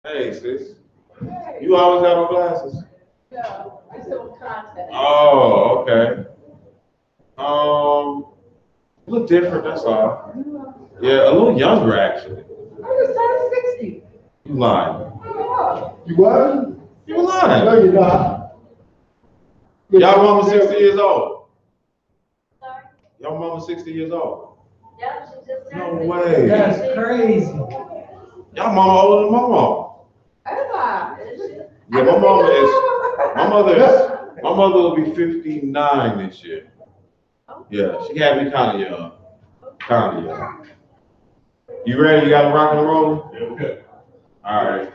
Hey, sis. You always got on glasses? No, I still contact. Oh, okay. A little different, that's all. Yeah, a little younger, actually. I just turned 60. You lying. Oh, You what? You lying. No, you're not. Y'all mama 60 years old. sorry. Y'all mama 60 years old. Yeah, she just No turned 60. way. That's crazy. Y'all mama older than my mama. Emma. Yeah, my mother will be 59 this year. Yeah, she had me kind of young. Kind of young. You ready? You got to rock and roll? Yeah, okay. All right.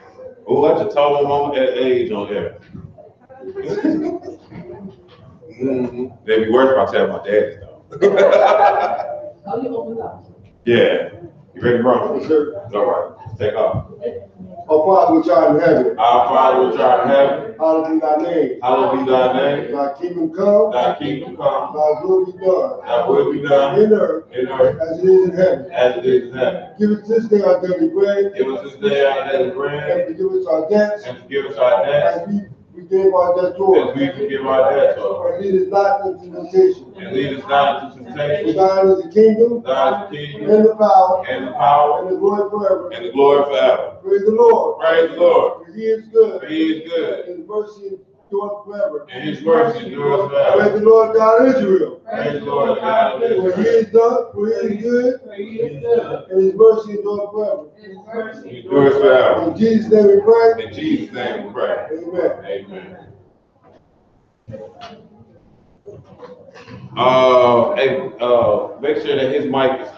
Oh, I just told my mama at age on there. They'd be worse if I tell my daddy though. Oh, you opened up. Yeah. You ready to rock? Yes, sir. All right. Take off. Our Father which art in heaven, Our Father which art in heaven, hallowed be thy name. hallowed be thy name. Thy kingdom come, Thy kingdom come. thy will be done, Thy will be done in earth in earth as it is in heaven. as it is in heaven. Give us this day our daily bread, Give us this day our daily bread, and forgive us our debts, and forgive us our debts, as we forgive our as debtors. we forgive our debtors. And lead us not into temptation. And lead us not into For temptation. thine is the kingdom, Thine is the kingdom, and the power, and the power, and the glory forever. and the glory forever. Praise the Lord. Praise the Lord. For he is good. For he is good, And his mercy endureth forever. and his mercy endures Praise forever. the Lord God of Israel. Praise the Lord God of For he Israel. is done, for he is good, and his mercy endureth forever. He endures forever. In Jesus' name we pray. In Jesus' name we pray. Amen. Amen. Make sure that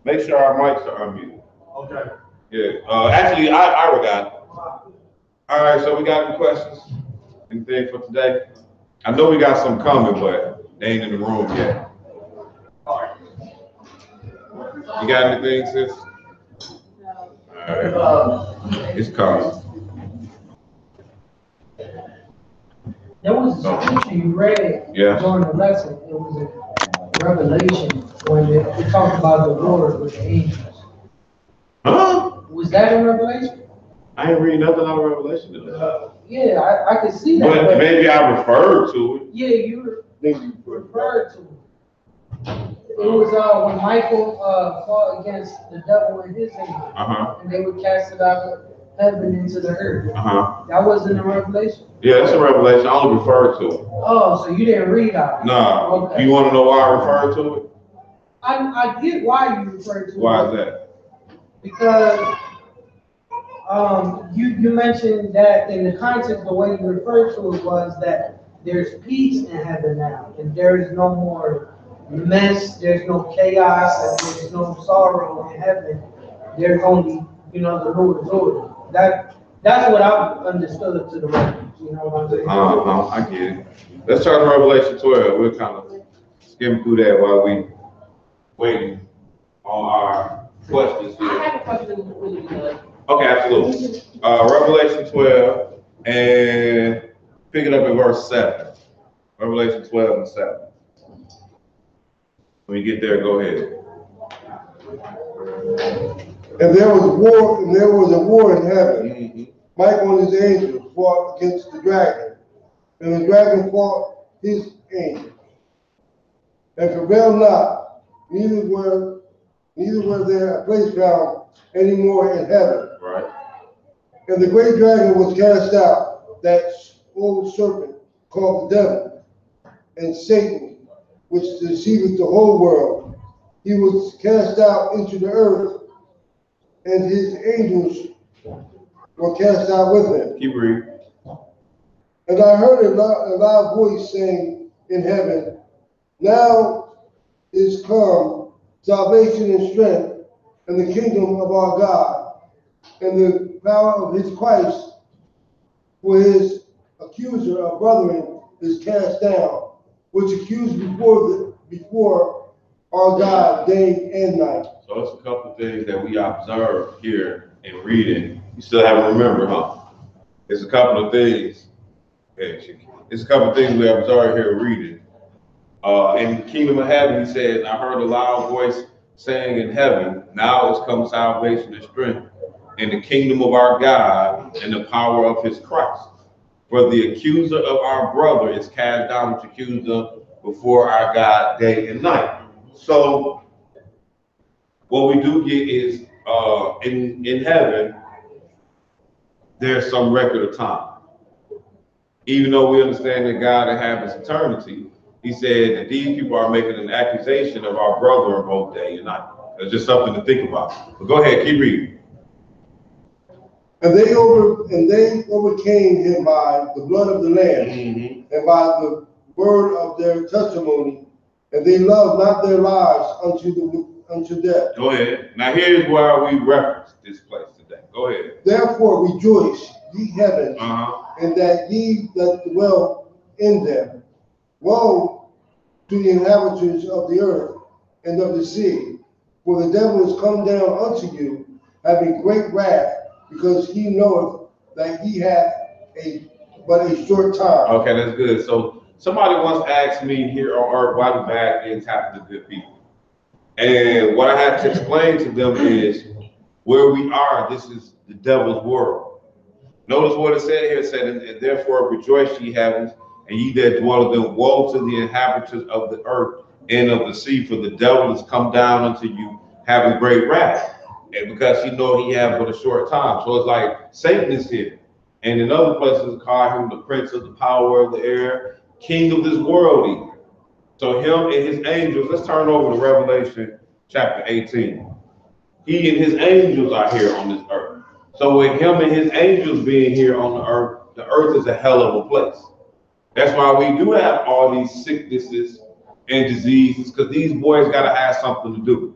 make sure our mics are unmuted. Okay. Yeah. Actually, I forgot. All right. So we got any questions? Anything for today? I know we got some coming, but they ain't in the room yet. You got anything, sis? All right. It's coming. There was a scripture you read Yeah. during the lesson. It was a Revelation when it talked about the wars with the angels. Huh? Was that in Revelation? I ain't read nothing out of Revelation. Yeah, I could see that. But maybe I referred to it. Yeah, you referred to it. It was when Michael fought against the devil and his angels, and they were casted out of heaven into the earth. That wasn't in Revelation. Yeah, that's a Revelation. I only referred to it. Oh, so you didn't read out? Nah. Okay. You want to know why I referred to it? I get why you referred to it. Why is that? Because you mentioned that in the context, the way you referred to it was that there's peace in heaven now, and there is no more mess, there's no chaos, and there's no sorrow in heaven. There's only, the Lord's order. That's what I understood to the reference. You know what I'm saying? I get it. Let's turn to Revelation 12. We'll kind of skim through that while we waiting on our questions I here. have a question when you do it. Okay, absolutely. Revelation 12 and pick it up in verse 7. Revelation 12 and 7. When you get there, go ahead. And there was a war in heaven. Mm-hmm. Michael and his angels fought against the dragon, and the dragon fought his angels, and prevailed not, neither were there a place found any more in heaven. Right. And the great dragon was cast out, that old serpent called the devil, and Satan, which deceiveth the whole world. He was cast out into the earth, and his angels were cast out with him. Keep reading. And I heard a loud voice saying in heaven, now is come salvation and strength, and the kingdom of our God, and the power of his Christ, for his accuser of brethren is cast down, which accused before our God day and night. So it's a couple of things that we observe here in reading. You still haven't remembered, huh? It's a couple of things. It's a couple of things we observe here reading. In the kingdom of heaven, he says, I heard a loud voice saying in heaven, now is come salvation and strength in the kingdom of our God and the power of his Christ. For the accuser of our brother is cast down, which accused them before our God day and night. So what we do get is in heaven, there's some record of time. Even though we understand that God inhabits eternity, he said that these people are making an accusation of our brother in both day and night. It's just something to think about. But go ahead, keep reading. And they overcame him by the blood of the Lamb and by the word of their testimony, and they loved not their lives unto death. Go ahead. Now here's where we reference this place today. Go ahead. Therefore rejoice, ye heavens, and that ye that dwell in them. Woe to the inhabitants of the earth and of the sea, for the devil is come down unto you, having great wrath, because he knoweth that he hath but a short time. Okay, that's good. So somebody once asked me here on earth, why do bad things happen to good people? And what I had to explain to them is where we are, this is the devil's world. Notice what it said here. It said, and therefore rejoice, ye heavens, and ye that dwell in them. Woe to the inhabitants of the earth and of the sea, for the devil has come down unto you, having great wrath. And because he know he have but a short time. So it's like Satan is here. And in other places call him the prince of the power of the air, king of this world even. So him and his angels, let's turn over to Revelation chapter 18. He and his angels are here on this earth. So with him and his angels being here on the earth is a hell of a place. That's why we do have all these sicknesses and diseases, because these boys got to have something to do.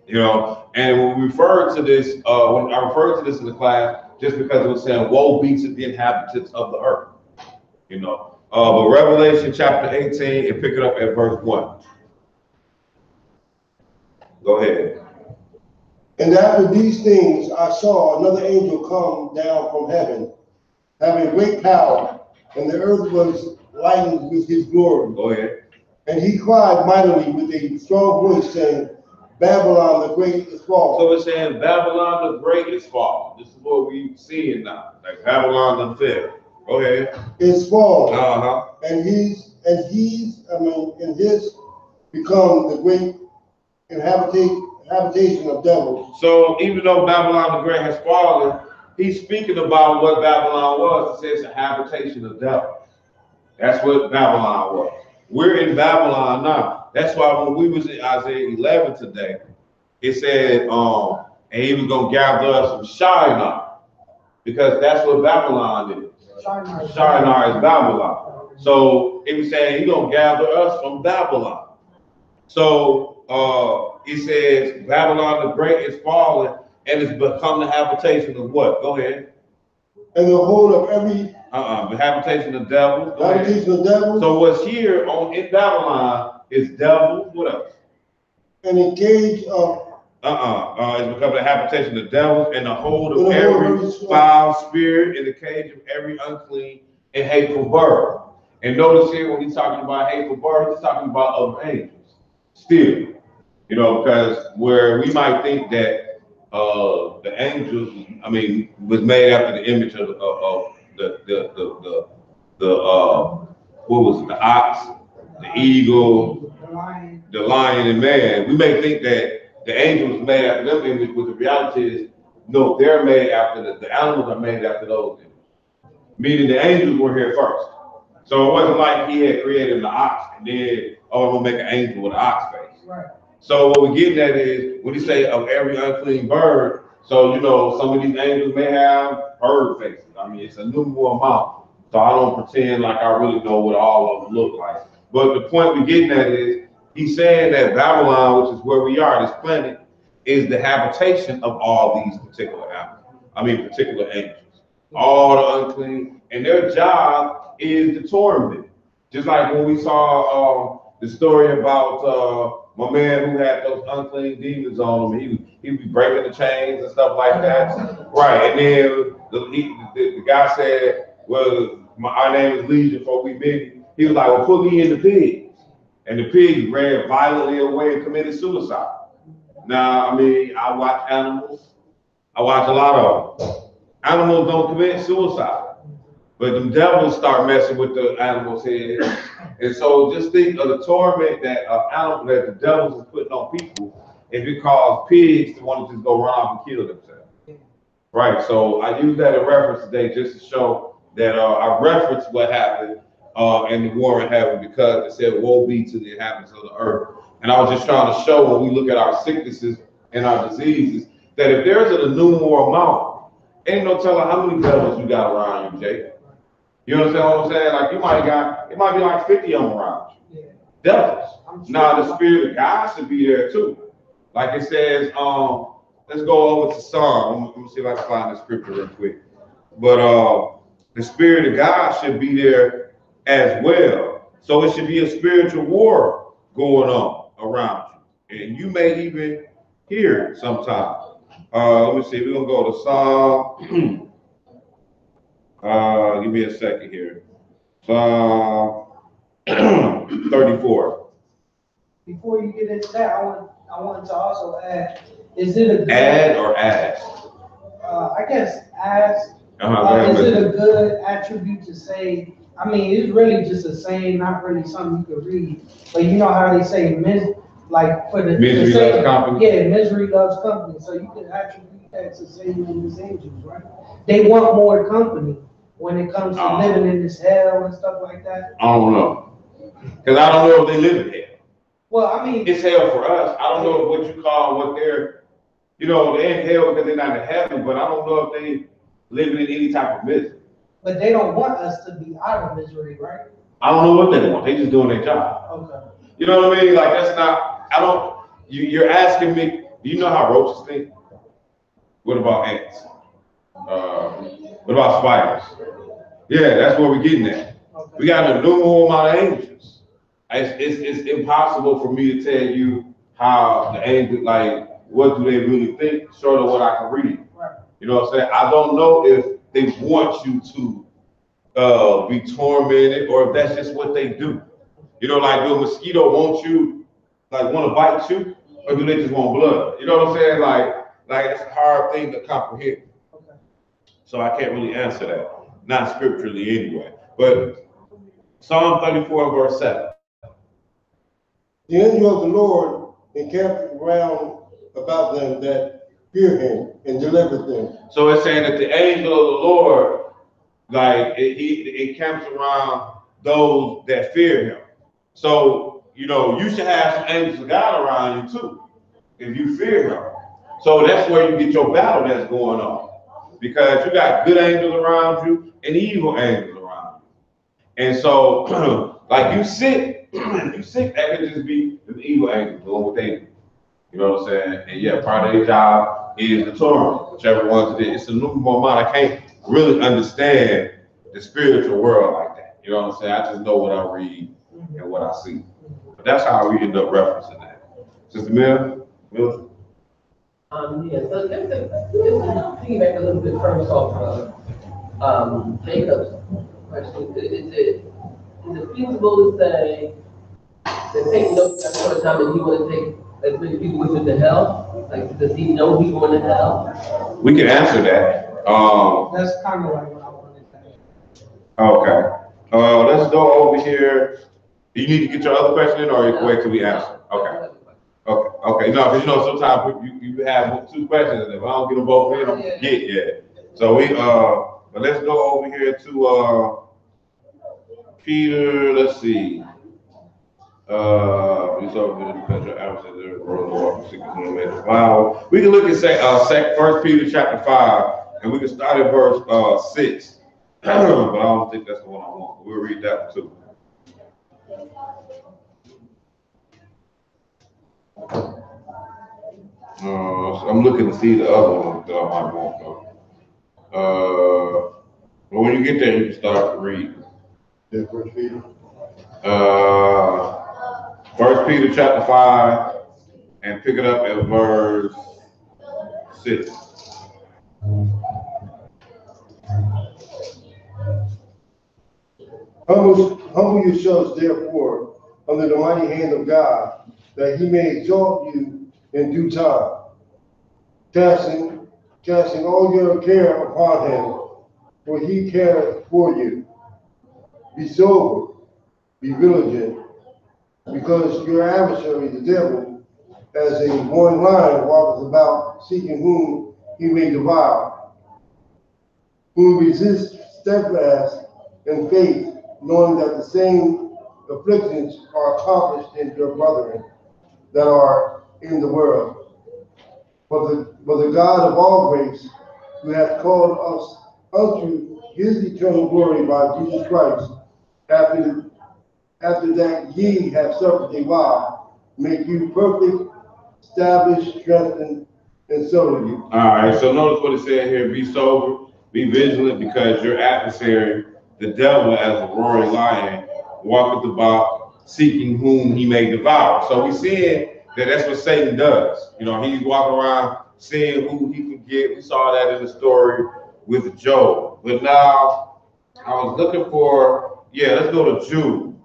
You know, and when we refer to this, when I referred to this in the class, just because it was saying, woe be to the inhabitants of the earth. You know, but Revelation chapter 18, and pick it up at verse 1. Go ahead. And after these things I saw another angel come down from heaven, having great power, and the earth was lightened with his glory. Go ahead. And he cried mightily with a strong voice, saying, Babylon the Great is fallen. So it's saying Babylon the Great is fallen. This is what we seeing now, like Babylon the fifth. Go ahead. Is fallen. And his become the great habitation of devils. So even though Babylon the Great has fallen, he's speaking about what Babylon was. It says a habitation of devils. That's what Babylon was. We're in Babylon now. That's why when we was in Isaiah 11 today, it said, and he was going to gather us from Shinar, because that's what Babylon is. Shinar is Babylon. So it was saying he's going to gather us from Babylon. So it says Babylon the Great is fallen and it's become the habitation of what? Go ahead. And the whole of every the habitation of devils. habitation of devils. So what's here in Babylon is devils. What else? And a cage of it's become the habitation of devils and the hold of every foul spirit, in the cage of every unclean and hateful bird. And notice here when he's talking about hateful birds, he's talking about other angels. Still, you know, because where we might think that the angels, I mean, was made after the image of the what was it, the ox, the eagle, the lion and man. We may think that the angels made after them image, but the reality is, no, they're made after the animals are made after those images. Meaning the angels were here first. So it wasn't like he had created the ox and then, oh, I'm gonna make an angel with an ox face. Right. So what we're getting at is when you say of every unclean bird, so you know some of these angels may have bird faces. I mean, it's a numerable amount. So I don't pretend like I really know what all of them look like. But the point we're getting at is he's saying that Babylon, which is where we are, this planet, is the habitation of all these particular animals. I mean, particular angels. All the unclean, and their job is to torment. Just like when we saw the story about my man who had those unclean demons on him, he would be breaking the chains and stuff like that. Right, and then the guy said, well, our name is Legion, for we many. He was like, well, put me in the pigs. And the pigs ran violently away and committed suicide. Now, I mean, I watch animals. I watch a lot of them. Animals don't commit suicide, but the devils start messing with the animals' heads. And so just think of the torment that that the devils is putting on people if it caused pigs to want to just go run off and kill themselves. Right, so I use that in reference today just to show that I referenced what happened in the war in heaven because it said, woe be to the inhabitants of the earth. And I was just trying to show when we look at our sicknesses and our diseases, that if there's an innumerable amount, ain't no telling how many devils you got around you, Jake. You understand what I'm saying? Like it might be like 50 of them around you. Yeah. Devils. Now the spirit of God should be there too. Like it says, let's go over to Psalm. Let me see if I can find the scripture real quick. But the spirit of God should be there as well. So it should be a spiritual war going on around you. And you may even hear it sometime. Let me see, we're gonna go to Psalm. Give me a second here. Psalm 34. Before you get into that, I wanted to also add, is it a good, add or ask? I guess ask. Is it a good attribute to say? I mean, it's really just a saying, not really something you could read. But you know how they say, like for the misery loves company. Yeah, misery loves company. So you can attribute that to Satan and his angels, right? They want more company when it comes to living in this hell and stuff like that. I don't know, because I don't know if they live in hell. Well, I mean, it's hell for us. I don't know what you call what they're, they're in hell because they're not in heaven, but I don't know if they living in any type of misery. But they don't want us to be out of misery, right? I don't know what they want. They just doing their job. Okay. You know what I mean? Like that's not. I don't. You're asking me. Do you know how roaches think? What about ants? What about spiders? Yeah, that's where we're getting at. Okay. We got an innumerable amount of angels. It's impossible for me to tell you how the angels, like, what do they really think, short of what I can read. Right. You know what I'm saying? I don't know if they want you to be tormented or if that's just what they do. You know, like, do a mosquito want to bite you, or do they just want blood? You know what I'm saying? Like it's a hard thing to comprehend. Okay. So I can't really answer that, not scripturally anyway. But Psalm 34 verse 7. The angel of the Lord encamped round about them that fear him and delivered them. So it's saying that the angel of the Lord, like, it encamps around those that fear him. So, you should have some angels of God around you too, if you fear him. So that's where you get your battle that's going on. Because you got good angels around you and evil angels around you. And so, like, you sick, that could just be the evil angels doing what they do. You know what I'm saying? And yeah, part of their job is the torment, whichever ones it is. It's a little more amount. I can't really understand the spiritual world like that. You know what I'm saying? I just know what I read and what I see. But that's how we end up referencing that. Sister Mill? Yeah, so let's piggyback a little bit first off of Jacob's question. Is it feasible to say that Satan knows at one time that he want to take as many people with him to hell? Like, does he know he's going to hell? We can answer that. That's kind of like what I wanted to say. Okay. Let's go over here. Do you need to get your other question in, or wait till we answer? Okay. Okay. No, because sometimes you have two questions, and if I don't get them both in, I don't get yet. So but let's go over here to Peter. Let's see. Wow. We can look at say 1 Peter chapter 5, and we can start at verse 6. But I don't think that's the one I want. We'll read that one too. So I'm looking to see the other one that I might want though. But when you get there, you can start to read. Yeah, 1 Peter. 1 Peter chapter 5, and pick it up at verse 6. Humble yourselves, therefore, under the mighty hand of God, that he may exalt you in due time, casting casting all your care upon him, for he cares for you. Be sober, be vigilant, because your adversary, the devil, as a roaring lion, walketh about, seeking whom he may devour. Who resist steadfast in faith, knowing that the same afflictions are accomplished in your brethren that are in the world. But the God of all grace, who hath called us unto his eternal glory by Jesus Christ, after that ye have suffered a while, make you perfect, establish, strengthen, and settle you. All right, so notice what it said here, be sober, be vigilant, because your adversary, the devil, as a roaring lion, walketh about seeking whom he may devour. So we see that that's what Satan does. You know, he's walking around seeing who he can get. We saw that in the story with Job. But now I was looking for, let's go to Jude.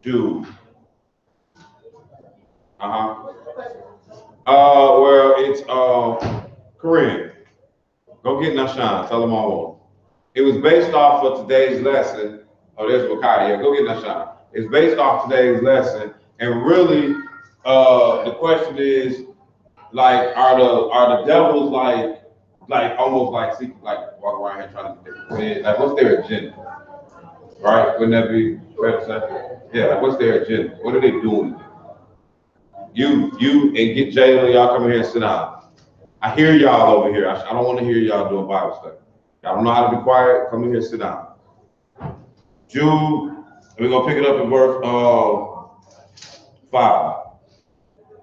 Jude. Well, it's Corinne. Go get Nashan. Tell them all. It was based off of today's lesson. Oh, there's Wakai. Yeah, go get Nashan. It's based off today's lesson, and really, the question is, like, are the devils like almost like walk around here trying to get their head? Like, what's their agenda? Right? Wouldn't that be fair to say? Yeah. Like, what's their agenda? What are they doing? You and get Jalen, y'all come here and sit down. I hear y'all over here. I don't want to hear y'all doing Bible study. Y'all don't know how to be quiet. Come in here, sit down. Jude, we're gonna pick it up in verse 5.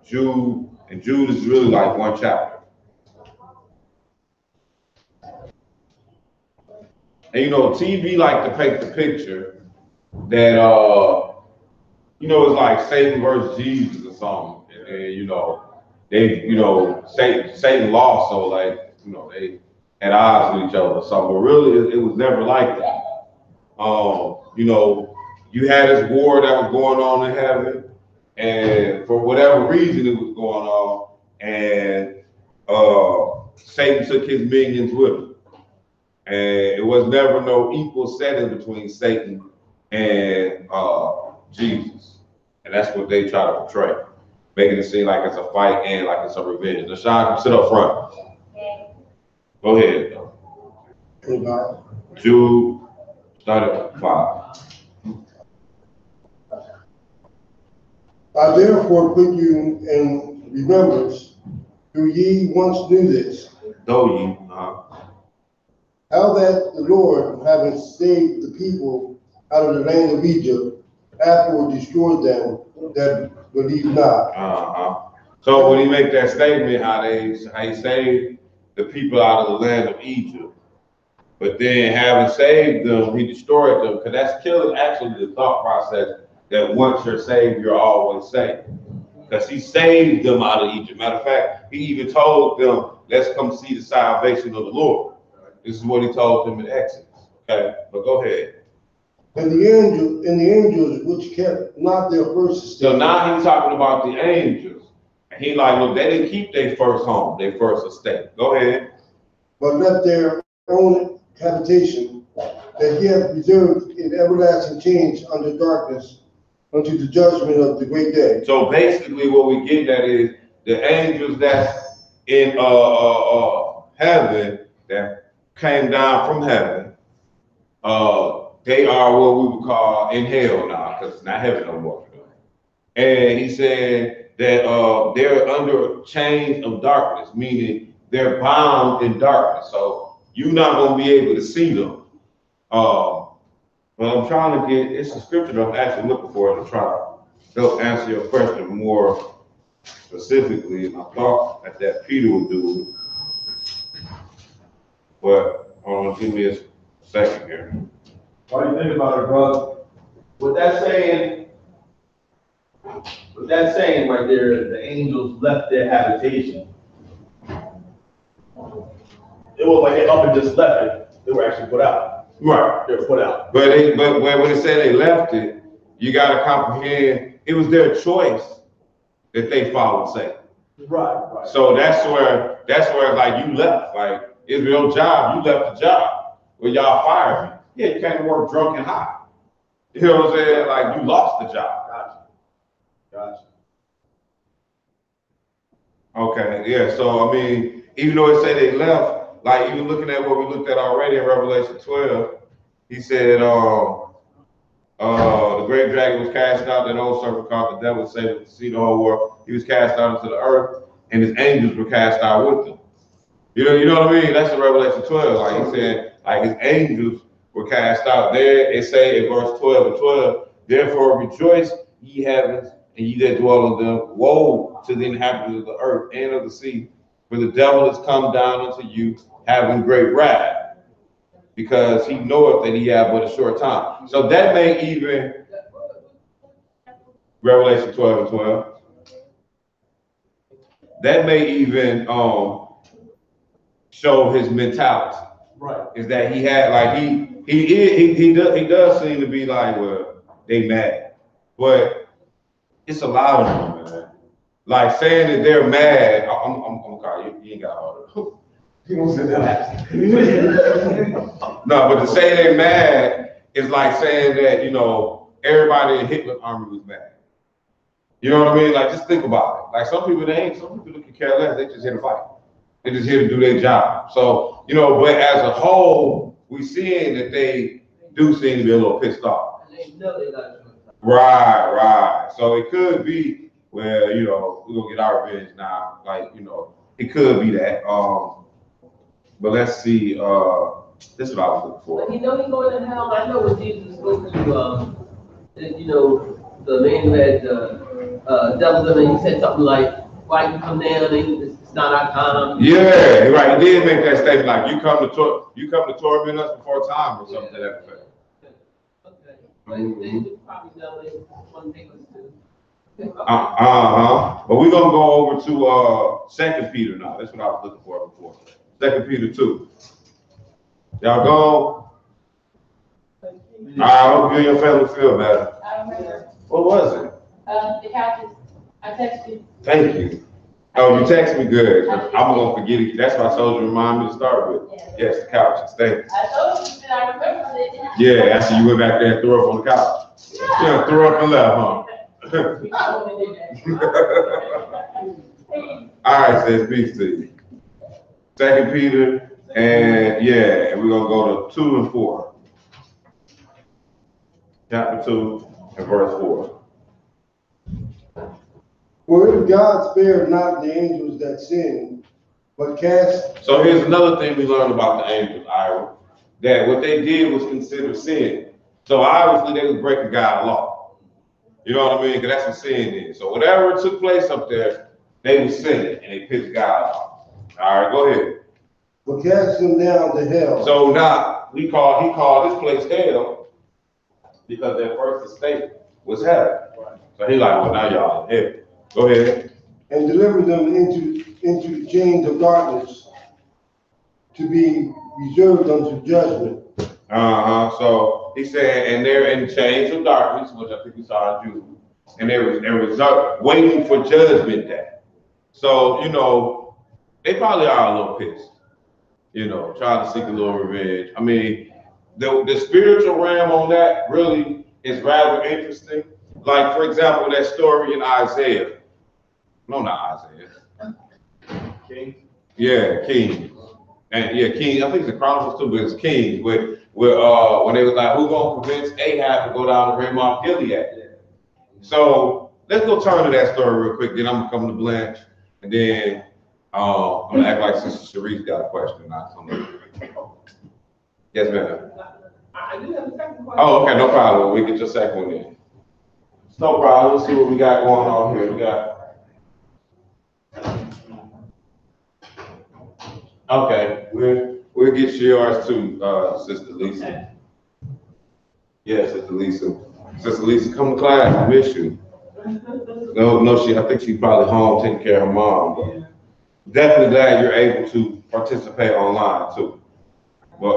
Jude, and Jude is really like one chapter. And you know, TV like to paint the picture that you know, it's like Satan versus Jesus or something. And you know, Satan lost, so like, you know, they at odds with each other or something. But really, it was never like that. You know, you had this war that was going on in heaven, and for whatever reason it was going on, and Satan took his minions with him. And it was never no equal setting between Satan and Jesus. And that's what they try to portray, making it seem like it's a fight and like it's a revenge. Nashan, sit up front. Go ahead. Jude, start at 5. I therefore put you in remembrance, who ye once knew this. Though ye, How that the Lord, having saved the people out of the land of Egypt, afterward destroyed them that believe not. So when he make that statement, how he saved the people out of the land of Egypt, but then having saved them, he destroyed them, because that's killing actually the thought process that once you're saved, you're always saved. Because he saved them out of Egypt. Matter of fact, he even told them, let's come see the salvation of the Lord. This is what he told them in Exodus. Okay, but go ahead. And the angels which kept not their first estate. So now he's talking about the angels. And he like, look, they didn't keep their first home, their first estate. Go ahead. But left their own habitation, that he hath reserved in everlasting change under darkness, unto the judgment of the great day. So basically what we get at is the angels that's in heaven, that came down from heaven, they are what we would call in hell now, because it's not heaven no more. And he said that they're under chains of darkness, meaning they're bound in darkness. So you're not going to be able to see them. But I'm trying to get, it's a scripture that I'm actually looking for to try to help answer your question more specifically. And I thought that Peter would do it. But give me a second here. What do you think about it, brother? With that saying right there, the angels left their habitation. It was like they up and just left it. They were actually put out. Right. They were put out. But when it said they left it, you got to comprehend it was their choice that they followed Satan. Right. So that's where like you left. Like it's your job, you left the job. Well, y'all fired me. Yeah, you can't work drunk and high. You know what I'm saying? Like you lost the job. Gotcha. Okay, yeah. So I mean, even though it say they left, like even looking at what we looked at already in Revelation 12, he said, the great dragon was cast out, that old serpent called the devil, Satan, to see the whole world. He was cast out into the earth, and his angels were cast out with him. You know what I mean? That's in Revelation 12. Like he said, like his angels were cast out. There it say in verse 12 and 12, therefore rejoice, ye heavens, and ye that dwell in them. Woe to the inhabitants of the earth and of the sea, for the devil is come down unto you, having great wrath, because he knoweth that he have but a short time. So that may even, Revelation 12 and 12, that may even show his mentality. Right. Is that he had like he does seem to be like, well, they mad, but it's a lot of them, man. Like saying that they're mad. I'm sorry, you ain't got all of it. You don't say that. No, but to say they're mad is like saying that, you know, everybody in Hitler's army was mad. You know what I mean? Like, just think about it. Like, some people can care less. They just here to fight. They're just here to do their job. So, you know, but as a whole, we seeing that they do seem to be a little pissed off. Right. So it could be where, you know, we're gonna get our revenge now. Like, you know, it could be that. But let's see, this is what I was looking for. But you know he's going to hell. I know when Jesus spoke to you know, the man who had devils in him, he said something like, why you come down, it's not our time. Yeah, right. He did make that statement, like you come to torment us before time, or something to that effect. Okay. But they would probably know they want to take us to. But we're gonna go over to 2 Peter now. That's what I was looking for before. 2 Peter 2. Y'all go. I hope you and your family feel better. I remember. What was it? The couches. I texted you. Thank you. Oh, you text me good. I'm gonna forget it. That's why I told you to remind me to start with. Yes, the couches. Thank you. I told you that I remembered it. Yeah, after you went back there and threw up on the couch. Yeah, threw up and left, huh? All right, says peace to you. 2 Peter, and yeah, and we're gonna go to 2 and 4. Chapter 2 and verse 4. For if God spared not the angels that sinned, but cast. So here's another thing we learned about the angels, Ira, that what they did was considered sin. So obviously they was breaking God's law. You know what I mean? Because that's what sin is. So whatever took place up there, they were sinning and they pissed God off. All right, go ahead. But cast them down to hell. So now he called this place hell because their first estate was heaven. So he like, well, now y'all in hell. Go ahead. And deliver them into the chains of darkness to be reserved unto judgment. So he said, and they're in chains of darkness, which I think we saw in Jude, and they were waiting for judgment day. So, you know, they probably are a little pissed, you know, trying to seek a little revenge. I mean, the spiritual realm on that really is rather interesting. Like, for example, that story in Isaiah. No, not Isaiah. King? Yeah, King. And yeah, King, I think it's the Chronicles too, but it's King, when they was like, who gonna convince Ahab to go down to Ramoth Gilead? So let's go turn to that story real quick, then I'm gonna come to Blanche, and then I'm gonna act like Sister Sharice got a question. Yes, ma'am. I do have a second question. Oh, okay, no problem. We get your second one in. No problem. Let's see what we got going on here. We got. Okay, we'll get yours too, Sister Lisa. Yeah, Sister Lisa. Sister Lisa, come to class. I miss you. No, I think she's probably home taking care of her mom. But definitely glad you're able to participate online too. But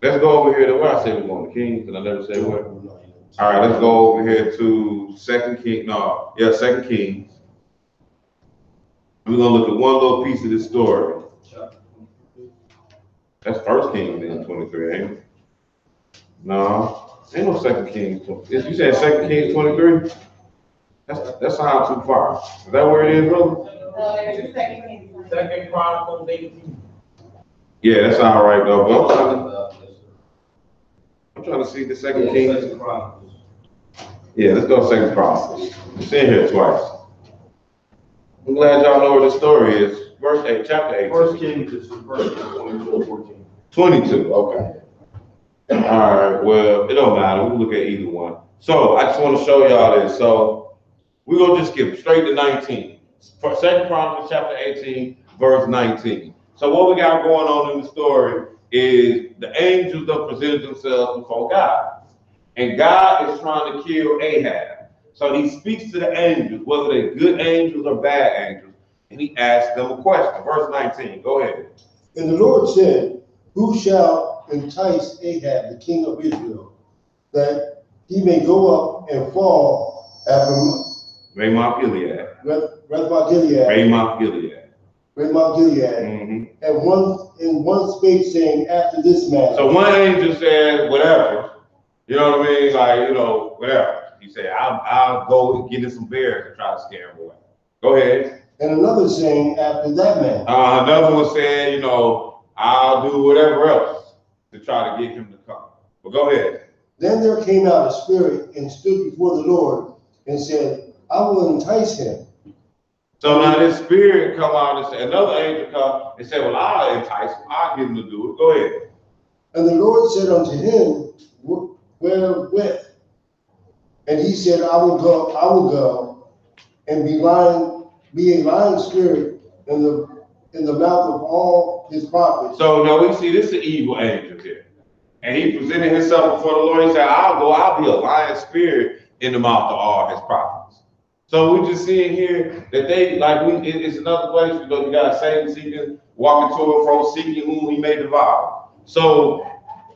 let's go over here to where I said we're going to Kings, and I never say where. All right, let's go over here to 2 Kings. 2 Kings. We're gonna look at one little piece of this story. That's First Kings in 23, ain't it? No, ain't no Second Kings. You said Second Kings 23? That sounds too far. Is that where it is, brother? No, there's a second king. Second Chronicles 18. Yeah, that's all right though. But I'm trying to see the Second Kings. Second Chronicles. Yeah, let's go Second Chronicles. It's in here twice. I'm glad y'all know where the story is. Verse 8, chapter 8. First Kings is verse 22 and 14. 22, okay. All right, well, it don't matter. We can look at either one. So I just want to show y'all this. So we're going to just skip straight to 19. Second Chronicles chapter 18, verse 19. So what we got going on in the story is the angels that presented themselves before God. And God is trying to kill Ahab. So he speaks to the angels, whether they're good angels or bad angels, and he asks them a question. Verse 19, go ahead. And the Lord said, who shall entice Ahab, the king of Israel, that he may go up and fall after Ramoth Gilead. Ramoth Gilead. Ramoth Gilead. Ramoth Gilead. Mm-hmm. And one spake, saying, after this manner. So one angel said, whatever. You know what I mean? Like, you know, whatever. He said, I'll go and get in some bears and try to scare him away. Go ahead. And another saying, after that man. Another one said, you know, I'll do whatever else to try to get him to come. But go ahead. Then there came out a spirit and stood before the Lord and said, I will entice him. So now this spirit come out and say, another angel come and say, well, I'll entice him. I'll get him to do it. Go ahead. And the Lord said unto him, wherewith? And he said, I will go and be a lying spirit in the mouth of all his prophets. So now we see this is the evil angel here. And he presented himself before the Lord. He said, I'll be a lying spirit in the mouth of all his prophets. So we just seeing here that it's another place, you know, you got Satan seeking, walking to and fro, seeking whom he may devour. So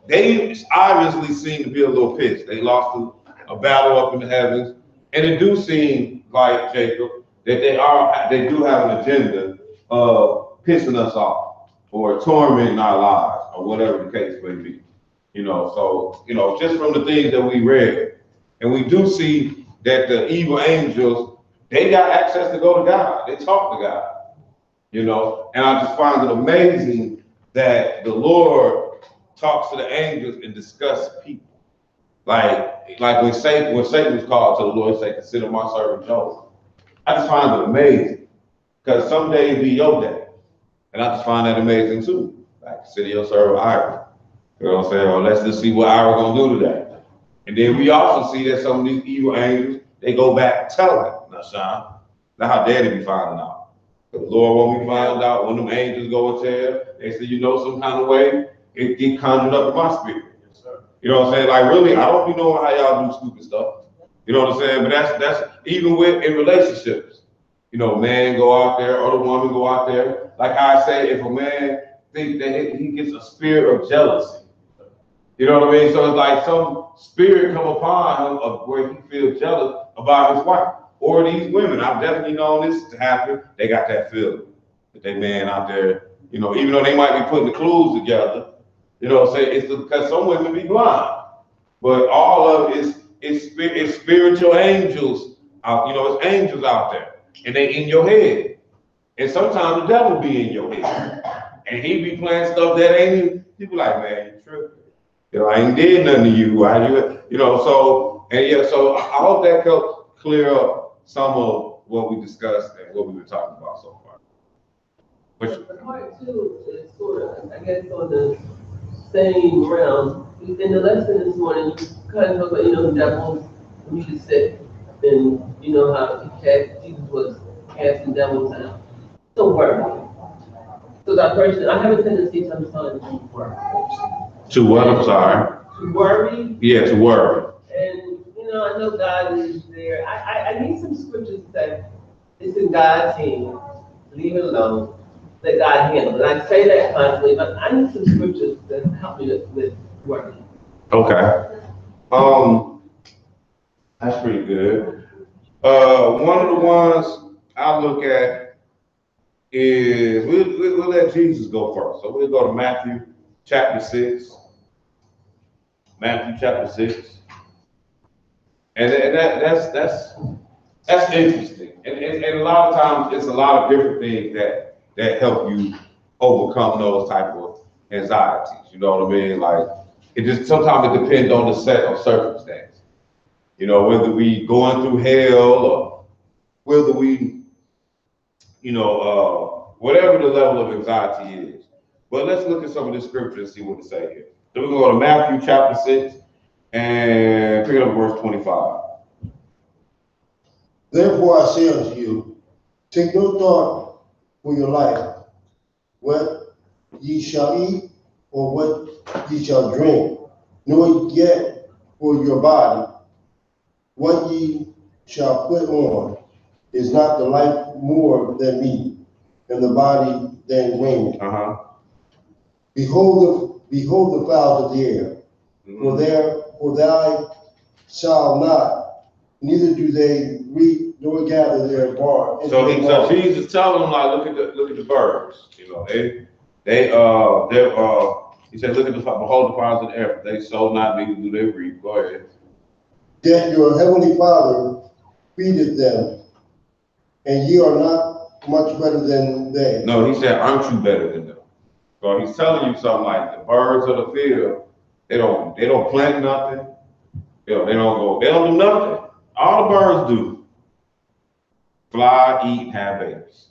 they obviously seem to be a little pissed. They lost a battle up in the heavens. And it do seem like, Jacob, that they do have an agenda of pissing us off or tormenting our lives or whatever the case may be. You know, so, you know, just from the things that we read, and we do see that the evil angels, they got access to go to God. They talk to God, you know, and I just find it amazing that the Lord talks to the angels and discusses people. Like when Satan was called to the Lord, he said, consider my servant Job. I just find it amazing because someday it'll be your day. And I just find that amazing too. Like, consider your servant Ira. You know what I'm saying? Well, let's just see what Ira gonna do today. And then we also see that some of these evil angels, they go back telling. Now, Sean, now how dare they be finding out? The Lord, when we find out, when them angels go and tell, they say, you know, some kind of way, it get conjured up in my spirit. Yes, sir. You know what I'm saying? Like, really, I don't be knowing how y'all do stupid stuff. You know what I'm saying? But that's even in relationships. You know, man go out there or the woman go out there. Like I say, if a man thinks that he gets a spirit of jealousy, you know what I mean? So it's like some spirit come upon him of where he feels jealous about his wife. Or these women, I've definitely known this to happen. They got that feeling that they man out there, you know, even though they might be putting the clues together, you know what I'm saying? It's because some women be blind. But all of it is spiritual angels out, you know, it's angels out there. And they in your head. And sometimes the devil be in your head. And he be playing stuff that ain't even, people like, man, you tripping. You know, I ain't did nothing to you. You know, so, and yeah, so I hope that helps clear up some of what we discussed and what we've been talking about so far. Part two is sort of, I guess, on the same realm. In the lesson this morning, you kind of talk about, you know, the devil, when you sick, and you know how Jesus was casting devils out. So worry. So that person, I have a tendency sometimes to worry. To what? I'm sorry. To worry. Yeah, to worry. And you know, I know God is there. I need some scriptures that it's in God's hands. Leave it alone. Let God handle it. I say that constantly, but I need some scriptures that help me with worry. Okay. That's pretty good. One of the ones I look at is, we'll let Jesus go first. So we'll go to Matthew chapter 6. Matthew chapter 6. And that's interesting. And a lot of times it's a lot of different things that help you overcome those type of anxieties. You know what I mean? Like it just sometimes it depends on the set of circumstance. You know, whether we going through hell or whether we, whatever the level of anxiety is. But let's look at some of the scripture and see what it say here. So we're going to go to Matthew chapter 6 and pick up verse 25. Therefore I say unto you, take no thought for your life, what ye shall eat, or what ye shall drink, nor yet for your body, what ye shall put on. Is not the life more than meat, and the body than raiment? Behold the fowls of the air, for thou shalt not, neither do they reap nor gather their barn. So Jesus telling them like, look at the birds. You know, he said, look at behold the fowls of the air. They sow not, neither do they reap. Go ahead. Yet your heavenly Father feedeth them, and ye are not much better than they. No, he said, aren't you better than them? So he's telling you something like the birds of the field, they don't plant nothing. They don't do nothing. All the birds do. Fly, eat, have babies.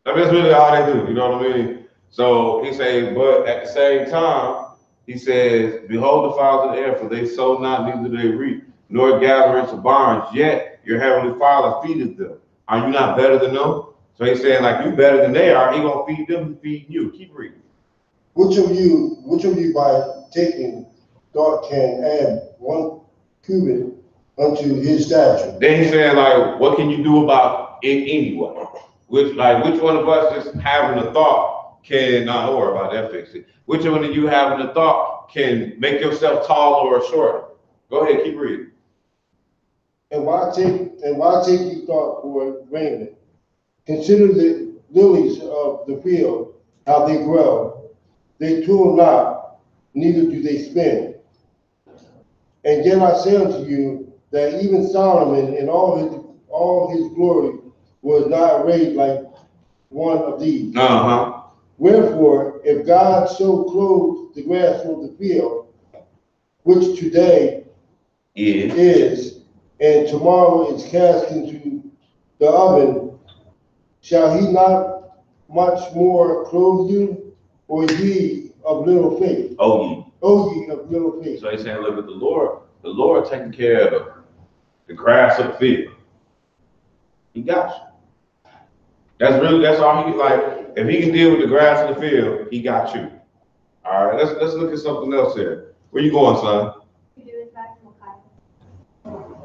I mean, that's really all they do, you know what I mean? So he says, but at the same time, he says, behold the fowls of the air, for they sow not, neither do they reap, nor gather into barns, yet your heavenly Father feedeth them. Are you not better than them? So he's saying, like, you better than they are. He gonna feed them, feed you. Keep reading. Which of you by taking thought can add 1 cubit unto his stature? Then he's saying, like, what can you do about it anyway? Which one of us just having a thought can, don't worry about that, fix it. Which one of you having a thought can make yourself taller or shorter? Go ahead, keep reading. And why take you thought for raiment? Consider the lilies of the field, how they grow. They toil not, neither do they spin. And yet I say unto you that even Solomon in all his glory was not arrayed like one of these. Wherefore, if God so clothes the grass of the field, which today is, and tomorrow is cast into the oven, shall he not much more clothe you? Or ye of little faith? Oh ye of little faith. So he's saying, look at the Lord taking care of the grass of the field. He got you. That's all he like. If he can deal with the grass of the field, he got you. All right, let's look at something else here. Where you going, son?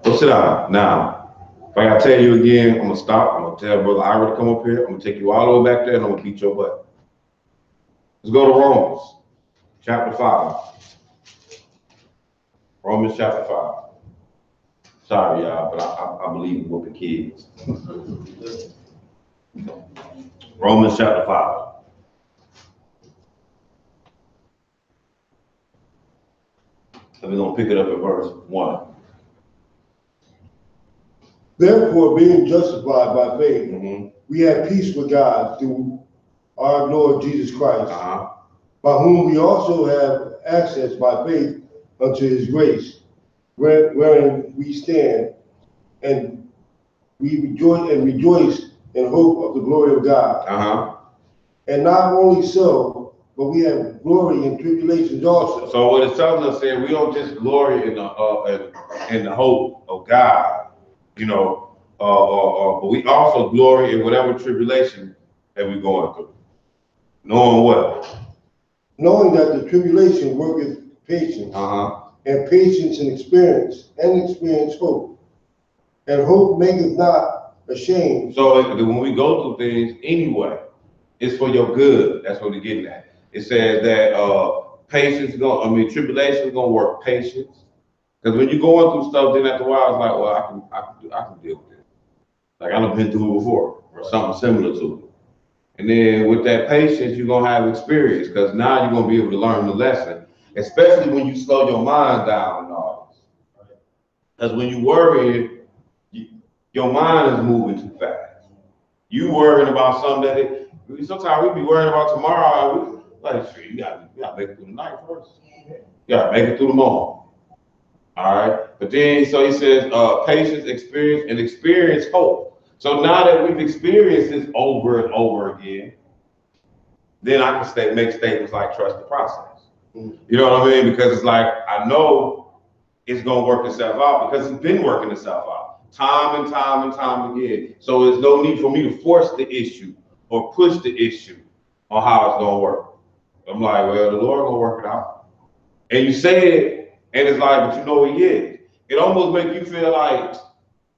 Go sit down. Now, if I gotta tell you again, I'm gonna stop. I'm gonna tell Brother Ira to come up here. I'm gonna take you all the way back there and I'm gonna beat your butt. Let's go to Romans chapter 5. Romans chapter 5. Sorry, y'all, but I believe in whooping kids. Romans chapter 5. And we're going to pick it up at verse 1. Therefore, being justified by faith, we have peace with God through our Lord Jesus Christ, by whom we also have access by faith unto his grace, wherein we stand, and we rejoice in hope of the glory of God. And not only so, but we have glory in tribulations also. So what it's telling us here, we don't just glory in the hope of God, but we also glory in whatever tribulation that we're going through. Knowing what? Knowing that the tribulation worketh patience, and patience and experience hope. And hope maketh not ashamed. So when we go through things anyway, it's for your good. That's what we're getting at. It says that tribulation is gonna work patience. Because when you're going through stuff, then after a while, it's like, well, I can deal with it. Like I've been through it before, or something similar to it. And then with that patience, you're gonna have experience because now you're gonna be able to learn the lesson, especially when you slow your mind down and all this. Because when you worry, your mind is moving too fast. You worrying about something sometimes we be worrying about tomorrow. Like, shit, you gotta make it through the night first. You gotta make it through the morning. All right. But then, so he says, patience, experience, and experience hope. So now that we've experienced this over and over again, then I can make statements like trust the process. You know what I mean? Because it's like, I know it's going to work itself out because it's been working itself out time and time and time again. So there's no need for me to force the issue or push the issue on how it's going to work. I'm like, well, the Lord going to work it out. And you say it, and it's like, but you know He is. It almost makes you feel like,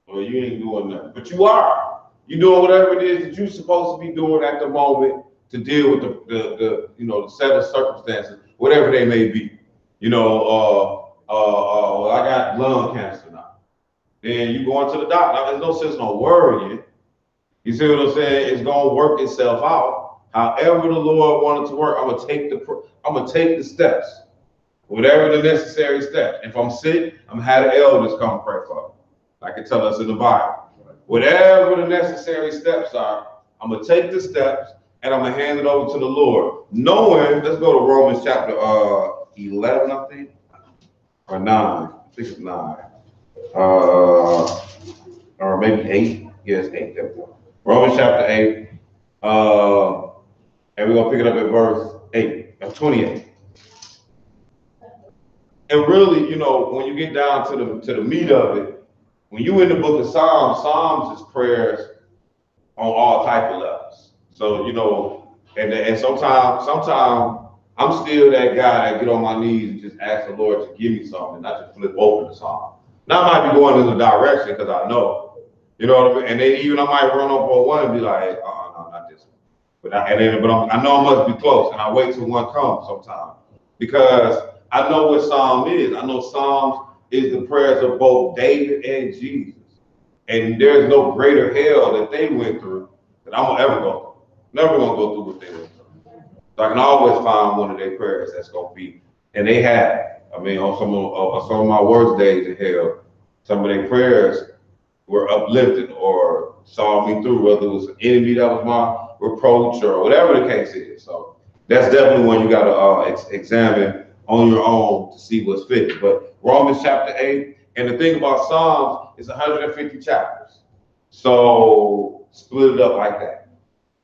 well, you ain't doing nothing. But you are. You're doing whatever it is that you're supposed to be doing at the moment to deal with the set of circumstances, whatever they may be. I got lung cancer now. Then you going to the doctor. There's no sense in worrying. You see what I'm saying? It's gonna work itself out. However the Lord wanted to work, I'm gonna take the steps. Whatever the necessary steps. If I'm sick, I'm gonna have the elders come pray for me. Like it tells us in the Bible. Whatever the necessary steps are, I'm gonna take the steps and I'm gonna hand it over to the Lord. Knowing, let's go to Romans chapter 11, I think, or 9. I think it's 9. Or maybe 8. Yes, 8. There we go. Romans chapter 8. And we're gonna pick it up at verse 28. And really, when you get down to the meat of it, when you in the book of Psalms is prayers on all type of levels. So, and sometimes I'm still that guy that get on my knees and just ask the Lord to give me something, not just flip open the Psalm. Now I might be going in the direction because I know, you know what I mean? And then even I might run up on one and be like, oh, no, not this one. But I know I must be close, and I wait till one comes sometimes because I know what Psalm is. I know Psalms is the prayers of both David and Jesus. And there's no greater hell that they went through that I'm gonna ever go through. Never gonna go through what they went through. So I can always find one of their prayers that's gonna be, and they have. I mean, on some of my worst days in hell, some of their prayers were uplifted or saw me through, whether it was an enemy that was my reproach or whatever the case is. So that's definitely one you gotta examine on your own to see what's fit. But Romans chapter 8, and the thing about Psalms is 150 chapters. So split it up like that.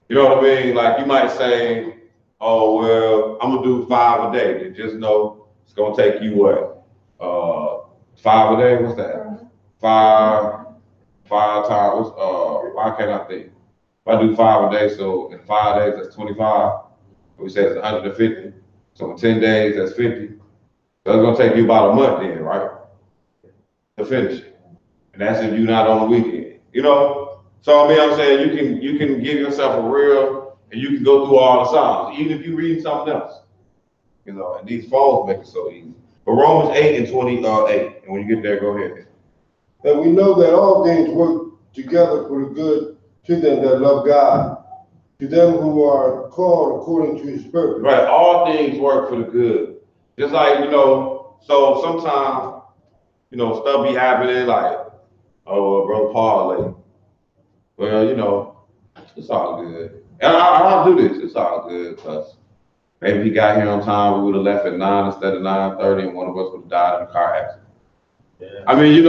You know what I mean? Like you might say, oh, well, I'm gonna do 5 a day. And just know it's gonna take you what? 5 a day? What's that? Five times, why can't I think? If I do 5 a day, so in 5 days, that's 25. We say it's 150. So in 10 days, that's 50. So it's gonna take you about a month then, right? To finish it. And that's if you're not on the weekend. So I mean, I'm saying you can give yourself a real, and you can go through all the Psalms, even if you read something else. And these phones make it so easy. But Romans 8 and 28, and when you get there, go ahead. And we know that all things work together for the good to them that love God, to them who are called according to His purpose. Right, all things work for the good. Just like, so sometimes, stuff be happening like, oh, Brother Paul late. Well, it's all good. And I'll do this, it's all good, because maybe he got here on time, we would have left at 9 instead of 9:30, and one of us would have died in a car accident. Yeah. I mean,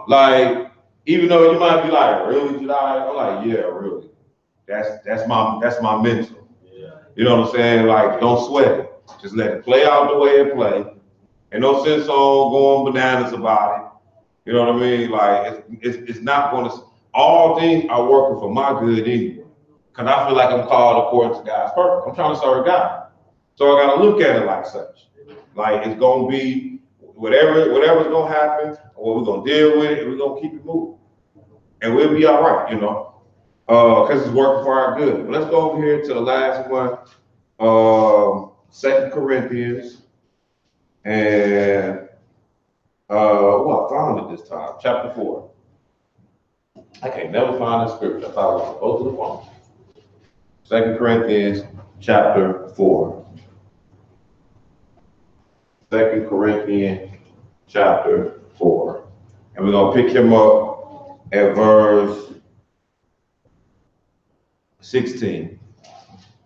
like, even though you might be like, really, you died? I'm like, yeah, really. That's my mental. Yeah. You know what I'm saying? Like, don't sweat it. Just let it play out the way it plays. And no sense on going bananas about it. You know what I mean? Like, it's not going to, all things are working for my good anyway. Because I feel like I'm called according to God's purpose. I'm trying to serve God. So I got to look at it like such. Like, it's going to be, whatever's going to happen, or we're going to deal with it, and we're going to keep it moving. And we'll be all right, because it's working for our good. But let's go over here to the last one, 2 Corinthians, and I found it this time, chapter 4. I can't never find the scripture. I thought I was supposed to the phone. 2 Corinthians chapter 4. 2 Corinthians chapter 4. And we're going to pick him up at verse 16.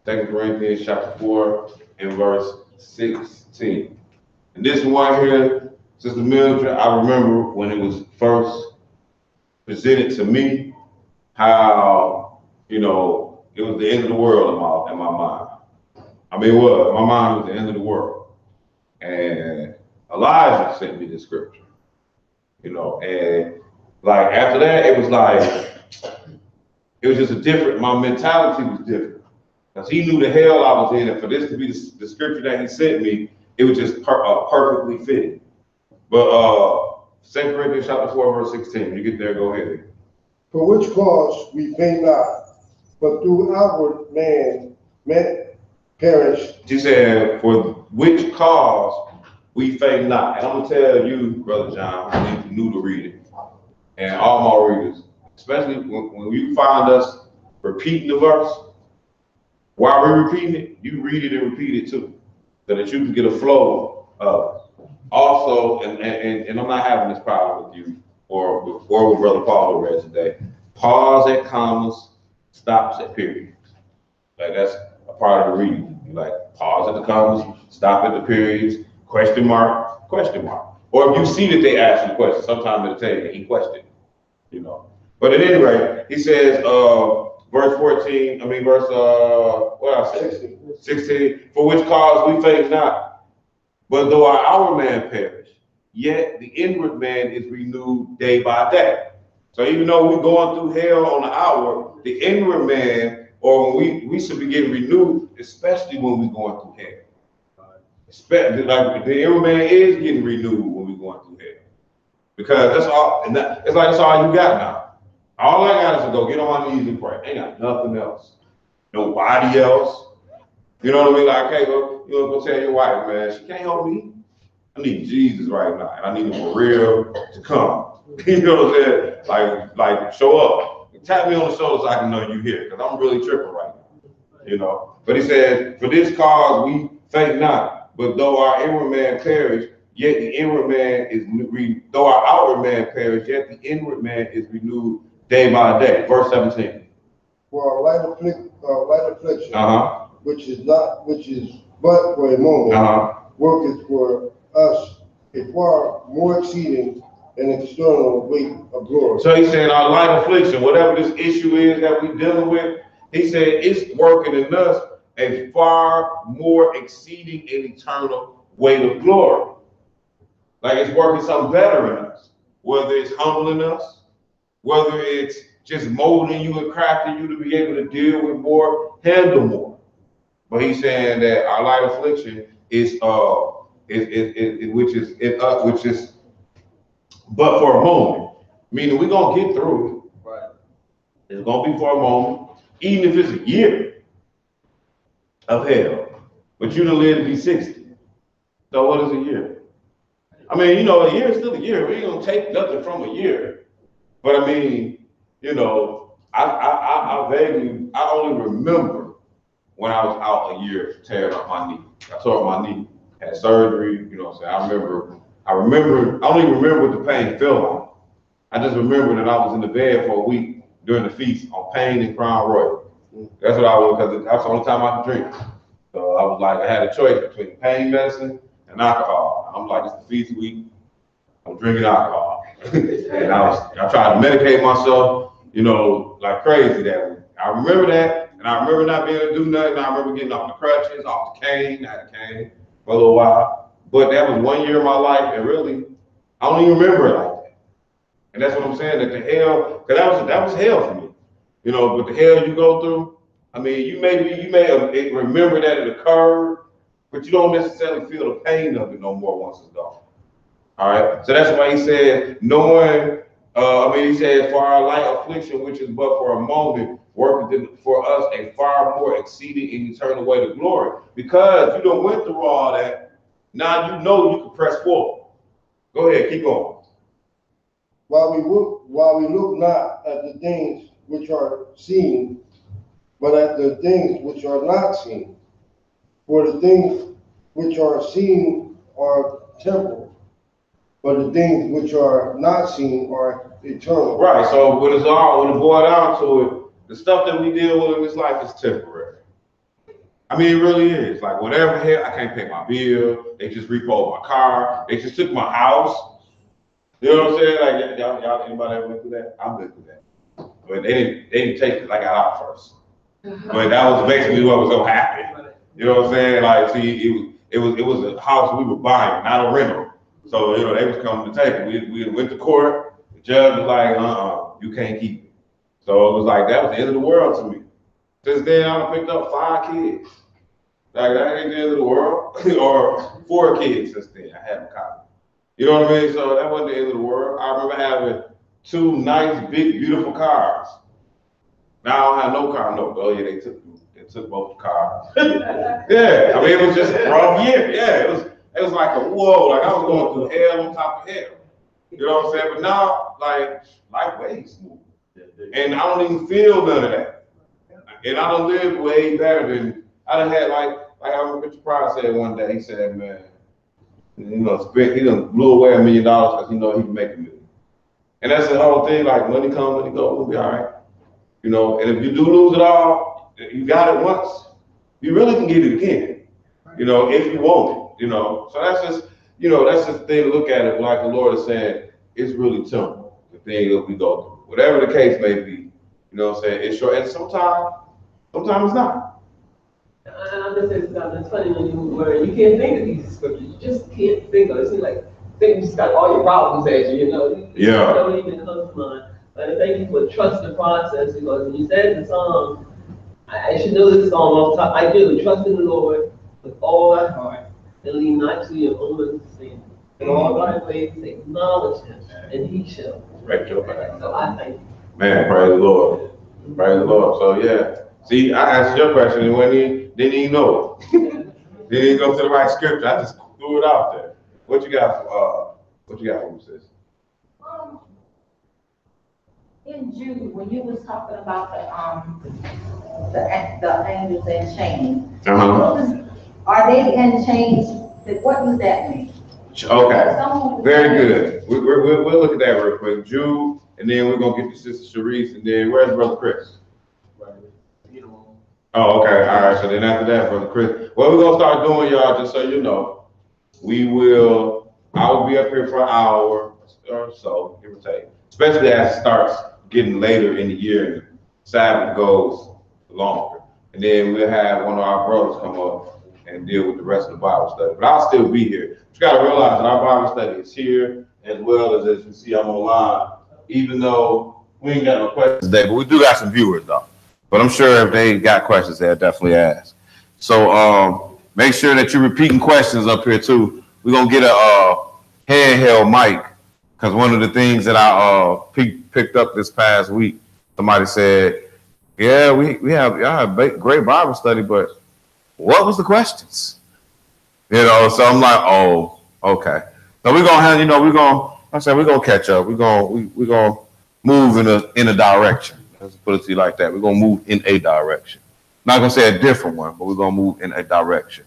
2 Corinthians chapter 4 and verse 16. And this one here, Sister Mildred, I remember when it was first presented to me, how, you know, it was the end of the world in my mind. I mean, it was. My mind was the end of the world. And Elijah sent me this scripture, you know, and like after that, it was like, it was just a different, my mentality was different. Because he knew the hell I was in, and for this to be the scripture that he sent me, it was just perfectly fitting. But 2 Corinthians chapter 4, verse 16, when you get there, go ahead. For which cause we faint not, but through outward man perish. She said, for which cause we faint not. And I'm going to tell you, Brother John, who new to reading, and all my readers, especially when you find us repeating the verse, while we're repeating it, you read it and repeat it too, so that you can get a flow of it. Also, and I'm not having this problem with you or with Brother Paul who read today, pause at commas, stops at periods. Like that's a part of the reading. You like pause at the commas, stop at the periods, question mark, question mark. Or if you see that they ask you a question, sometimes it'll tell you that he questioned, you know. But at any rate, he says, verse 14, what I say? 16, for which cause we faint not, but though our outward man perish, yet the inward man is renewed day by day. So even though we're going through hell on the outward, the inward man, or when we should be getting renewed, especially when we're going through hell. Especially, like the inward man is getting renewed when we're going through hell. Because that's all, and it's like that's all you got now. All I got is to go get on my knees and pray. Ain't got nothing else. Nobody else. You know what I mean? Like, okay, go tell your wife, man, she can't help me. I need Jesus right now, and I need him for real to come. You know what I'm saying? Like show up. Tap me on the shoulder so I can know you here, because I'm really tripping right now. You know. But he said, for this cause we faint not, but though our inward man perish, yet the inward man is though our outward man perish, yet the inward man is renewed day by day. Verse 17. For a light affliction, which is but for a moment, worketh for us a far more exceeding and external weight of glory. So he said our light affliction, whatever this issue is that we're dealing with, he said it's working in us a far more exceeding and eternal weight of glory. Like it's working something better in us, whether it's humbling us, whether it's just molding you and crafting you to be able to deal with more, handle more. But he's saying that our light affliction is which is but for a moment, meaning we're gonna get through it. Right. It's gonna be for a moment, even if it's a year of hell. But you done live to be 60. So what is a year? I mean, you know, a year is still a year. We ain't gonna take nothing from a year. But I mean, you know, I vaguely, I only remember when I was out a year tearing up my knee. I tore up my knee, had surgery, you know what I'm saying? I don't even remember what the pain felt like. I just remember that I was in the bed for a week during the feast on pain and Crown Royal. That's what I was, because that's the only time I could drink. So I was like, I had a choice between pain medicine and alcohol. I'm like, it's the feast week, I'm drinking alcohol. And I tried to medicate myself, you know, like crazy that week. I remember that, and I remember not being able to do nothing. I remember getting off the crutches, off the cane. I had a cane for a little while. But that was 1 year of my life, and really, I don't even remember it like that. And that's what I'm saying, that the hell, because that was hell for me. You know, but the hell you go through, I mean, you may remember that it occurred, but you don't necessarily feel the pain of it no more once it's gone. All right, so that's why he said, he said, for our light affliction, which is but for a moment, worketh for us a far more exceeding and eternal weight of glory. Because you done went through all that, now you know you can press forward. Go ahead, keep going. While we look not at the things which are seen, but at the things which are not seen. For the things which are seen are temporal, but the things which are not seen are eternal. Right. So when it boils down to it, the stuff that we deal with in this life is temporary. I mean, it really is. Like whatever hell, I can't pay my bill. They just repoed my car. They just took my house. You know what I'm saying? Like y'all anybody ever went through that? I've been through that. But they didn't take it. I got out first. But that was basically what was gonna happen. You know what I'm saying? Like, see, it was a house we were buying, not a rental. So you know they was coming to take it. We went to court. The judge was like, you can't keep it. So it was like that was the end of the world to me. Since then, I picked up 5 kids. Like that ain't the end of the world, or 4 kids since then. I had a copy. You know what I mean? So that wasn't the end of the world. I remember having 2 nice, big, beautiful cars. Now I don't have no car. No, oh yeah, they took both the cars. Yeah, I mean it was just a rough year. Yeah, it was like a whoa, like I was going through hell on top of hell. You know what I'm saying? But now, like life way smooth, and I don't even feel none of that. And I done lived way better than I done had. Like I remember Mr. Pryor said one day. He said, "Man, you know, he done blew away $1 million because he know he can make $1 million." And that's the whole thing. Like money come, money go. We'll be all right. You know, and if you do lose it all, you got it once. You really can get it again. You know, if you want it. You know, so that's just the thing to look at it. Like the Lord is saying, it's really temporal. The thing that we go through, whatever the case may be. You know what I'm saying? It's short, and sometimes it's not. I'm just saying something. It's funny when you can't think of these scriptures. You just can't think of it. It seems like you just got all your problems at you. You know, you don't even come to mind. But I thank you for trust the process, because when you said the song, I should know this song off the top. I do. Trust in the Lord with all thy heart, and lean not to your own understanding. In all thy ways acknowledge him, and he shall. Right, Joe. So I thank you. Man, praise the Lord. Praise the Lord. So yeah. See, I asked your question and didn't even know it. Didn't even go to the right scripture. I just threw it out there. What you got, who says? In Jude, when you was talking about the angels in chains, are they in chains? What does that mean? Okay, very good. We'll look at that real quick. Jude, and then we're gonna get to Sister Sharice, and then where's Brother Chris? Oh, okay, all right. So then after that, Brother Chris, what we're gonna start doing, y'all, just so you know, I will be up here for an hour or so, give or take. Especially as it starts getting later in the year and Sabbath goes longer. And then we'll have one of our brothers come up and deal with the rest of the Bible study. But I'll still be here. But you gotta realize that our Bible study is here, as well as you see, I'm online, even though we ain't got no questions today, but we do got some viewers though. But I'm sure if they got questions, they'll definitely ask. So make sure that you're repeating questions up here too. We're gonna get a handheld mic, because one of the things that I picked up this past week, somebody said, yeah, we have great Bible study, but what was the questions? You know, so I'm like, oh, okay. So we're gonna have, we're gonna catch up. We're gonna move in a direction. Let's put it to you like that. We're gonna move in a direction. Not gonna say a different one, but we're gonna move in a direction.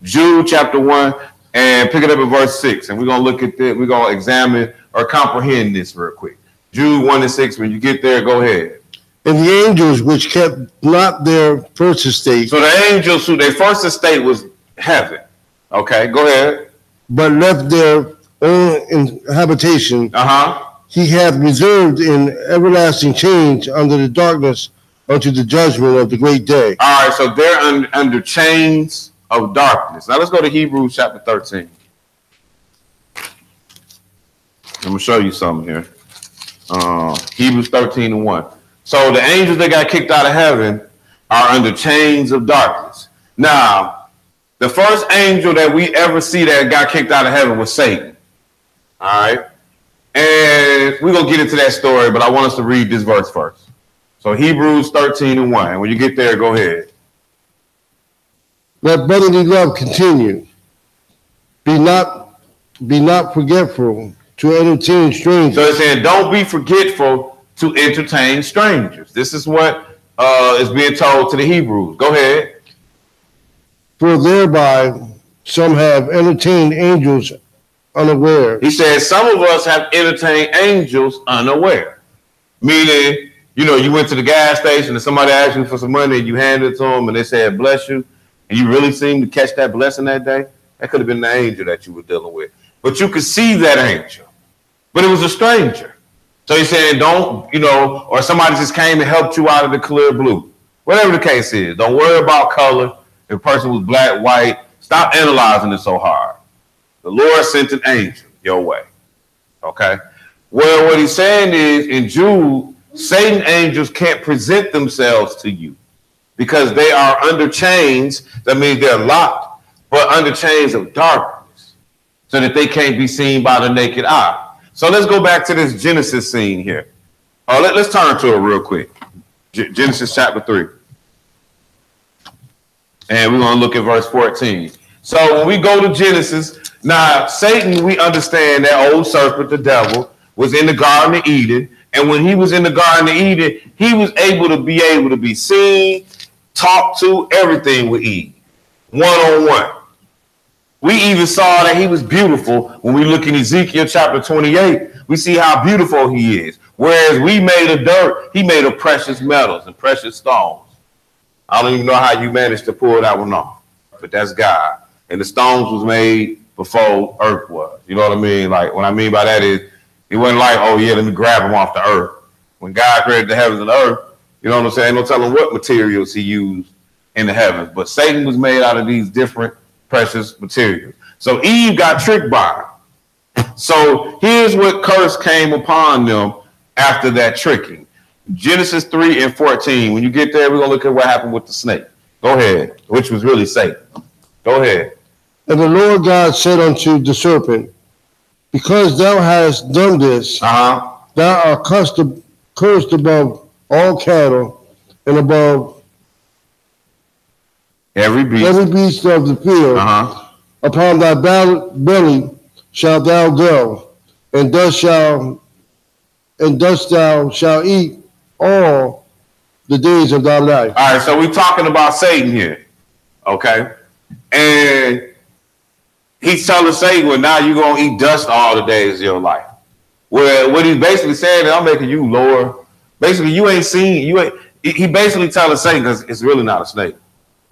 Jude chapter 1, and pick it up at verse 6, and we're gonna look at this. We're gonna examine or comprehend this real quick. Jude 1-6. When you get there, go ahead. And the angels which kept not their first estate. So the angels who their first estate was heaven. Okay, go ahead. But left their own habitation. He hath reserved in everlasting chains under the darkness unto the judgment of the great day. All right, so they're under chains of darkness. Now let's go to Hebrews chapter 13. I'm gonna show you something here. Hebrews 13:1. So the angels that got kicked out of heaven are under chains of darkness. Now, the first angel that we ever see that got kicked out of heaven was Satan. All right. And we're going to get into that story, but I want us to read this verse first. So Hebrews 13:1. When you get there, go ahead. Let brotherly love continue. Be not forgetful to entertain strangers. So it's saying, don't be forgetful to entertain strangers. This is what is being told to the Hebrews. Go ahead. For thereby some have entertained angels unaware. He said, some of us have entertained angels unaware. Meaning, you know, you went to the gas station and somebody asked you for some money and you handed it to them and they said, bless you. And you really seemed to catch that blessing that day. That could have been the angel that you were dealing with. But you could see that angel. But it was a stranger. So he's saying, don't, you know, or somebody just came and helped you out of the clear blue. Whatever the case is, don't worry about color. If a person was black, white, stop analyzing it so hard. The Lord sent an angel your way. Okay? Well, what he's saying is, in Jude, Satan angels can't present themselves to you because they are under chains. That means they're locked, but under chains of darkness so that they can't be seen by the naked eye. So let's go back to this Genesis scene here. Let's turn to it real quick. Genesis chapter 3. And we're going to look at verse 14. So when we go to Genesis, now Satan, we understand that old serpent, the devil, was in the Garden of Eden. And when he was in the Garden of Eden, he was able to be seen, talked to, everything with Eve, one-on-one. We even saw that he was beautiful when we look in Ezekiel chapter 28. We see how beautiful he is. Whereas we made of dirt, he made of precious metals and precious stones. I don't even know how you managed to pull that one off, but that's God. And the stones was made before earth was. You know what I mean? Like, what I mean by that is, it wasn't like, oh yeah, let me grab them off the earth. When God created the heavens and the earth, you know what I'm saying? No telling what materials he used in the heavens. But Satan was made out of these different precious materials. So Eve got tricked by him. So here's what curse came upon them after that tricking. Genesis 3 and 14. When you get there, we're going to look at what happened with the snake. Go ahead, which was really Satan. Go ahead. And the Lord God said unto the serpent, because thou hast done this, thou art cursed above all cattle and above every beast of the field. Upon thy belly shalt thou go, and dust thou shalt eat all the days of thy life. All right, so we're talking about Satan here, okay? And he's telling Satan, well, now you're going to eat dust all the days of your life. Well, what he's basically saying is, I'm making you Lord. Basically, you ain't seen, he basically telling Satan, because it's really not a snake.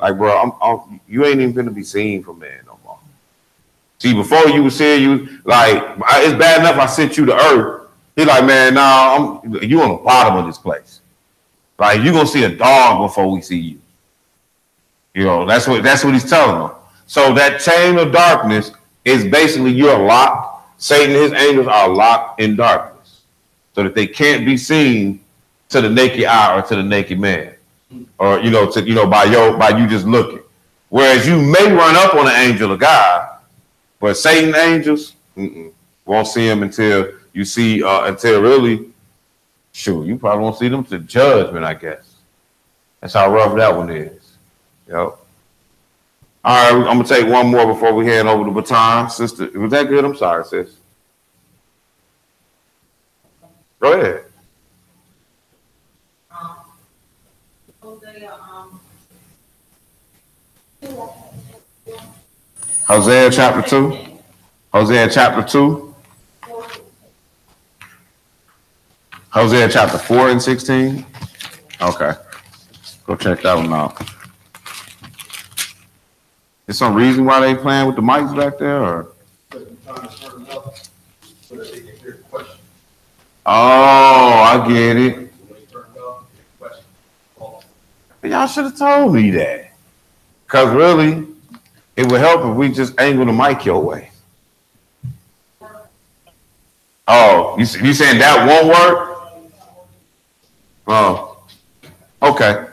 Like, bro, you ain't even going to be seen from man no more. See, before you was here, you, like, it's bad enough I sent you to earth. He's like, man, nah, you on the bottom of this place. Like, you're going to see a dog before we see you. You know, that's what he's telling them. So that chain of darkness is basically you're locked. Satan and his angels are locked in darkness so that they can't be seen to the naked eye or to the naked man, or by you just looking. Whereas you may run up on an angel of God, but Satan angels won't see him until you see until really, shoot, you probably won't see them to judgment, I guess. That's how rough that one is. Yep. All right, I'm going to take one more before we hand over the baton. Sister, was that good? I'm sorry, sis. Go ahead. Hosea chapter 2. Hosea chapter 2. Hosea chapter 4 and 16. Okay. Go check that one out. Is some reason why they playing with the mics back there, or? Oh, I get it. Y'all should have told me that. Because really, it would help if we just angle the mic your way. Oh, you saying that won't work? Oh, okay.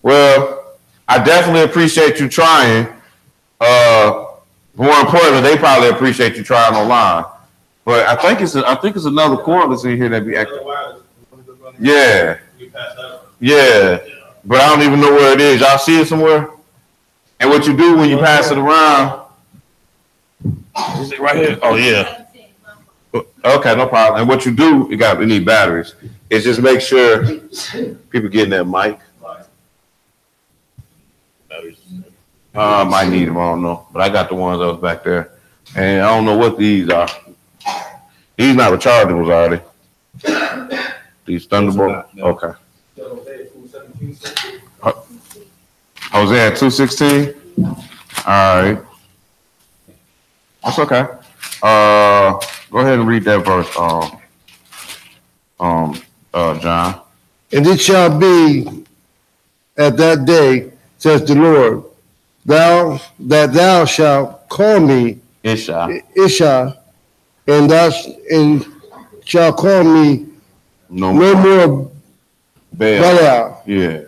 Well, I definitely appreciate you trying. More importantly, they probably appreciate you trying online. But I think it's another cordless in here that be active. Yeah. Yeah. But I don't even know where it is. Y'all see it somewhere? And what you do when you pass it around, is it right here? Oh yeah. Okay, no problem. And what you do, it need batteries. Is just make sure people get in that mic. Might need them, I don't know. But I got the ones that was back there. And I don't know what these are. These not rechargeables, are they? These Thunderbolt? No. Okay. Hosea 2:16? All right. That's okay. Go ahead and read that verse, John. And it shall be at that day, says the Lord, thou shalt call me Isha. and thou shalt call me no more Baal. Yeah.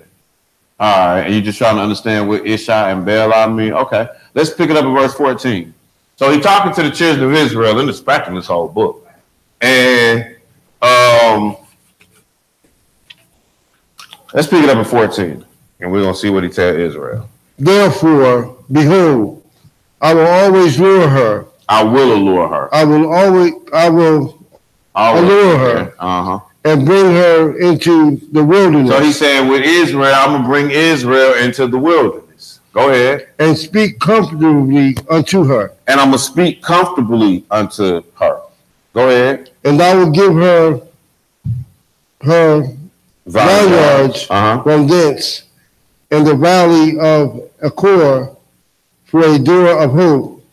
All right. And you just trying to understand what Isha and Baal mean? Okay. Let's pick it up at verse 14. So he's talking to the children of Israel in this whole book. And let's pick it up at 14. And we're going to see what he tells Israel. Therefore, behold, I will always lure her. I will allure her. I will allure her. Uh-huh. And bring her into the wilderness. So he said, with Israel, I'm going to bring Israel into the wilderness. Go ahead. And speak comfortably unto her. And I'm going to speak comfortably unto her. Go ahead. And I will give her vineyards from thence, and the valley of Achor for a door of hope.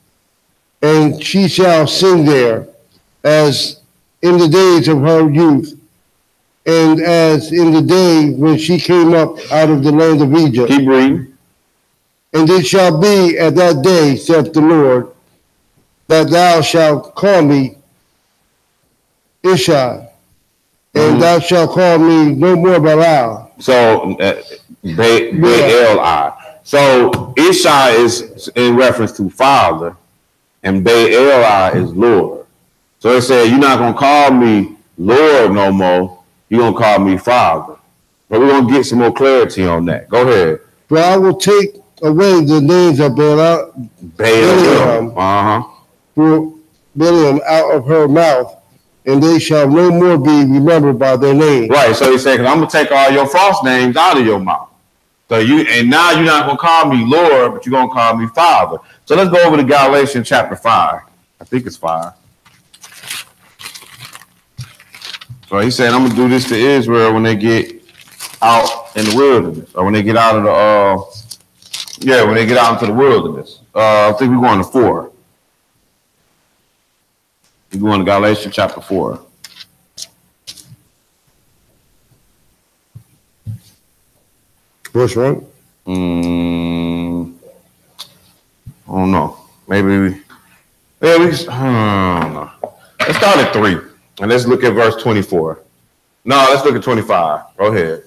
And she shall sing there, as in the days of her youth, and as in the day when she came up out of the land of Egypt. Keep reading. And it shall be at that day, saith the Lord, that thou shalt call me Isha, and thou shalt call me no more Baal. So, Baal. So, Isha is in reference to father, and Baal is Lord. So it said, you're not going to call me Lord no more. You're going to call me Father. But we're going to get some more clarity on that. Go ahead. For I will take away the names of Balaam out of her mouth, and they shall no more be remembered by their name. Right. So he said, because I'm going to take all your false names out of your mouth. So now you're not going to call me Lord, but you're going to call me Father. So let's go over to Galatians chapter 5. I think it's 5. So he said, I'm going to do this to Israel when they get out in the wilderness, or when they get out of when they get out into the wilderness. I think we're going to 4. We're going to Galatians chapter 4. Verse 1? I don't know. Maybe I don't know. Let's start at 3. And let's look at verse 24. No, let's look at 25. Go ahead.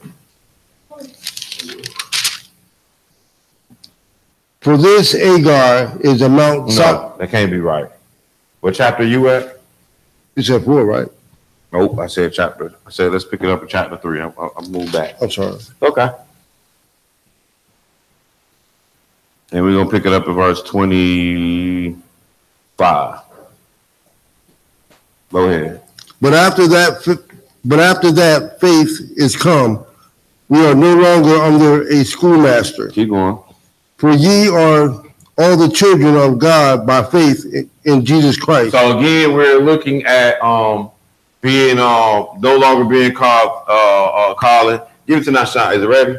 For this Agar is a Mount No, that can't be right. What chapter are you at? You said 4, right? Nope, I said chapter. I said let's pick it up at chapter 3. I'll move back. I'm sorry. Okay. And we're going to pick it up at verse 25. Go ahead. But after that faith is come, we are no longer under a schoolmaster. Keep going. For ye are all the children of God by faith in Jesus Christ. So again, we're looking at being no longer being called calling. Give it to Nashan. Is it ready?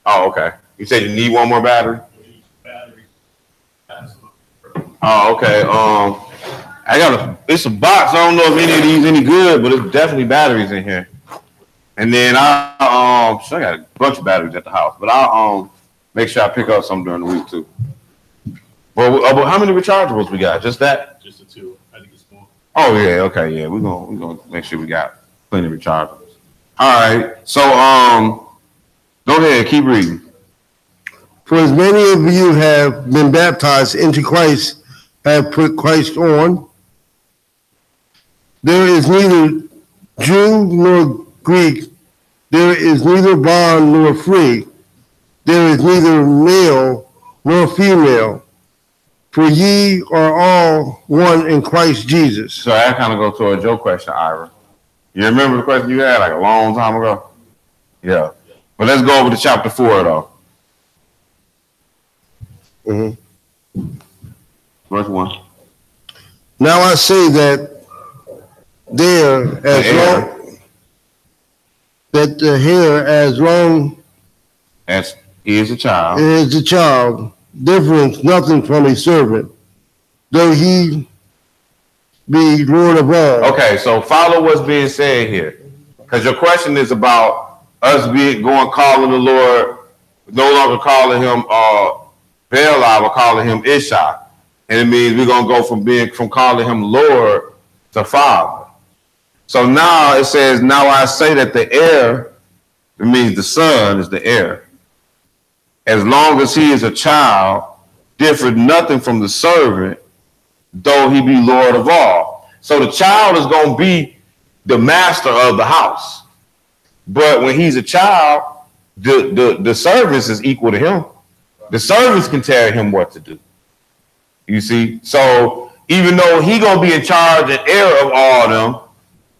Oh, okay. You said you need one more battery? Oh, okay. It's a box. I don't know if any of these any good, but it's definitely batteries in here. And then I got a bunch of batteries at the house, but I'll make sure I pick up some during the week too. But how many rechargeables we got? Just that? Just the 2. I think it's 4. Oh yeah, okay, yeah. We're gonna make sure we got plenty of rechargeables. All right. So go ahead, keep reading. For as many of you have been baptized into Christ, have put Christ on. There is neither Jew nor Greek. There is neither bond nor free. There is neither male nor female. For ye are all one in Christ Jesus. So that kind of goes towards your question, Ira. You remember the question you had like a long time ago? Yeah. But let's go over to chapter 4 though. Verse 1. Now I say that there, as long As he is a child. as a child, difference nothing from a servant, though he be Lord of all. Okay, so follow what's being said here. Because your question is about us calling the Lord, no longer calling him Baalah, but calling him Ishai. And it means we're gonna go from calling him Lord to Father. So now it says, now I say that the heir, it means the son is the heir. As long as he is a child, differeth nothing from the servant, though he be Lord of all. So the child is going to be the master of the house. But when he's a child, the servants is equal to him. The servants can tell him what to do. You see? So even though he going to be in charge and heir of all of them,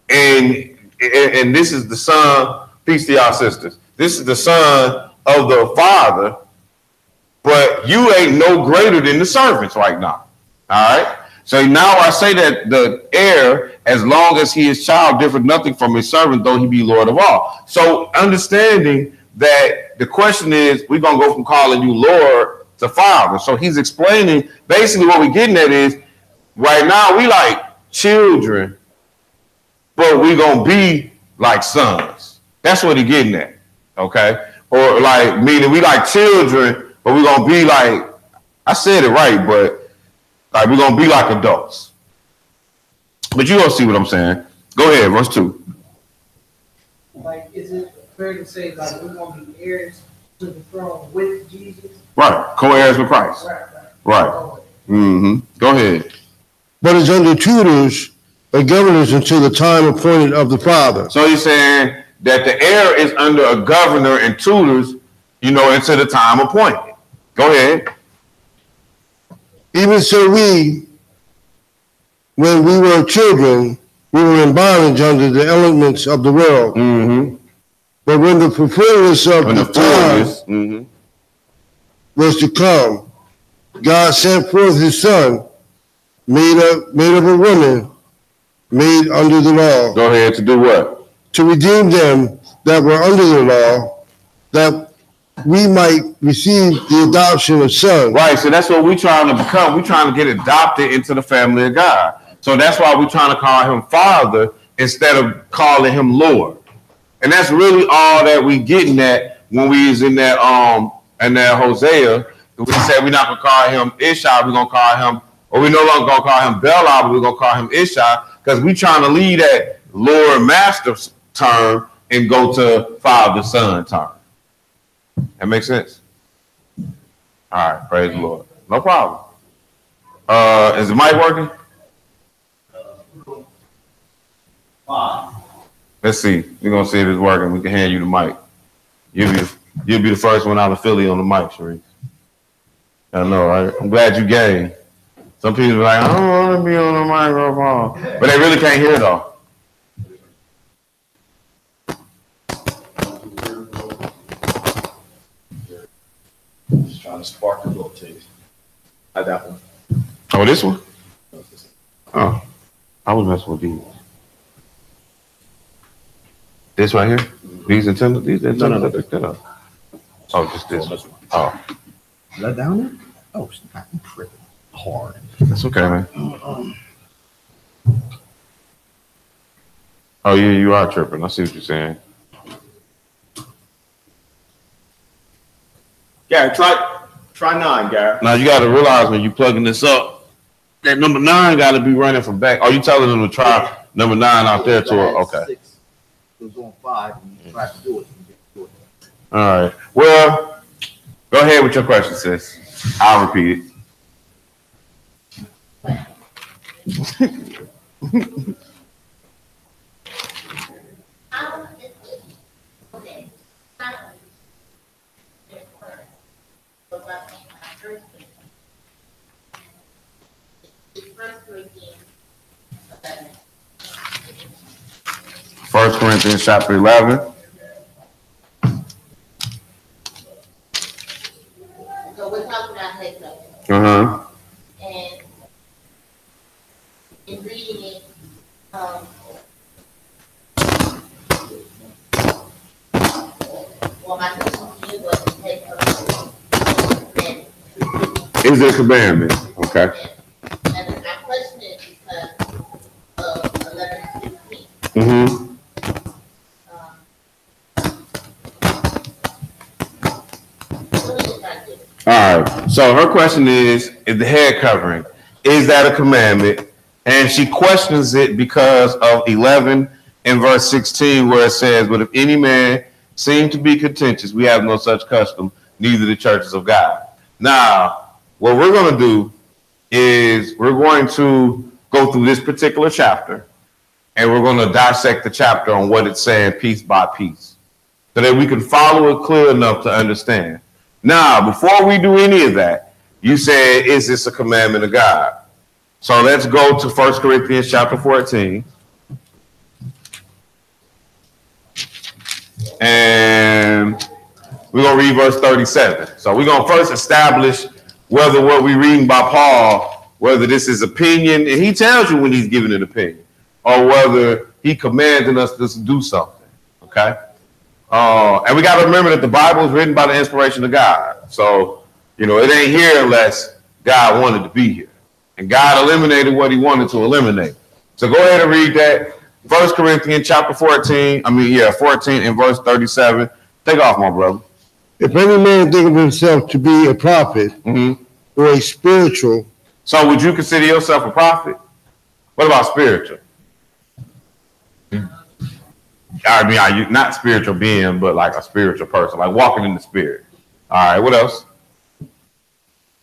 and this is the son, peace to y'all sisters, this is the son of the father, but you ain't no greater than the servants right now. All right? So now I say that the heir, as long as he is child, differeth nothing from his servant, though he be Lord of all. So understanding that the question is, we're going to go from calling you Lord to Father. So he's explaining, basically what we're getting at is, right now we like children, but we're going to be like sons. That's what he's getting at, okay? Or like, meaning we like children, but we're going to be like, I said it right, but like we're going to be like adults. But you're going to see what I'm saying. Go ahead, verse 2. Like, is it fair to say, like, we're going to be heirs to the throne with Jesus? Right, co-heirs with Christ. Right. Mm-hmm. Go ahead. But is under tutors and governors until the time appointed of the Father. So he's saying that the heir is under a governor and tutors, until the time appointed. Go ahead. Even so we, when we were children, we were in bondage under the elements of the world. Mm-hmm. But when the fulfillment of the time was to come, God sent forth his son, made of a woman, made under the law. Go ahead, to do what? To redeem them that were under the law, that we might receive the adoption of sons. Right, so that's what we're trying to become. We're trying to get adopted into the family of God. So that's why we're trying to call him Father instead of calling him Lord. And that's really all that we getting at when we is in that Hosea. We said we're not gonna call him Ishai, we're gonna call him, or we no longer gonna call him Baalah, but we're gonna call him Ishai, because we trying to leave that Lord Master term and go to Father Son term. That makes sense? All right, praise the Lord. No problem. Is the mic working? Let's see. We're gonna see if it's working. We can hand you the mic. You'll be the first one out of Philly on the mic, Sharif. I know, right? I'm glad you gave. Some people are like, I don't want to be on the microphone, but they really can't hear though. Just trying to spark the little taste. I that one. Oh, this one? Oh, I was messing with these. This right here? These antennas? These antennas? No. Pick that up. Oh, just this. This one. Oh, Is that down there? Oh, it's not pretty hard. that's okay, man. Oh, yeah, you are tripping. I see what you're saying. Gary, try 9, Gary. Now, you got to realize when you're plugging this up, that number 9 got to be running from back. Oh, you telling them to try number 9 out there to it? Okay. 6. It was on 5, and you tried to do it. All right. Well, go ahead with your question, sis. I'll repeat it. First Corinthians chapter 11. So we're talking about Jacob. Is it a commandment? Okay. And I question it because of 11:15. Mm-hmm. All right. So her question is the head covering, is that a commandment? And she questions it because of 11 and verse 16, where it says, but if any man seem to be contentious, we have no such custom, neither the churches of God. Now, what we're going to do is we're going to go through this particular chapter, and we're going to dissect the chapter on what it's saying piece by piece, so that we can follow it clear enough to understand. Now, before we do any of that, you said, is this a commandment of God? So let's go to 1 Corinthians chapter 14. And we're going to read verse 37. So we're going to first establish whether what we're reading by Paul, whether this is opinion, and he tells you when he's giving an opinion, or whether he commanding us to do something, okay? And we got to remember that the Bible is written by the inspiration of God. So, it ain't here unless God wanted to be here. And God eliminated what he wanted to eliminate. So go ahead and read that. 1 Corinthians chapter 14 and verse 37. Take off, my brother. If any man think of himself to be a prophet or a spiritual. So would you consider yourself a prophet? What about spiritual? I mean, are you not spiritual being, but like a spiritual person, like walking in the spirit? All right, what else?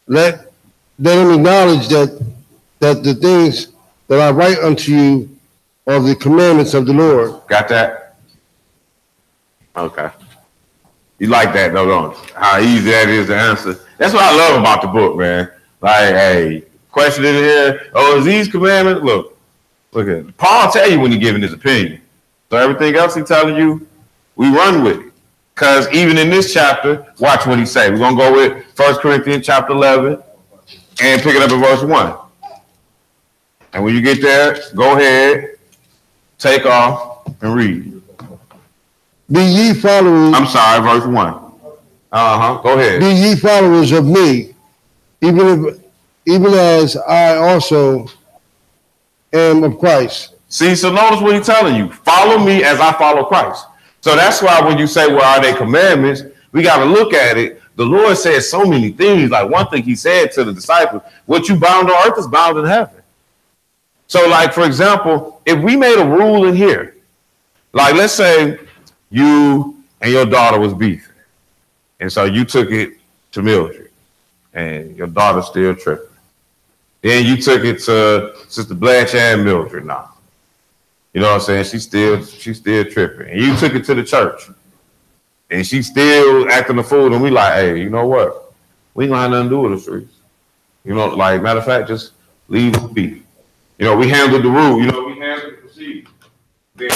Let him acknowledge that the things that I write unto you are the commandments of the Lord. Got that? Okay. You like that, though, don't you? How easy that is to answer. That's what I love about the book, man. Like, hey, question in here. Oh, is these commandments? Look at it. Paul tell you when he's giving his opinion. So everything else he's telling you, we run with it. Because even in this chapter, watch what he say. We're going to go with 1 Corinthians chapter 11 and pick it up in verse 1. And when you get there, go ahead, take off, and read. Be ye followers. I'm sorry, verse 1. Go ahead. Be ye followers of me, even as I also am of Christ. See, so notice what he's telling you. Follow me as I follow Christ. So that's why when you say, well, are they commandments? We got to look at it. The Lord said so many things. Like one thing he said to the disciples, what you bound on earth is bound in heaven. So like, for example, if we made a rule in here, like let's say you and your daughter was beefing. And so you took it to Mildred and your daughter's still tripping. Then you took it to Sister Blanche and Mildred now. You know what I'm saying? She's still tripping. And you took it to the church. And she's still acting a fool. And we like, hey, you know what? We ain't gonna have nothing to do with the streets. Like, matter of fact, just leave it be. We handled the rule. We handled the procedure. Then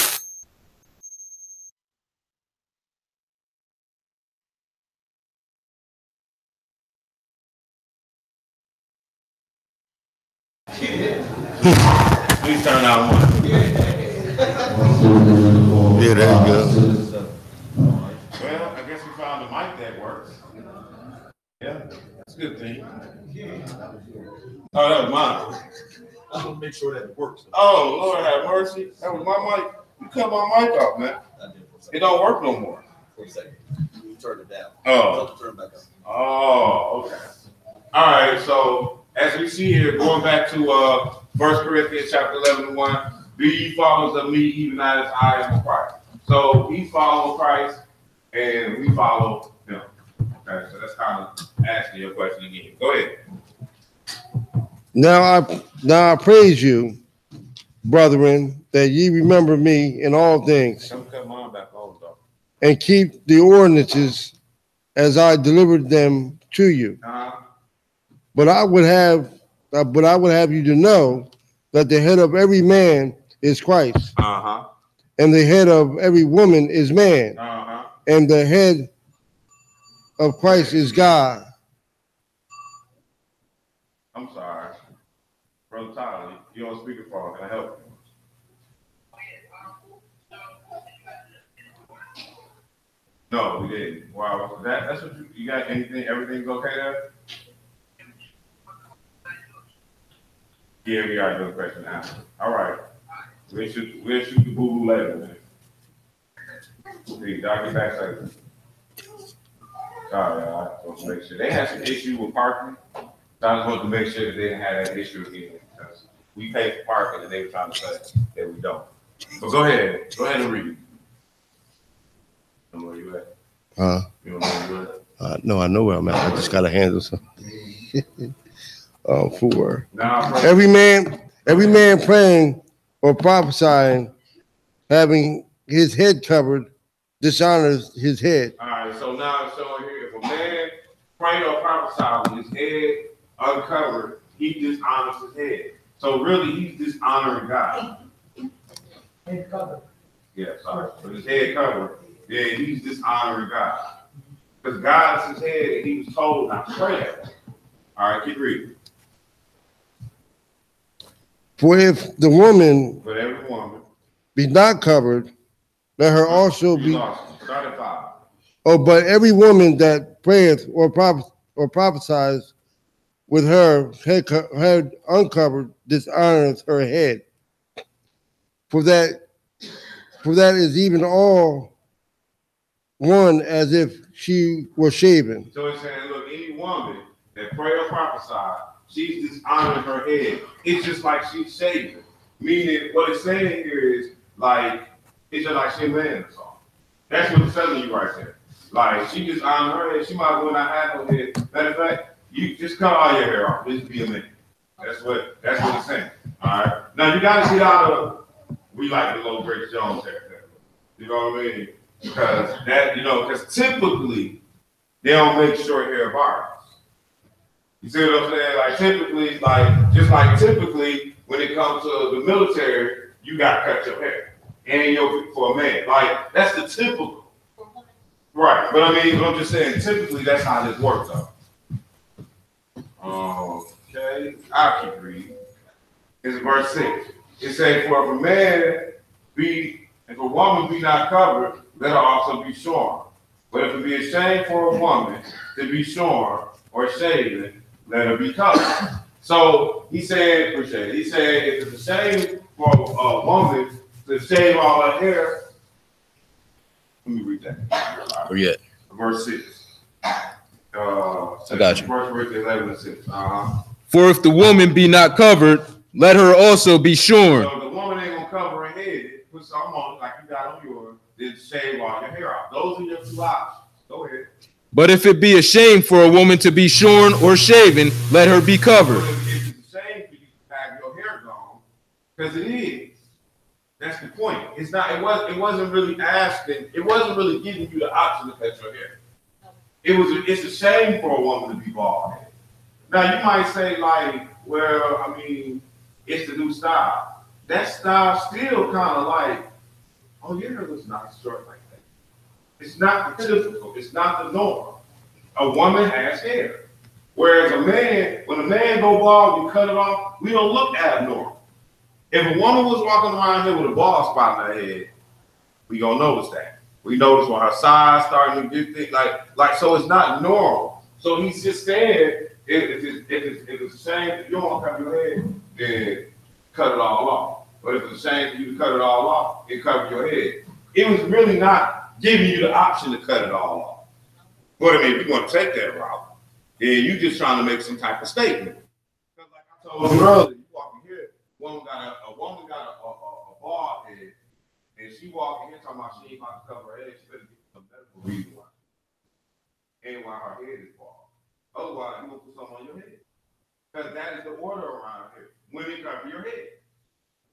please turn out one. Yeah, there you go. Well, I guess we found a mic that works. Yeah, that's a good thing. Oh, that was mine. I want to make sure that it works. Oh, Lord have mercy. That was my mic. You cut my mic off, man. It don't work no more. For a second. You turn it down. Oh. Turn it back up. Oh, okay. All right, so as we see here, going back to 1 Corinthians chapter 11 and 1, be ye followers of me, even as I am of Christ. So he followed Christ, and we follow him. Okay, so that's kind of asking your question again. Go ahead. Now I praise you, brethren, that ye remember me in all things, Cut mine back on, though. and keep the ordinances as I delivered them to you. But I would have you to know that the head of every man is Christ, and the head of every woman is man, and the head of Christ is God. I'm sorry. Brother Tyler, you're on speakerphone. Can I help you? No, we didn't. Wow, that's what you got. Anything? Everything's okay there? Yeah, we are doing question and answer. All right. We'll shoot the boo-boo later, man. See, Dr. Backside. Sorry, I just want to make sure. They had some issue with parking. So I just wanted to make sure that they didn't have that issue again. Because we pay for parking and they were trying to say that we don't. So go ahead. Go ahead and read it. I don't know where you at. You don't know where you at? No, I know where I'm at. I just gotta handle something. 4. Now, Every man praying or prophesying, having his head covered, dishonors his head. all right, so now it's showing here, if a man pray or prophesy with his head uncovered, he dishonors his head. So really, he's dishonoring God. Head covered. Yeah, sorry. With his head covered, yeah, he's dishonoring God. Because God is his head, and he was told not to pray that. All right, keep reading. For if the woman But every woman, be not covered, let her also you be. lost it. Start at 5. Oh, but every woman that prayeth or prophesies with her head uncovered dishonors her head. For that is even all one as if she were shaven. So it's saying, look, any woman that pray or prophesy, she's dishonoring her head. It's just like she's shaving. Meaning, what it's saying here is, like, it's just like she laying or something. That's what it's telling you right there. Like, she just honoring her head. She might as well not have no head. Matter of fact, you just cut all your hair off. Just be a man. That's what it's saying. All right. Now, you got to get out of, we like the little Grace Jones haircut. You know what I mean? Because because typically, they don't make short hair barbers. You see what I'm saying? Like typically, typically, when it comes to the military, you got to cut your hair. And for a man. Like, that's the typical. Right. But I mean, I'm just saying, typically, that's how this works, though. Okay. I'll keep reading. It's verse 6. It says, for if a woman be not covered, let her also be shorn. But if it be a shame for a woman to be shorn or shaven, let her be covered. So he said, if it's a shame for a woman to shave all her hair, let me read that. Where you at? Verse 6. I got you. Verse 11 and 6. For if the woman be not covered, let her also be shorn. So the woman ain't gonna cover her head, put something on like you got on yours, then shave all your hair off. Those are your 2 options. Go ahead. But if it be a shame for a woman to be shorn or shaven, let her be covered. If it's a shame for you to have your hair gone, because it is. That's the point. It's not. It wasn't really asking. It wasn't really giving you the option to cut your hair. It's a shame for a woman to be bald. Now you might say like, well, I mean, it's the new style. That style still kind of like, oh, your hair looks nice short like that. It's not the typical. It's not the norm. A woman has hair. Whereas when a man go bald, we cut it off, we don't look abnormal. If a woman was walking around here with a bald spot in her head, we gonna notice that. We notice when her sides starting to get thick, like so it's not normal. So he's just saying, if it's a shame that you don't want to cover your head, then cut it all off. But if it's a shame for you to cut it all off, then cover your head. It was really not giving you the option to cut it all off. But I mean, if you want to take that route, then you're just trying to make some type of statement. Because like I told you earlier, you walking here, a woman got a bald head, and she walking here talking about she ain't about to cover her head. She better get some medical reason why. And why her head is bald. Otherwise, you gonna put something on your head. Because that is the order around here. Women cover your head.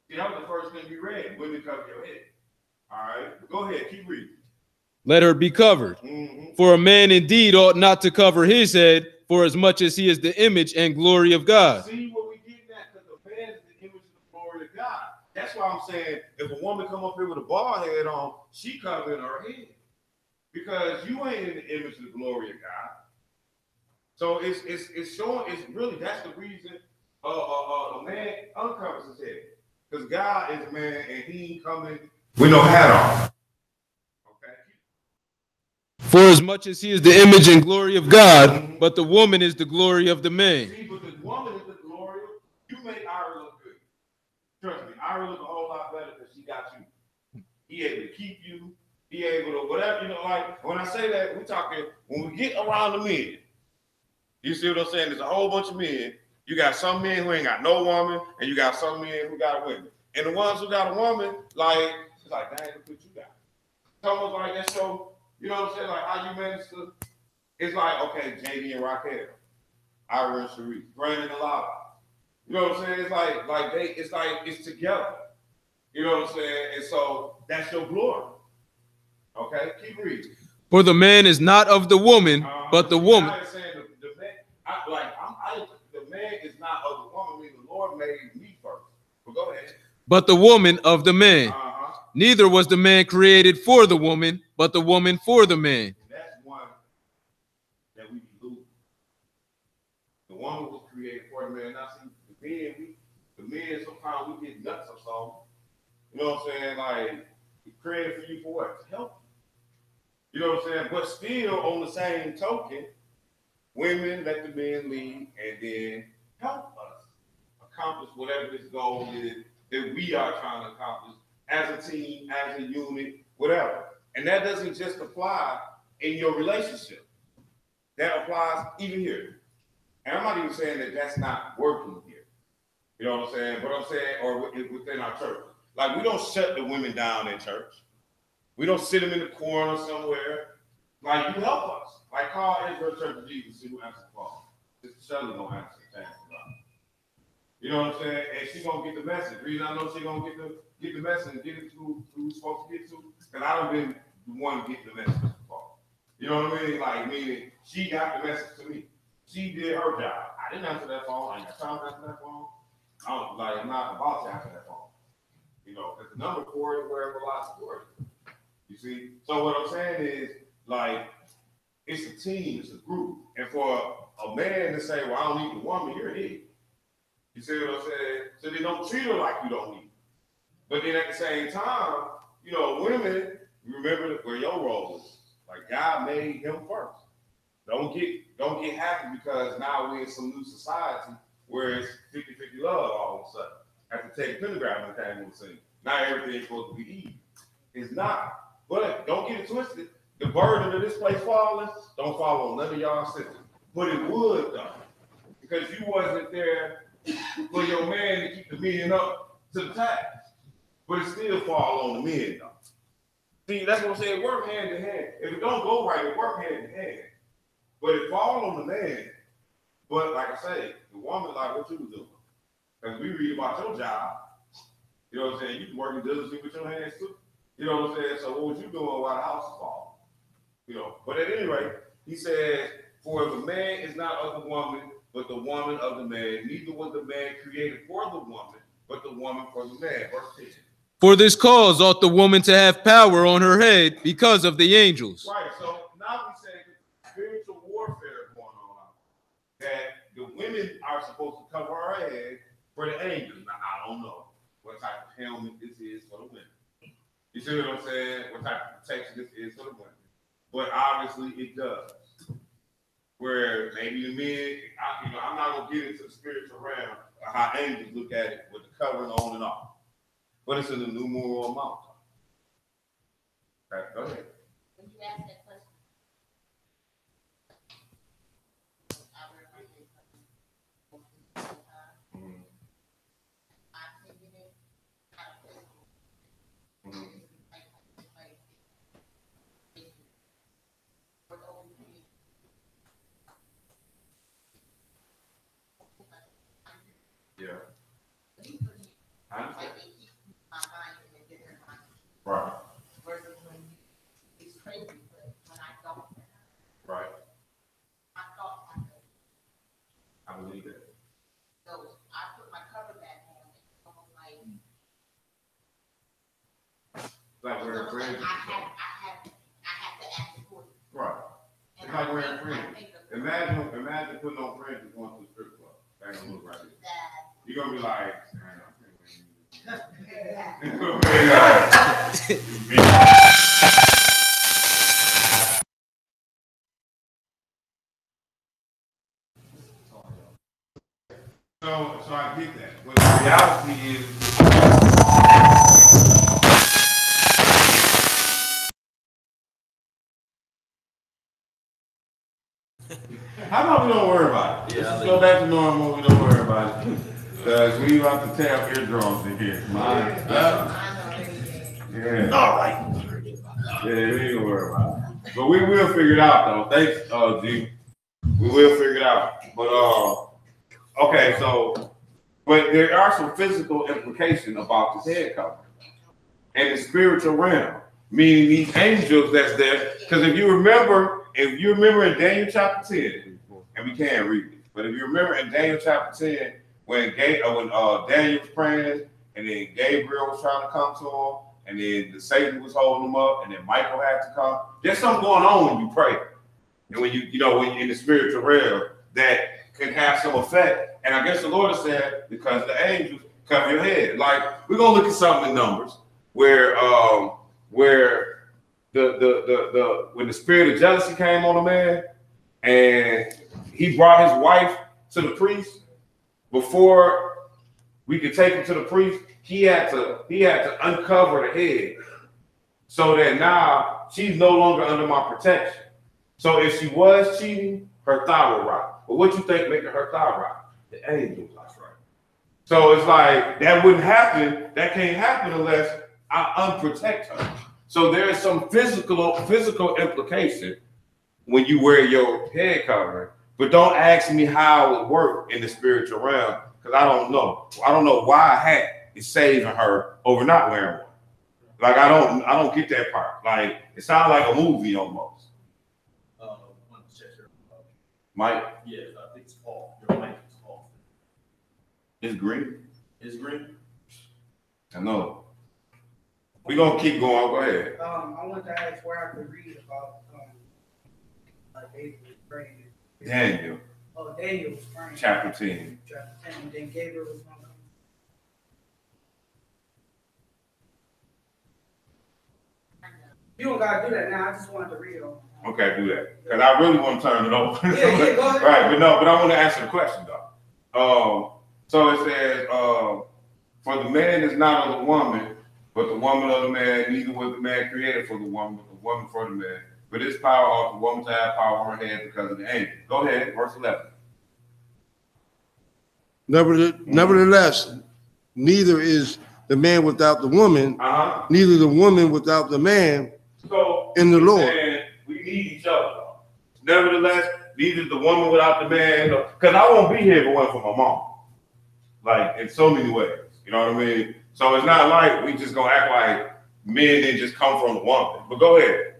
See, that was the first thing we read. Women cover your head. All right, go ahead, keep reading. Let her be covered. Mm-hmm. For a man indeed ought not to cover his head, for as much as he is the image and glory of God. See what we getting at? Because the man is the image and the glory of God. That's why I'm saying if a woman come up here with a bald head on, she covering her head. Because you ain't in the image and the glory of God. So it's showing, it's really, that's the reason a man uncovers his head. Because God is a man and he ain't coming with no hat on. Okay. For as much as he is the image and glory of God, but the woman is the glory of the man. See, but the woman is the glory You made Ira look good. Trust me, Ira look a whole lot better because she got you. He able to keep you. He able to whatever, you know, like when I say that, we talking, when we get around the men, you see what I'm saying? There's a whole bunch of men. You got some men who ain't got no woman, and you got some men who got women. And the ones who got a woman, like, it's like, dang, look what you got. It's almost like that show, you know what I'm saying? Like how you manage to, it's like, okay, JD and Raquel, Ira and Sharice, Brandon and Lala. You know what I'm saying? It's like it's together. You know what I'm saying? And so that's your glory. Okay, keep reading. For the man is not of the woman, but the woman. I ain't saying the man, the man is not of the woman. I mean, the Lord made me first. But go ahead. But the woman of the man. Neither was the man created for the woman, but the woman for the man. And that's one that we be losing. The woman was created for the man. Now see, the men sometimes we get nuts or something. You know what I'm saying? Like, we created for you for what? To help you. You know what I'm saying? But still, on the same token, women let the men lead and then help us accomplish whatever this goal is that we are trying to accomplish as a team, as a unit, whatever. And that doesn't just apply in your relationship. That applies even here. And I'm not even saying that that's not working here. You know what I'm saying? But I'm saying, or within our church. Like, we don't shut the women down in church. We don't sit them in the corner somewhere. Like, you help us. Like, call Israel Church of Jesus, see who answers the phone. Sister Shelley gonna answer the phone. You know what I'm saying? And she gonna get the message. The reason I know she gonna get the message and get it to who we're supposed to get to, because I don't been the one getting the message to the phone. You know what I mean? Like, meaning she got the message to me. She did her job. I didn't answer that phone. I ain't got time to answer that phone. I'm not about to answer that phone. You know, because the number for it, wherever lots of work. You see? So what I'm saying is, like, it's a team, it's a group. And for a man to say, well, I don't need the woman, you're an idiot. You see what I'm saying? So they don't treat her like you don't need her. But then at the same time, you know, women, remember where your role is. Like, God made him first. Don't get happy because now we're in some new society where it's 50-50 love all of a sudden. After taking pentagram and came on the scene. Now everything's supposed to be even. It's not. But don't get it twisted. The burden of this place falling don't fall on none of y'all sisters. But it would though. Because you wasn't there for your man to keep the men up to the task. But it still fall on the men though. See, that's what I'm saying. Work hand in hand. If it don't go right, it work hand in hand. But it fall on the man. But like I say, the woman like what you was doing. Because we read about your job. You know what I'm saying? You can work diligently with your hands too. You know what I'm saying? So what was you doing while the house is falling? You know, but at any rate, he says, for if the man is not of the woman, but the woman of the man, neither was the man created for the woman, but the woman for the man. Verse 10. For this cause ought the woman to have power on her head because of the angels. Right, so now we say spiritual warfare going on, that the women are supposed to cover her head for the angels. Now, I don't know what type of helmet this is for the women. You see what I'm saying? What type of protection this is for the women. But obviously it does. Where maybe the men, I'm not going to get into the spiritual realm of how angels look at it with the covering on and off. But it's in the numeral amount. Okay, go ahead. When you ask that question, I remember I think it is yeah. I like understand. it keeps my mind in a different mind. Right. Versus when it's crazy, but when I don't, Right. I thought I could. I believe that. So I put my cover back on. It's almost Like wearing fringes. I have to act accordingly. Right. It's like wearing fringes. Imagine putting on fringes going to the strip club. That ain't gonna look right here. You're gonna be like, So I get that. But the reality is, how about we don't worry about it? Let's just go back to normal. We don't worry about it. Because we about to tap eardrums in here. Yeah. All right. Yeah, we ain't gonna worry about it. But we will figure it out, though. Thanks, G. We will figure it out. But okay, so but there are some physical implications about this head covering and the spiritual realm, meaning these angels that's there. Because if you remember in Daniel chapter 10, and we can't read it, but if you remember in Daniel chapter 10, when Daniel was praying, and then Gabriel was trying to come to him, and then the Satan was holding him up, and then Michael had to come. There's something going on when you pray, and when you when you're in the spiritual realm that can have some effect. And I guess the Lord has said, because the angels cover your head. Like, we're gonna look at something in Numbers where the when the spirit of jealousy came on a man, and he brought his wife to the priest. Before we could take him to the priest, he had to uncover the head, so that now she's no longer under my protection. So if she was cheating, her thigh would rot. But what you think making her thigh rot? The angels, that's right. So it's like that wouldn't happen. That can't happen unless I unprotect her. So there is some physical implication when you wear your head covering. But don't ask me how it worked in the spiritual realm, because I don't know. I don't know why a hat is saving her over not wearing one. Like I don't get that part. Like it sounds like a movie almost. Mike? Yeah, I think it's off. Your mic is off. It's green. It's green? I know. We're going to keep going. Go ahead. I wanted to ask where I could read about David praying. Daniel. Oh, Daniel was praying. Chapter 10. Chapter 10. And then Gabriel was going to come. You don't got to do that now. I just wanted to read them. Okay, do that. Because I really want to turn it over. Yeah, go ahead. Right, but I want to answer the question, though. So it says, for the man is not of the woman, but the woman of the man, neither was the man created for the woman, but the woman for the man. But this power ought the woman to have power on her head because of the angel. Go ahead, verse 11. Nevertheless, neither is the man without the woman, neither the woman without the man in the Lord. We need each other. Nevertheless, neither the woman without the man, because I won't be here if it wasn't for my mom. Like in so many ways, you know what I mean? So it's not like we just gonna act like men didn't just come from a woman. But go ahead.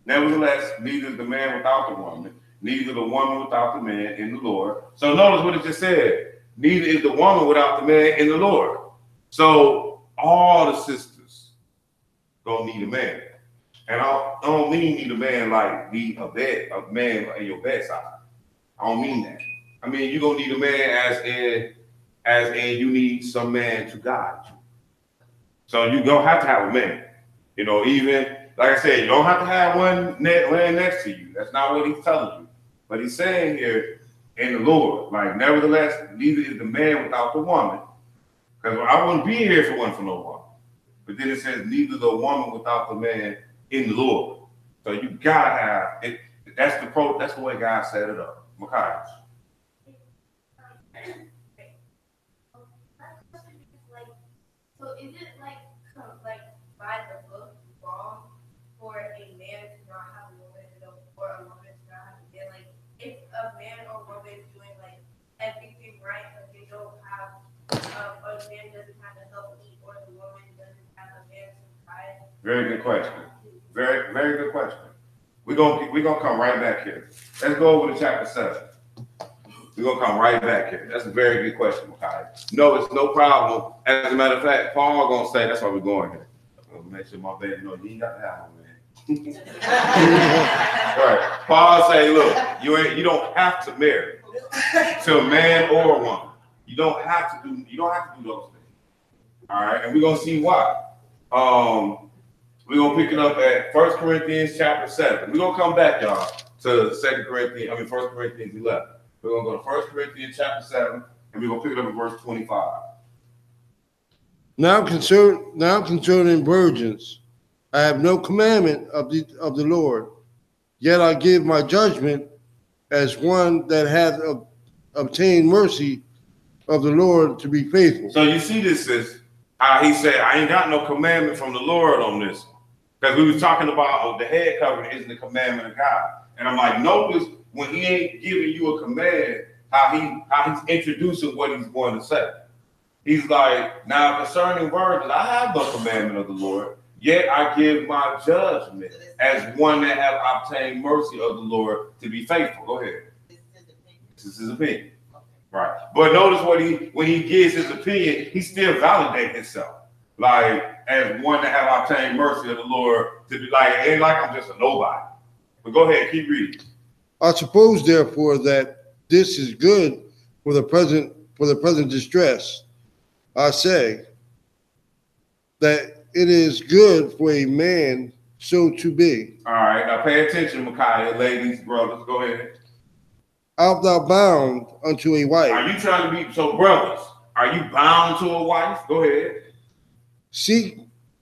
Nevertheless, neither the man without the woman, neither the woman without the man in the Lord. So notice what it just said. Neither is the woman without the man in the Lord. So all the sisters gonna need a man. And I don't mean need a man like need a man in your bedside. I don't mean that. I mean you're gonna need a man as in you need some man to guide you. So you're gonna have to have a man. You know, even like I said, you don't have to have one laying next to you. That's not what he's telling you. But he's saying here in the Lord, like nevertheless, neither is the man without the woman. Because I wouldn't be here if it wasn't for no woman. But then it says neither the woman without the man in the Lord. So you gotta have it. That's the way God set it up. Makai. So is it like by the book wrong for a man to not have a woman or a woman to not have a man? Like if a man or woman is doing like everything right, but they don't have a man doesn't have to help eat, or the woman doesn't have a man to provide. Very good question. Very, very good question. We're gonna come right back here. Let's go over to chapter 7. We're gonna come right back here. That's a very good question, Makai. No, it's no problem. As a matter of fact, Paul gonna say that's why we're going here. I'm gonna make sure my baby knows you ain't got to have one, man. Right. Paul say, look, you don't have to marry to a man or a woman. You don't have to do those things. All right, and we're gonna see why. We're gonna pick it up at 1 Corinthians chapter 7. We're gonna come back, y'all, to 1 Corinthians 11. We're gonna go to 1 Corinthians chapter 7, and we're gonna pick it up at verse 25. Now concerning virgins, I have no commandment of the Lord, yet I give my judgment as one that hath obtained mercy of the Lord to be faithful. So you see this is how he said, I ain't got no commandment from the Lord on this. Because we was talking about the head covering isn't the commandment of God. And I'm like, notice when he ain't giving you a command, how he's introducing what he's going to say. He's like, now concerning virgins, I have no commandment of the Lord, yet I give my judgment as one that have obtained mercy of the Lord to be faithful. Go ahead. This is his opinion. Right. But notice when he gives his opinion, he still validates himself. Like, as one that have obtained mercy of the Lord to be like, it ain't like I'm just a nobody. But go ahead, keep reading. I suppose, therefore, that this is good for the present distress. I say that it is good for a man so to be. All right, now pay attention, Micaiah, ladies, brothers, go ahead. Art thou bound unto a wife? Are you trying to be, so brothers, are you bound to a wife? Go ahead. Seek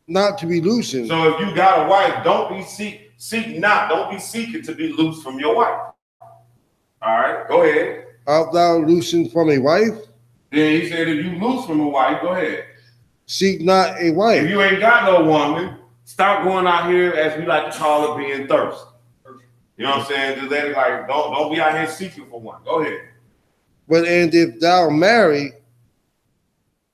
not to be loosened. So if you got a wife, don't be don't be seeking to be loose from your wife. All right, go ahead. Art thou loosened from a wife? Then he said, if you loose from a wife, go ahead. Seek not a wife. If you ain't got no woman, stop going out here, as we like to call it, being thirsty. You know what I'm saying? Just let it like, don't be out here seeking for one. Go ahead. But and if thou marry,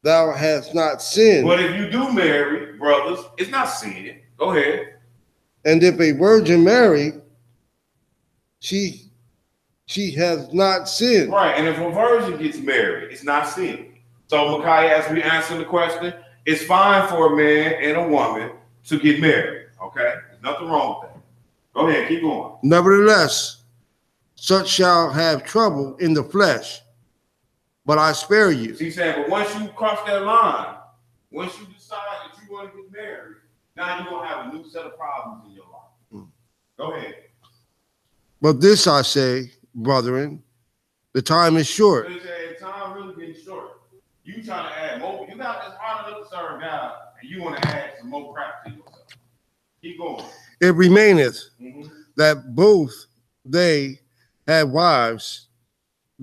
thou hast not sinned. But if you do marry, brothers, it's not sin. Go ahead. And if a virgin marry, she has not sinned. Right. And if a virgin gets married, it's not sin. So Micaiah, as we answer the question, it's fine for a man and a woman to get married. Okay? There's nothing wrong with that. Go ahead, keep going. Nevertheless, such shall have trouble in the flesh, but I spare you. He's saying, but once you cross that line, once you decide that you want to get married, now you're going to have a new set of problems in your life. Go ahead. But this I say, brethren, the time is short. So the time really getting short. You trying to add more. You got this hard enough to serve God, and you want to add some more crap to yourself. Keep going. It remaineth that both they had wives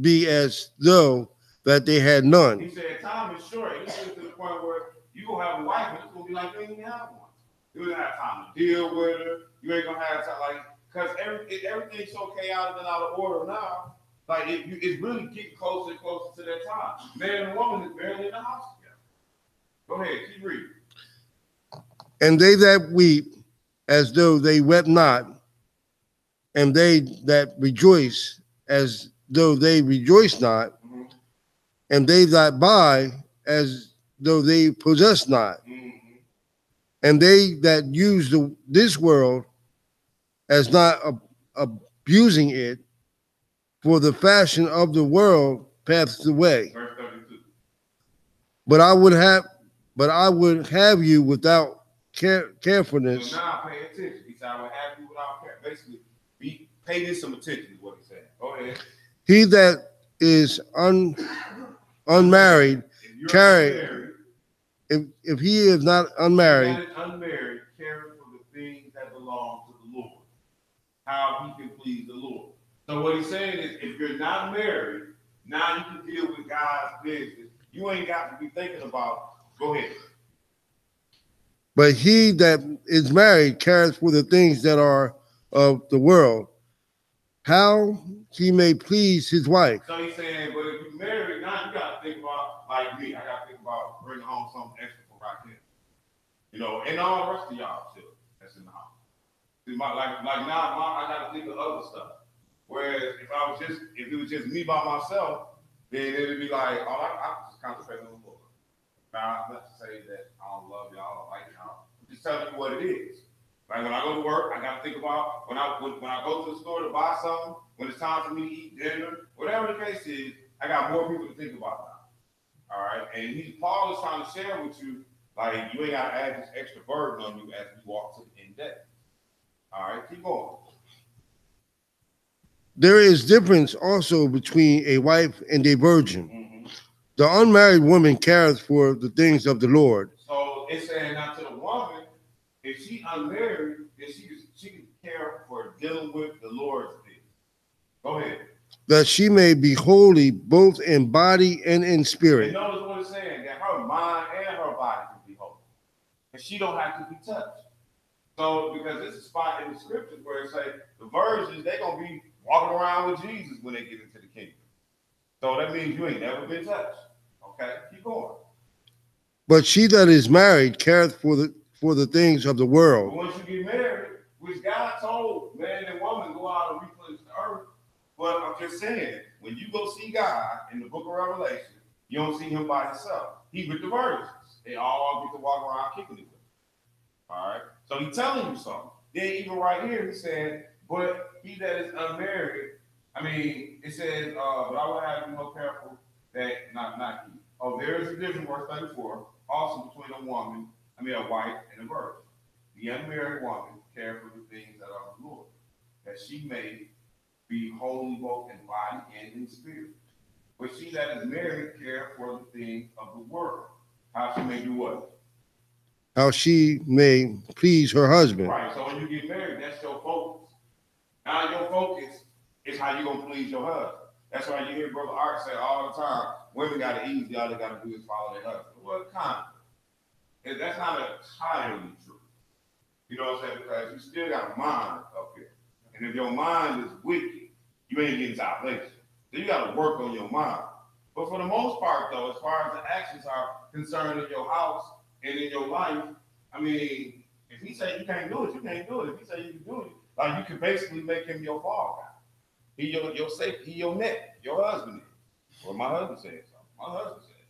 be as though that they had none. He said time is short. He's getting to the point where you going to have a wife, and it's going to be like you ain't even have one. You ain't have time to deal with her. You ain't going to have time, like, because everything's so chaotic and out of order now. Like, it's really getting closer and closer to that time. Man and woman is barely in the house together. Go ahead, keep reading. And they that weep as though they wept not, and they that rejoice as though they rejoice not, and they that buy as though they possess not, and they that use this world as not abusing it, for the fashion of the world passeth away. Verse 32. But I would have you without carefulness. So now pay attention. He said, I will have you without care. Basically, pay this some attention is what he said. Go ahead. He that is unmarried, if he is not unmarried, caring for the things that belong to the Lord, how he can please the Lord. So what he's saying is, if you're not married, now you can deal with God's business. You ain't got to be thinking about. Go ahead. But he that is married cares for the things that are of the world, how he may please his wife. So he's saying, but if you're married, now you got to think about, like me, I got to think about bringing home something extra for right here. You know, and all the rest of y'all too, that's in the house. See, now, I got to think of other stuff. Whereas if it was just me by myself, then it'd be like, oh, I just concentrate on the Lord. Now, not to say that I don't love y'all or like y'all. I'm just telling you what it is. Like when I go to work, I got to think about when I go to the store to buy something, when it's time for me to eat dinner, whatever the case is, I got more people to think about now. All right, and Paul is trying to share with you, like you ain't got to add this extra burden on you as we walk to the end day. All right, keep going. There is difference also between a wife and a virgin. Mm-hmm. The unmarried woman cares for the things of the Lord. So it's saying now to the woman, if she unmarried, then she can care for dealing with the Lord's things. Go ahead. That she may be holy both in body and in And spirit. notice what it's saying, that her mind and her body can be holy. And she don't have to be touched. So, because this is a spot in the scriptures where it says the virgins, they're going to be walking around with Jesus when they get into the kingdom. So that means you ain't never been touched. Okay, keep going. But she that is married careth for the things of the But world. once you get married, which God told man and woman go out and replenish the earth, but I'm just saying, when you go see God in the book of Revelation, you don't see him by himself. He with the virgins. They all get to walk around kicking it with him. All right? So he's telling you something. Then even right here, he said, but he that is unmarried, I mean, it says, but I will have you more careful that not he. Oh, there is a difference, verse 34, also between a wife and a virgin. The unmarried woman care for the things that are of the Lord, that she may be holy both in body and in spirit. But she that is married care for the things of the world. How she may do what? How she may please her husband. Right. So when you get married, that's your focus. Now your focus is how you're going to please your husband. That's why you hear Brother Art say all the time, women got it easy, all they got to do is follow their husband. Well, kind of. And that's not entirely true. You know what I'm saying? Because you still got a mind up here. And if your mind is wicked, you ain't getting salvation. So you got to work on your mind. But for the most part, though, as far as the actions are concerned in your house and in your life, I mean, if he say you can't do it, you can't do it. If he say you can do it, like you can basically make him your fall guy. He your safety, he your net, your husband is. Well, my husband said something. My husband said,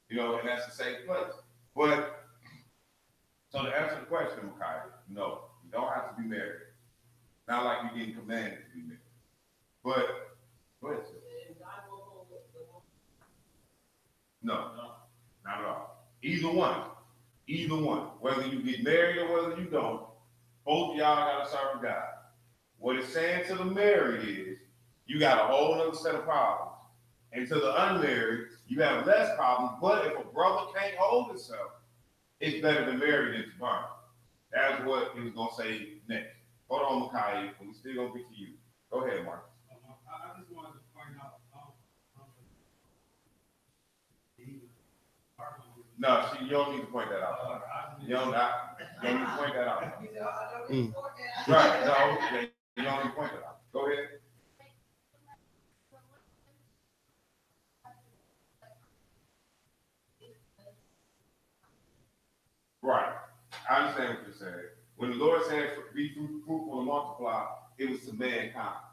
you know, and that's the safe place. But so to answer the question, Micaiah, no, you don't have to be married. Not like you're getting commanded to be married. But go ahead, sir. No, not at all. Either one. Whether you get married or whether you don't, both of y'all gotta serve God. What it's saying to the married is you got a whole other set of problems. And to the unmarried, you have less problems. But if a brother can't hold himself, it's better to marry than to burn. That's what he was gonna say next. Hold on, Micaiah, we still gonna get to you. Go ahead, Mark. I just wanted to point out. No, you don't need to point that out. You don't need to point that out. Right, no, you don't need to point that out. Go ahead. Right. I understand what you're saying. When the Lord said, be fruitful and multiply, it was to mankind.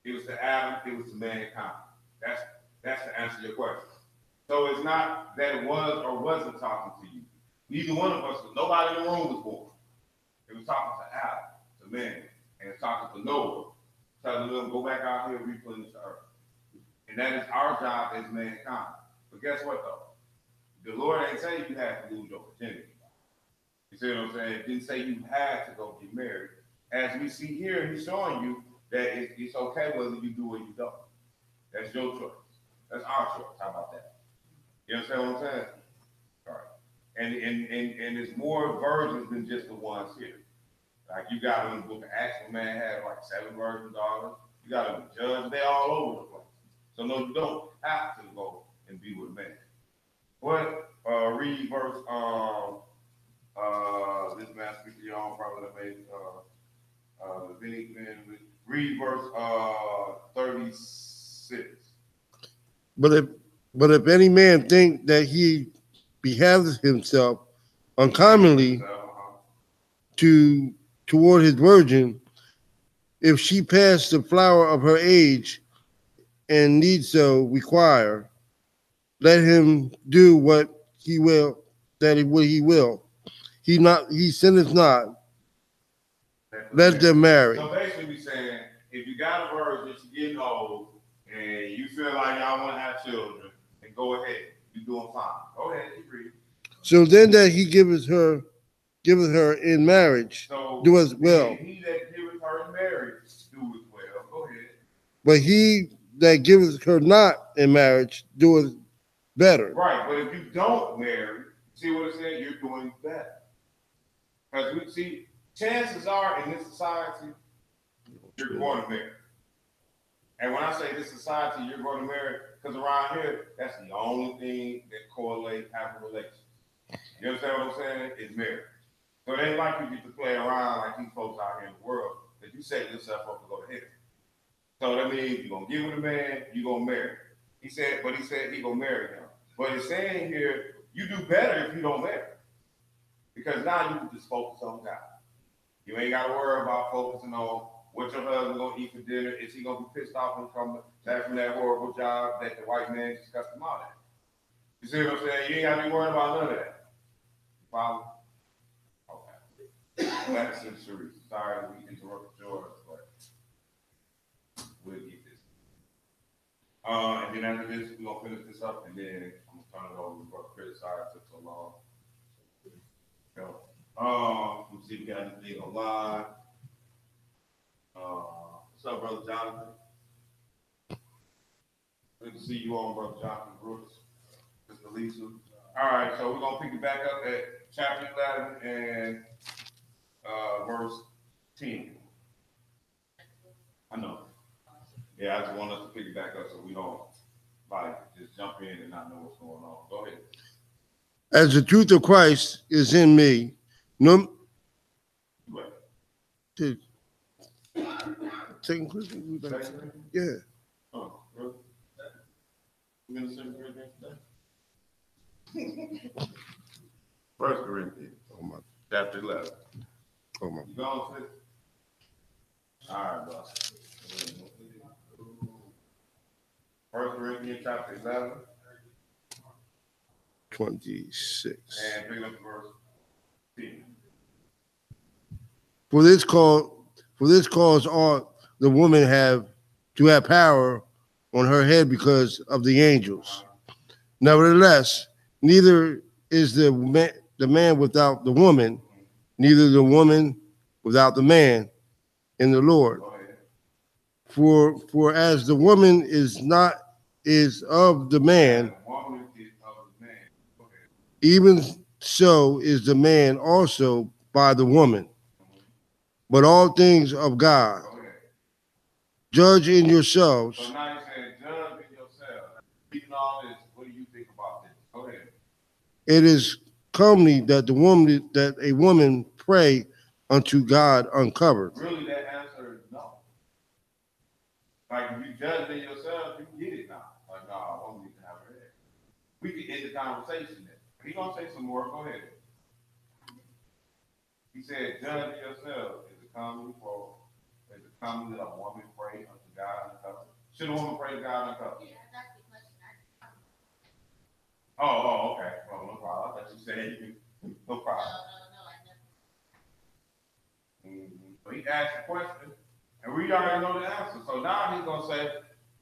It was to Adam, it was to mankind. That's to answer your question. So it's not that it was or wasn't talking to you. Neither one of us, nobody in the room was born. It was talking to Adam, to man, and it's talking to Noah, telling them, go back out here and replenish the earth. And that is our job as mankind. But guess what, though? The Lord ain't saying you have to lose your virginity. You see what I'm saying? It didn't say you had to go get married. As we see here, he's showing you that it's okay whether you do or you don't. That's your choice. That's our choice. How about that? You understand what I'm saying? All right. And there's more virgins than just the ones here. Like you got in the book of Acts, a man had like 7 virgin daughters. You got them judge, they all over the place. So no, you don't have to go and be with men. What read verse this man speaks to your own brother that made read verse 36. But if any man think that he behaveth himself uncommonly toward his virgin, if she pass the flower of her age and need so require, let him do what he will, he will. He sinneth not. Let them marry. So basically we're saying, if you got a virgin, she's getting old, and you feel like y'all want to have children, then go ahead. You're doing fine. Go ahead, keep reading. So then that he giveth her in marriage, so do as well. He that giveth her in marriage, do as well. Go ahead. but he that giveth her not in marriage doeth better. Right, but if you don't marry, see what it said? You're doing better. Because we see, chances are in this society, you're going to marry. And when I say this society, you're going to marry, because around here, that's the only thing that correlates having relations. You understand what I'm saying? Is marriage. So it ain't like you get to play around like these folks out here in the world that you set yourself up to go to heaven. So that means you're going to get with a man, you're going to marry. He said he going to marry him. But it's saying here, you do better if you don't marry. Because now you can just focus on God. You ain't got to worry about focusing on what your husband going to eat for dinner. Is he going to be pissed off when he comes back from that horrible job that the white man just cussed him out at? You see what I'm saying? You ain't got to be worried about none of that. Follow? Okay. That's in Sharice. Sorry we interrupted yours, but we'll get this. And then after this, we're going to finish this up, and then I'm going to turn it over to Brother Chris. Sorry it took so long. Let's see if we got anything online. What's up, Brother Jonathan? Good to see you on, Brother Jonathan Brooks. Mr. Lisa. All right, so we're going to pick it back up at chapter 11 and verse 10. I know. Yeah, I just want us to pick it back up so we don't just jump in and not know what's going on. Go ahead. As the truth of Christ is in me, no. Right. Second Corinthians. Yeah. Oh, really? You in the Second Corinthians today? First Corinthians. Oh my. Chapter 11. Oh my. You going to it? All right, bro. First Corinthians chapter 11. 26. And bring up verse 10. For this cause ought the woman to have power on her head because of the angels. Nevertheless, neither is the man without the woman, neither the woman without the man in the Lord. For as the woman is of the man, even so is the man also by the woman. But all things of God. Judge in yourselves. So now you saying judge in yourselves. Reading all this, what do you think about this? Go ahead. It is comely that a woman pray unto God uncovered. Really, that answer is no. Like if you judge in yourself, you get it now. Like, no, I won't need to have her there. We can end the conversation there. He gonna say some more. Go ahead. He said, judge in yourself. Is it comely that a woman pray unto God uncovered? Should a woman pray to God uncovered? Yeah, that's the question. Oh, okay. Well, no problem. I thought you said no problem. No, I never. So he asked the question, and we already know the answer. So now he's gonna say,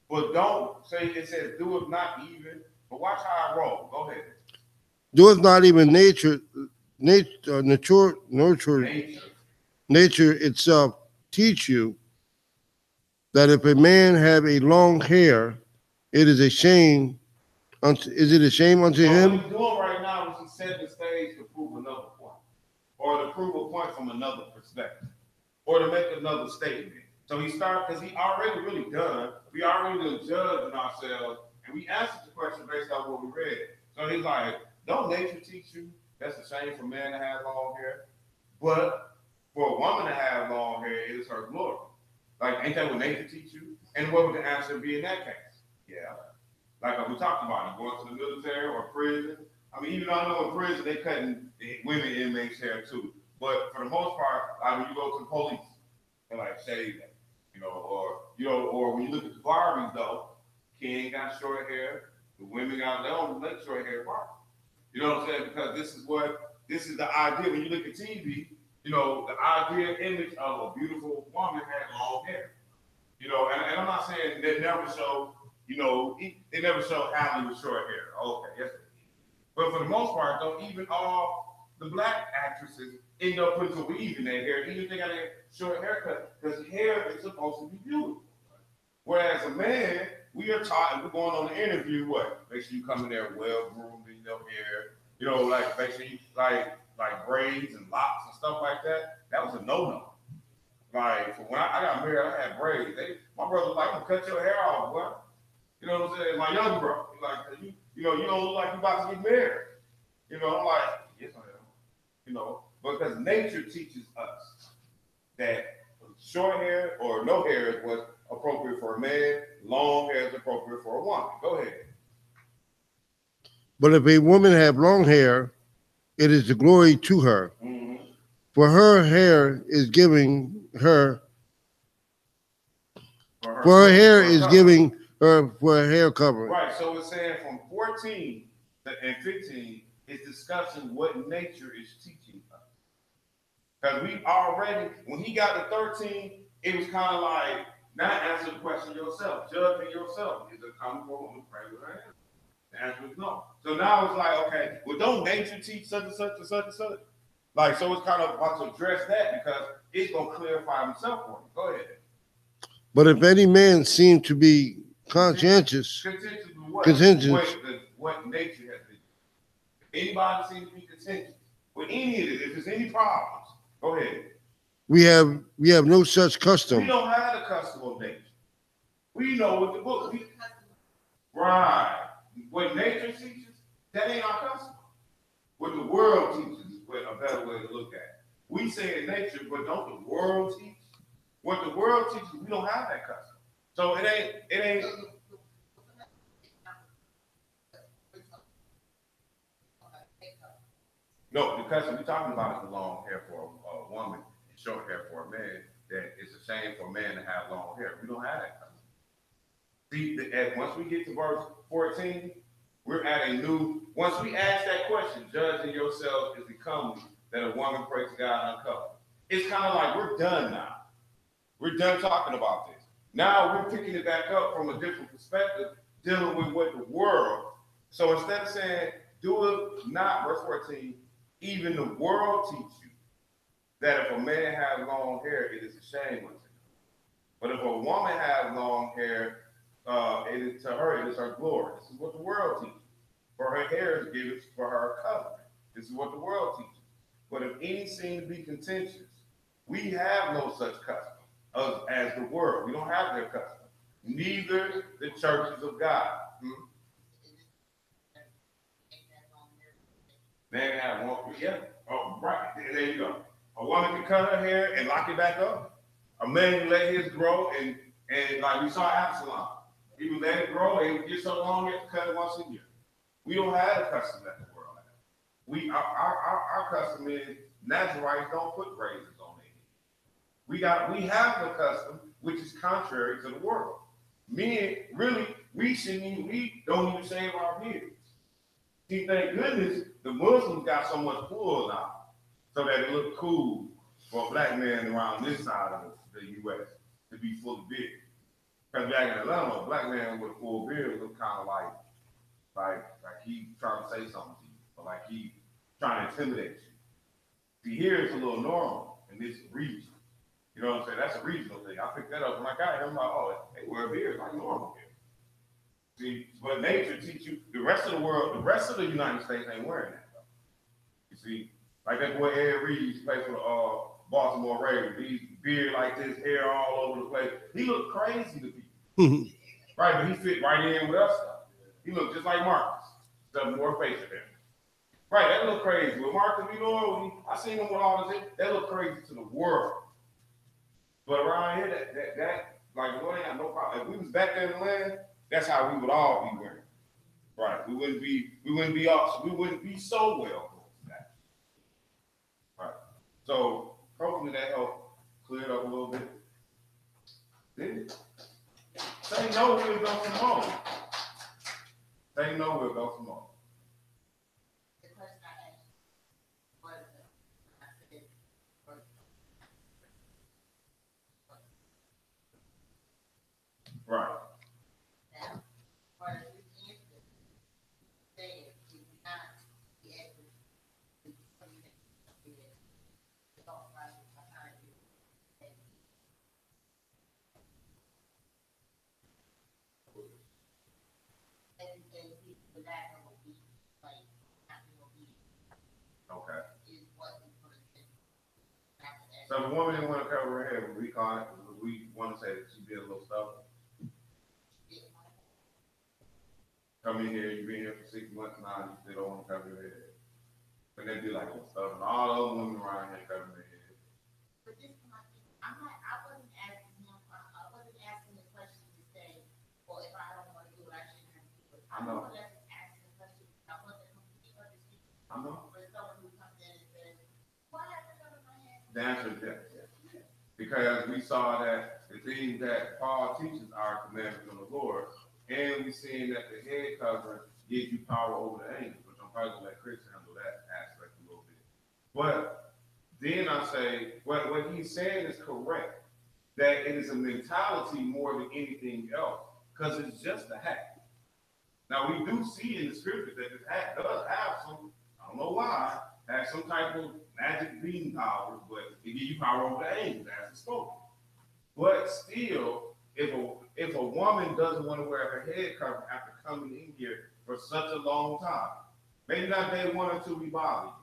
but don't say it says do it not even. But watch how I roll. Go ahead. Doeth not even nature itself teach you that if a man have a long hair, it is a shame. Is it a shame unto him? What he's doing right now is he's setting the stage to prove another point, or to prove a point from another perspective, or to make another statement. So he starts because he already really done. We already done judging ourselves, and we answered the question based on what we read. So he's like, don't nature teach you that's a shame for a man to have long hair, but for a woman to have long hair, it is her glory. Like, ain't that what nature teach you? And what would the answer be in that case? Yeah. Like we talked about, you going to the military or prison. I mean, even though I know in prison they cutting women inmates hair too. But for the most part, like when you go to the police, they're like shave that, or when you look at the Barbies though, Ken got short hair, the women got their own like short hair Barbie. You know what I'm saying? Because this is the idea when you look at TV. The idea image of a beautiful woman had long hair. And I'm not saying they never show, they never show Hallie with short hair. Okay, yes. But for the most part, though, even all the black actresses end up putting some weave in their hair, even if they got a short haircut, because hair is supposed to be beautiful. Whereas a man, we are taught, and we're going on the interview, what? Make sure you come in there well groomed in your hair. You know, like make sure you like braids and locks and stuff like that. That was a no-no. Like when I got married, I had braids. My brother was like, I'm gonna cut your hair off, boy. You know what I'm saying? My young bro, he's like, you know, you don't look like you about to get married. You know, I'm like, yes, I am. You know, because nature teaches us that short hair or no hair is what's appropriate for a man, long hair is appropriate for a woman. Go ahead. But if a woman have long hair, it is the glory to her. Mm-hmm. For her hair is giving her, for her hair is giving her for a hair covering. Right, so it's saying from 14 and 15, it's discussing what nature is teaching us. Because we already, when he got to 13, it was kind of like, now answer the question yourself, judging yourself. Is it coming for a woman to pray with her hands? The answer is no. So now it's like, okay, well, don't nature teach such and such and such and such? Like, so it's kind of about to address that because it's going to clarify himself for you. Go ahead. But if any man seem to be contentious, what nature has been. Anybody seems to be contentious with any of it, if there's any problems, go ahead. We have no such custom. We don't have the custom of nature. We know what the book. Right. What nature teaches, that ain't our custom. What the world teaches is a better way to look at it. We say in nature, but don't the world teach? What the world teaches, we don't have that custom. So it ain't. No, the custom we're talking about is the long hair for a woman and short hair for a man. That it's a shame for a man to have long hair. We don't have that custom. See, once we get to verse 14, we're at a new. Once we ask that question, judging yourself is becoming that a woman prays to God uncovered. It's kind of like we're done now. We're done talking about this. Now we're picking it back up from a different perspective, dealing with what the world. So instead of saying, do it not, verse 14, even the world teach you that if a man has long hair, it is a shame unto him. But if a woman has long hair, it is to her, it is her glory. This is what the world teaches. For her hair is given for her covering. This is what the world teaches. But if any seem to be contentious, we have no such custom as the world. We don't have their custom. Neither the churches of God. Man have one, yeah. Oh, right. There you go. A woman can cut her hair and lock it back up. A man can let his grow and like we saw Absalom. He would let it grow and it would get so long he had to cut it once a year. We don't have a custom that the world has. Our custom is Nazarites don't put razors on their head. We have the custom which is contrary to the world. Men, really, we don't even shave our beards. See, thank goodness the Muslims got so much wool now, so that it looked cool for a black man around this side of the U.S. to be full of beard. Because back in Atlanta, a black man with a full beard looked kind of like he trying to say something to you, or like he trying to intimidate you. See, here it's a little normal in this region. You know what I'm saying? That's a regional thing. I picked that up when I got here. I'm like, oh, they wear beards like normal here. See, but nature teach you, the rest of the world, the rest of the United States ain't wearing that though. You see, like that boy Ed Reed plays for the Baltimore Ravens. He's beard like this, hair all over the place. He looked crazy to people. Right, but he fit right in with us. He looked just like Marcus, except more facial hair. Right, that looked crazy. With Marcus, you know, I seen him with all this, that looked crazy to the world. But around here, that like, we ain't got no problem. If we was back there in the land, that's how we would all be wearing. Right. We wouldn't be so well. Right. So hopefully that helped clear it up a little bit. Did it? Say no, we'll go some more. Say no, we'll go some more. Right. So if a woman didn't want to cover her head, we call it, we want to say that she did a little stuff. Come in here, you've been here for 6 months now, you still don't want to cover your head. And they do like little stuff, and all those women around here covering their head. But this is my thing. I wasn't asking him, I wasn't asking the question to say, well, if I don't want to do it, I shouldn't have to do it. I know. That's asking the question. I wasn't completely understanding. I know. For someone who comes in and says, what happened to my head? The answer is yes. Because we saw that the things that Paul teaches are commandments from the Lord, and we're seeing that the head covering gives you power over the angels, which I'm probably gonna let Chris handle that aspect a little bit. But then I say, what he's saying is correct, that it is a mentality more than anything else, because it's just a hat. Now we do see in the scripture that this hat does have some, I don't know why, has some type of magic beam powers, but it gives you power over the angels as it's spoken. But still, if a woman doesn't want to wear her head cover after coming in here for such a long time, maybe not day 1 or 2 we bother you,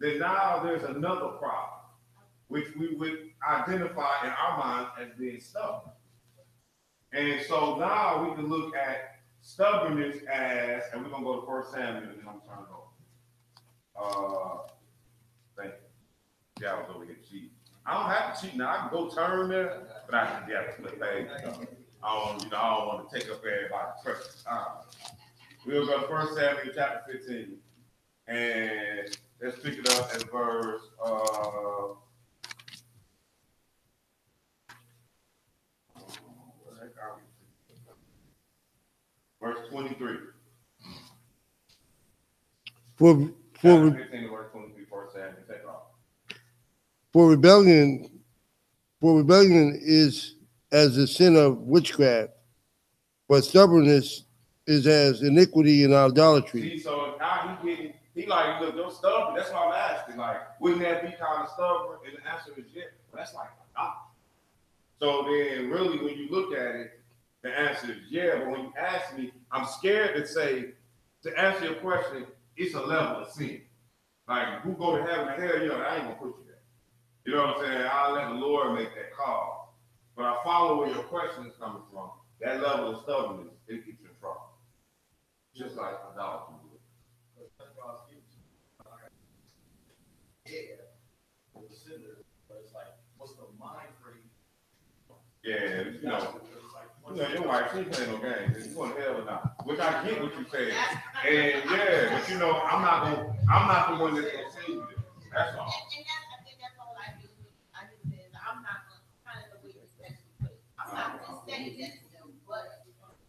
then now there's another problem, which we would identify in our minds as being stubborn. And so now we can look at stubbornness as, and we're gonna go to 1 Samuel, and then I'm trying to go. Thank you. Yeah, I was over here cheating. I don't have to cheat now. I can go turn there, but I can get a flip page. I don't want to take up everybody's precious time. We'll go to 1 Samuel chapter 15, and let's pick it up at verse. Verse 23. For 15 to verse 23, 1 Samuel, take off. For rebellion is as the sin of witchcraft, but stubbornness is as iniquity and idolatry. See, so now he like, look, you're stubborn. That's why I'm asking. Like, wouldn't that be kind of stubborn? And the answer is yes. Well, that's like idolatry. So then, really, when you look at it, the answer is yeah. But when you ask me, I'm scared to say, to answer your question, it's a level of sin. Like, who go to heaven or hell, I ain't gonna put you there. You know what I'm saying? I'll let the Lord make that call. But I follow where your question is coming from. That level of stubbornness, it gets you in trouble. Just like idolatry would. It's like, what's the mind frame? Yeah, your wife, she ain't playing no games. You going to hell or not? Which I get what you saying. And yeah, but I'm not the one that's gonna tell you this. That's all. And I think that's all I do. I just said I'm not gonna kind of the way you actually put it. I'm not gonna say that to them, but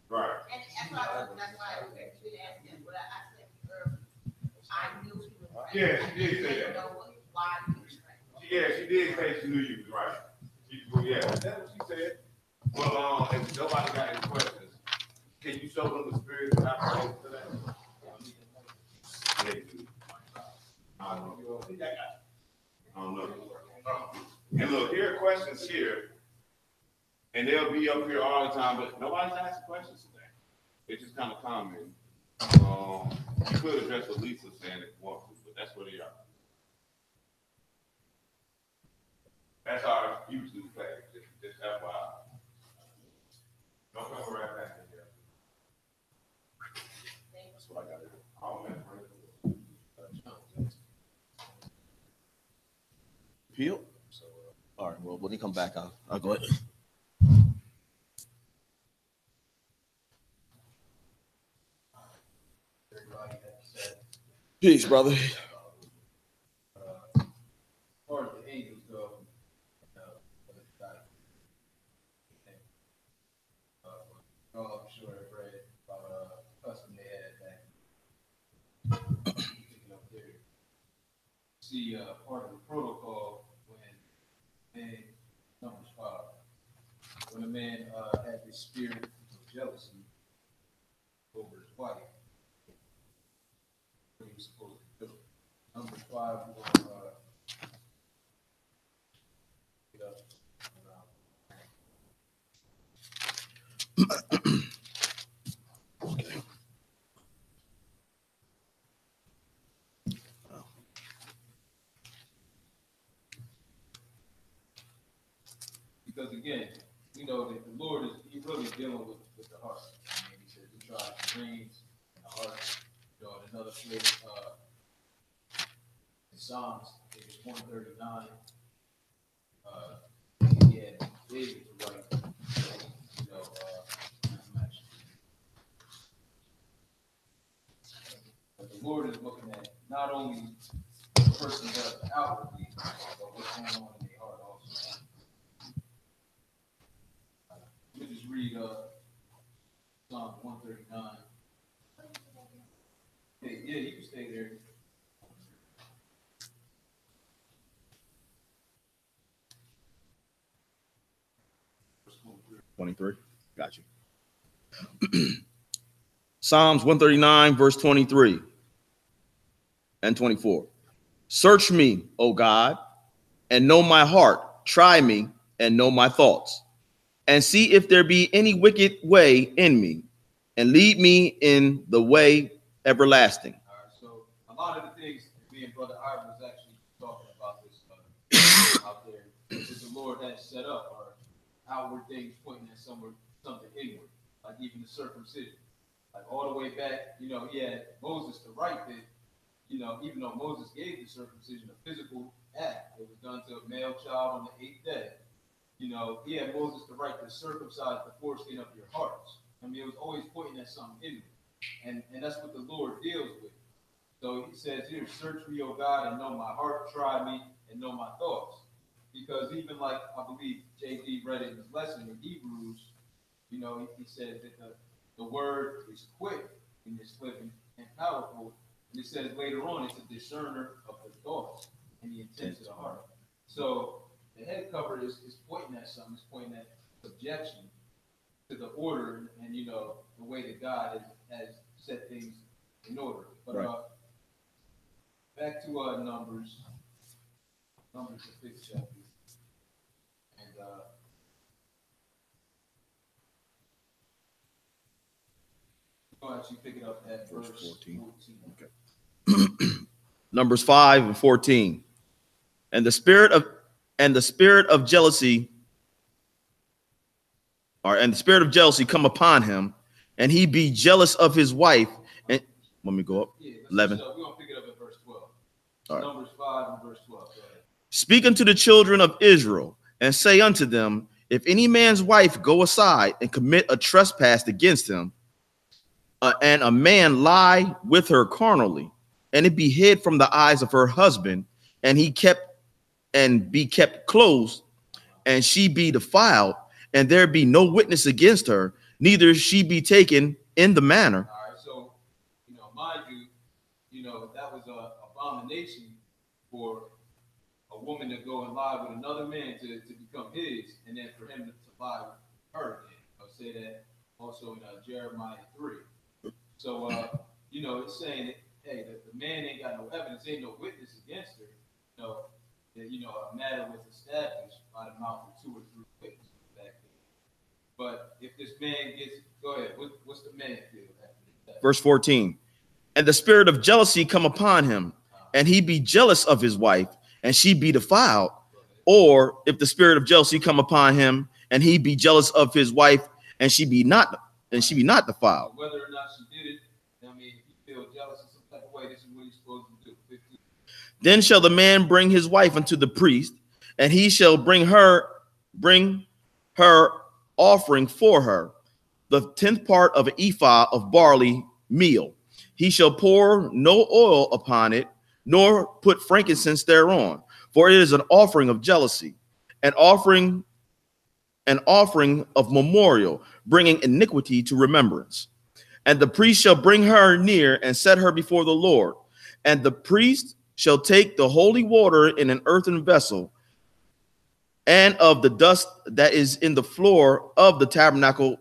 right. And that's why I was actually asking what I said earlier. I knew he was right. Yeah, she did say that. Why he was right. Yeah, she did say she knew you was right. That's what she said. Well, if nobody got any questions, can you show them the spirit that I prayed today? I don't know. And look, here are questions here, and they'll be up here all the time, but nobody's asking questions today. It's just kind of commenting. You could address what Lisa's saying if you want to, but that's where they are. That's our YouTube page, just FYI. Don't come right back in here. That's what I got to do. Oh, man. Peel? So, all right, well, when he come back, I'll go ahead. Peace, brother. Far as the angels go, I'm sure I've read about a custom they had back. See, part of the protocol when Numbers 5, when a man had this spirit of jealousy over his wife, what he was supposed to do. Numbers 5, we're going to get up. because again, you know that the Lord he really dealing with the heart. I mean, he says he tries the reins and the heart. You know, in another place, in Psalms, it was 139. He had David to write, you know, but the Lord is looking at not only the person does outwardly, but what's going on in their heart also. Let me just read Psalm 139. Yeah, you can stay there. Verse 23. Got you. Psalms 139, verse 23 and 24. Search me, O God, and know my heart. Try me and know my thoughts, and see if there be any wicked way in me, and lead me in the way everlasting. All right, so a lot of the things me and Brother Ivan was actually talking about this out there, that the Lord has set up are outward things pointing at something inward, like even the circumcision. Like all the way back, you know, he had Moses to write that, you know, even though Moses gave the circumcision a physical act, it was done to a male child on the 8th day. You know, he had Moses to write to circumcise the foreskin of your hearts. I mean, it was always pointing at something inward. And that's what the Lord deals with. So he says here, search me, O God, and know my heart, try me, and know my thoughts. Because even like, I believe J.D. read in his lesson in Hebrews, you know, he said that the word is quick and it's living and powerful. And it says later on, it's a discerner of the thoughts and the intents of the heart. So the head cover is pointing at something, it's pointing at subjection to the order and, you know, the way that God has set things in order. But back to Numbers, the 5th chapter. And we'll actually pick it up at verse 14. Okay. Numbers 5 and 14. And the spirit of jealousy, and the spirit of jealousy come upon him, and he be jealous of his wife. And let me go up. 11. We're gonna pick it up at verse 12. All right. Numbers 5 and verse 12. Go ahead. Speak unto the children of Israel, and say unto them, if any man's wife go aside and commit a trespass against him, and a man lie with her carnally, and it be hid from the eyes of her husband, and be kept close, and she be defiled, and there be no witness against her, neither she be taken in the manner. All right, so, you know, mind you, you know, that was an abomination for a woman to go and lie with another man to become his, and then for him to lie with her again. I'll say that also in Jeremiah 3. So, you know, it's saying that, hey, the man ain't got no evidence, ain't no witness against her. You know, a matter was established by the mouth of 2 or 3 witnesses back then. But if this man gets, go ahead, what's the man feel after that? Verse 14. And the spirit of jealousy come upon him, and he be jealous of his wife, and she be defiled. Or if the spirit of jealousy come upon him, and he be jealous of his wife, and she be not defiled. Whether or not she did it, I mean, if you feel jealous in some type of way, this is what he's supposed to do. 15. Then shall the man bring his wife unto the priest, and he shall bring her offering for her, the 10th part of an ephah of barley meal. He shall pour no oil upon it, nor put frankincense thereon, for it is an offering of jealousy, an offering of memorial, bringing iniquity to remembrance. And the priest shall bring her near and set her before the Lord. And the priest shall take the holy water in an earthen vessel, and of the dust that is in the floor of the tabernacle,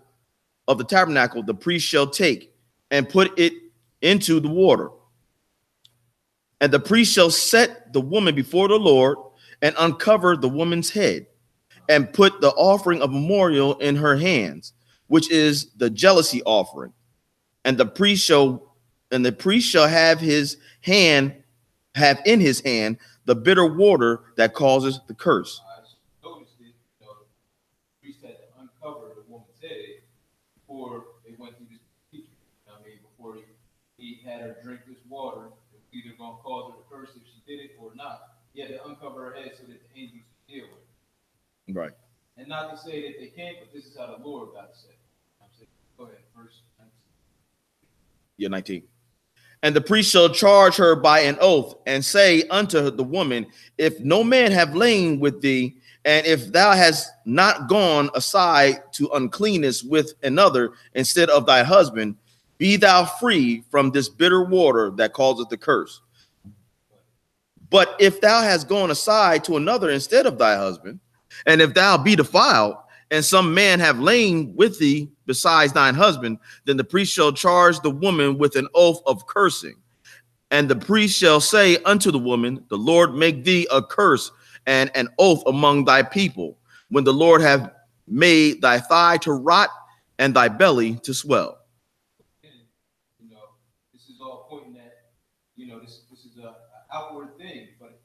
the priest shall take and put it into the water. And the priest shall set the woman before the Lord and uncover the woman's head, and put the offering of memorial in her hands, which is the jealousy offering. And the priest shall have in his hand the bitter water that causes the curse. Notice that, you know, he had her drink this water, it was either going to cause her to curse if she did it or not. He had to uncover her head so that the angels could deal with it. Right. And not to say that they can't, but this is how the Lord got to say it. I'm saying, go ahead, verse 19. Yeah, 19. And the priest shall charge her by an oath and say unto the woman, if no man have lain with thee, and if thou hast not gone aside to uncleanness with another instead of thy husband, be thou free from this bitter water that causeth the curse. But if thou hast gone aside to another instead of thy husband, and if thou be defiled, and some man have lain with thee besides thine husband, then the priest shall charge the woman with an oath of cursing. And the priest shall say unto the woman, the Lord make thee a curse and an oath among thy people, when the Lord have made thy thigh to rot and thy belly to swell. And, this is all pointing at, this is a outward thing, but,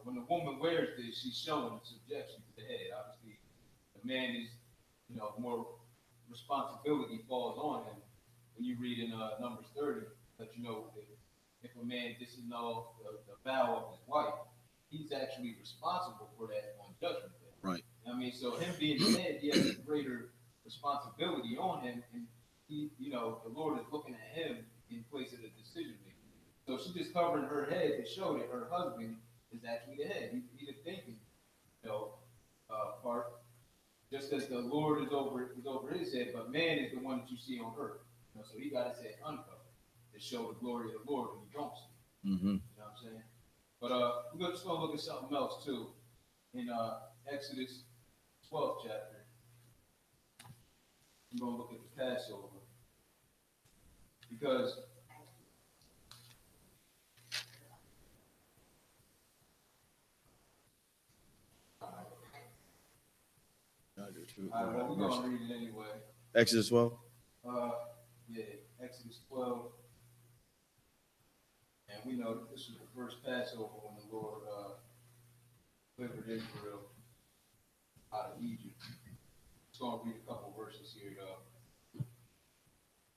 when the woman wears this, she's showing subjection to the head. Obviously, the man is, more responsibility falls on him. When you read in Numbers 30, that that if a man disannuls the vow of his wife, he's actually responsible for that on Judgment Day. Right. I mean, so him being the head, he has a greater responsibility on him, and he, the Lord is looking at him in place of the decision making. So she's just covering her head to show that her husband is actually the head. He's the thinking, part. Just as the Lord is over his head, but man is the one that you see on earth. So he got his head uncovered to show the glory of the Lord when you don't see it. Mm-hmm. You know what I'm saying? But we're just gonna look at something else too. In Exodus 12th chapter, we're gonna look at the Passover. Because we're gonna read it anyway. Exodus 12. Yeah, Exodus 12. And we know that this was the first Passover when the Lord delivered Israel out of Egypt. Just going to read a couple verses here, though.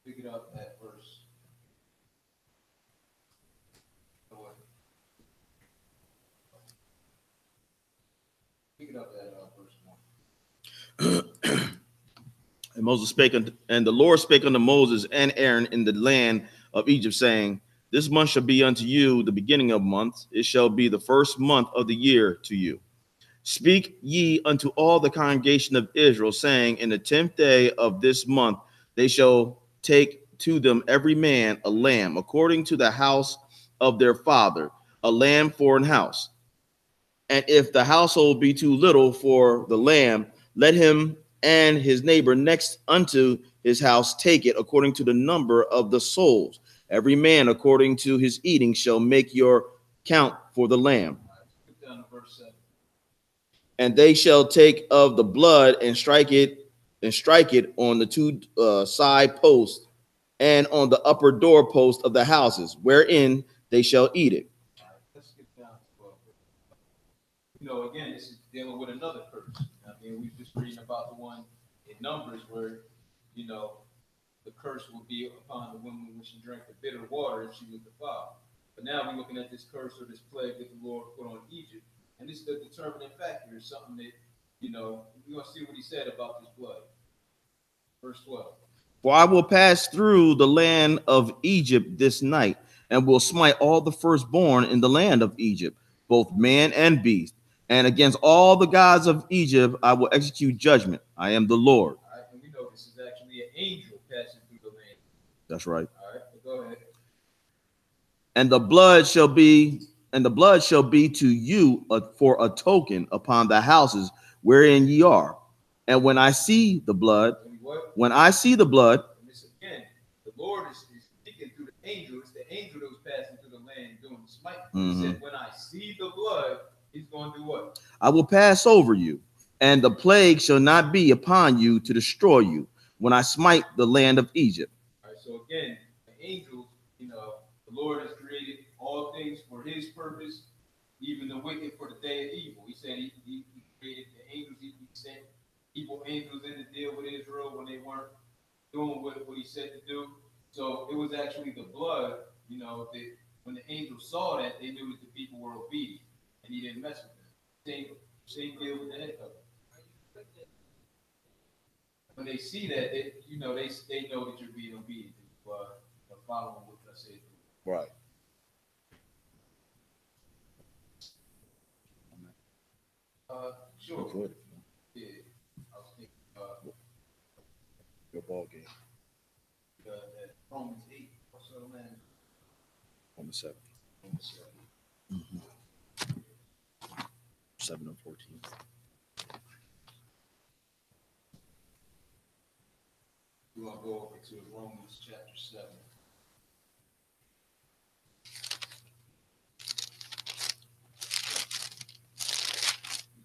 Pick it up at verse. Pick it up at verse 1. And Moses spake unto, and the Lord spake unto Moses and Aaron in the land of Egypt, saying, this month shall be unto you the beginning of months. It shall be the first month of the year to you. Speak ye unto all the congregation of Israel, saying, in the 10th day of this month they shall take to them every man a lamb, according to the house of their father, a lamb for an house. And if the household be too little for the lamb, let him and his neighbor next unto his house take it according to the number of the souls. Every man according to his eating shall make your count for the lamb. Down to verse 7. And they shall take of the blood and strike it on the two side posts and on the upper door post of the houses, wherein they shall eat it. All right, let's get down to 12. Again, this is dealing with another curse. I mean, we're just reading about the one in Numbers where, the curse will be upon the woman when she drank the bitter water if she was defiled. But now we're looking at this curse or this plague that the Lord put on Egypt. And this is the determining factor, is something that, we're going to see what he said about this blood. Verse 12. For I will pass through the land of Egypt this night, and will smite all the firstborn in the land of Egypt, both man and beast. And against all the gods of Egypt I will execute judgment. I am the Lord. All right, and we know this is actually an angel passing through the land. That's right. All right, go ahead. And the blood shall be to you for a token upon the houses wherein ye are. And when I see the blood, And this again, the Lord is speaking through the angel. It's the angel that was passing through the land doing the smite. He said, when I see the blood, he's going to do what? I will pass over you, and the plague shall not be upon you to destroy you when I smite the land of Egypt. All right, so again, the angels, the Lord has created all things for his purpose, even the wicked for the day of evil. He said he created the angels, he sent evil angels in to deal with Israel when they weren't doing what he said to do. So it was actually the blood, you know, that when the angels saw that, they knew that the people were obedient, and he didn't mess with them. Same deal with the head cover. When they see that, they know that you're being obedient, following what I said. Right. Sure. Good. Yeah. I was thinking, Your ball game. that Romans 8. What's up, man? Romans 7. Romans 7. 7 and 14. We're going to go over to Romans chapter 7.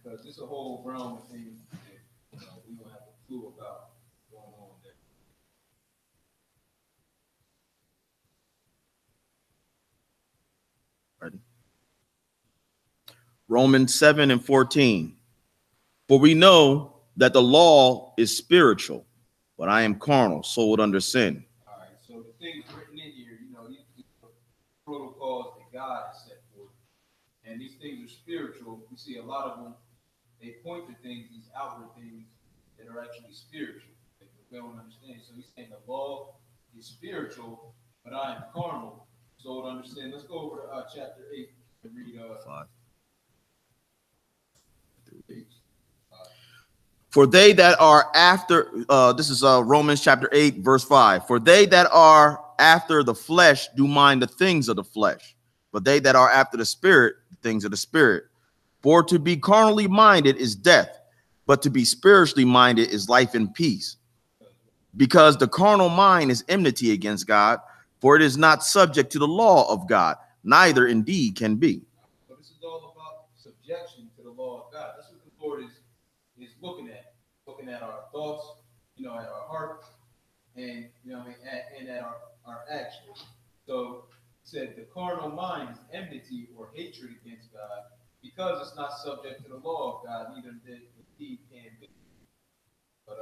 Because it's a whole realm of things that we don't have a clue about going on there. Ready? Romans 7 and 14. For we know that the law is spiritual, but I am carnal, sold under sin. All right, so the things written in here, these protocols that God has set forth, and these things are spiritual. We see a lot of them, they point to things, these outward things that are actually spiritual. That we don't understand. So he's saying the law is spiritual, but I am carnal, sold under sin. Let's go over to chapter 8 and read 5. 8. For they that are after, this is Romans chapter 8, verse 5. For they that are after the flesh do mind the things of the flesh, but they that are after the spirit, the things of the spirit. For to be carnally minded is death, but to be spiritually minded is life and peace. Because the carnal mind is enmity against God, for it is not subject to the law of God, neither indeed can be. So this is all about subjection to the law of God. That's what the Lord is looking at our thoughts, at our heart, and and at our actions. So it said the carnal mind is enmity or hatred against God, because it's not subject to the law of God, neither indeed can be. But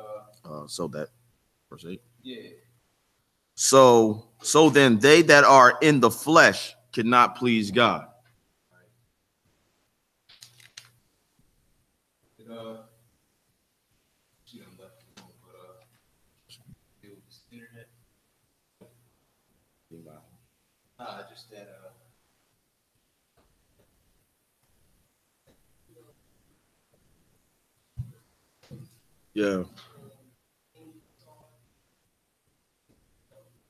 So that verse 8. Yeah. So then they that are in the flesh cannot please God. She done left the room, but deal with this internet. Just that Yeah.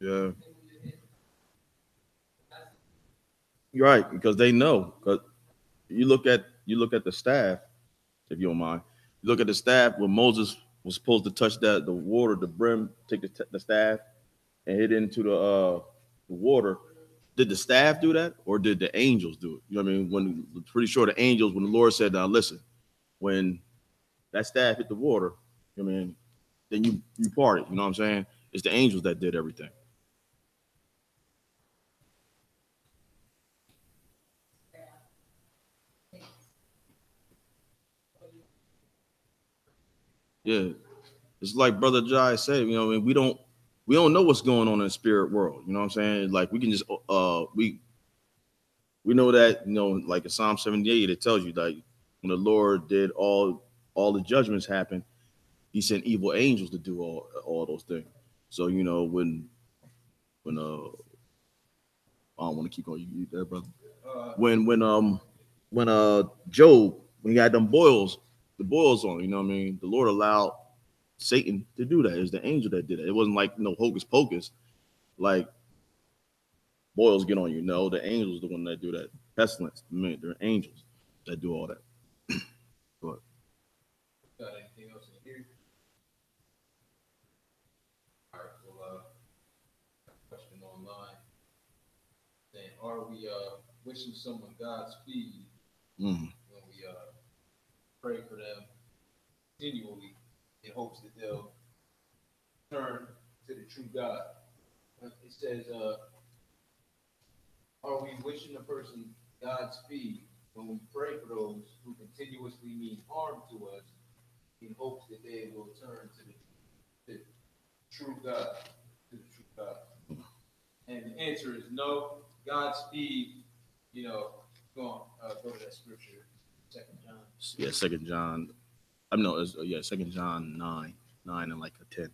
Yeah. You're right, because they know. Because you look at the staff, if you don't mind. You look at the staff when Moses was supposed to touch the water, the brim, take the staff and hit into the water. Did the staff do that, or did the angels do it? You know what I mean? When pretty sure the angels, when the Lord said, "Now listen, when that staff hit the water, you know what I mean, then you part it." You know what I'm saying? It's the angels that did everything. Yeah, it's like Brother Jai said. We don't know what's going on in the spirit world. You know what I'm saying? Like we can just we know that, like in Psalm 78, it tells you that when the Lord did all the judgments happen, he sent evil angels to do all those things. So, when I don't want to keep on you there, brother. When Job, when he had them boils, the boils on, the Lord allowed Satan to do that. It was the angel that did it. It wasn't like hocus pocus, like boils get on you. No, the angels the one that do that. Pestilence, they're angels that do all that. But got anything else in here? All right, well, question online saying, are we wishing someone Godspeed when we pray for them continually in hopes that they'll turn to the true God? It says, are we wishing a person Godspeed when we pray for those who continuously mean harm to us in hopes that they will turn to the true God, to the true God? And the answer is no. Godspeed, you know, go to that scripture, 2 John. Yeah, 2 John. I know, yeah, 2 John 9 and like a 10.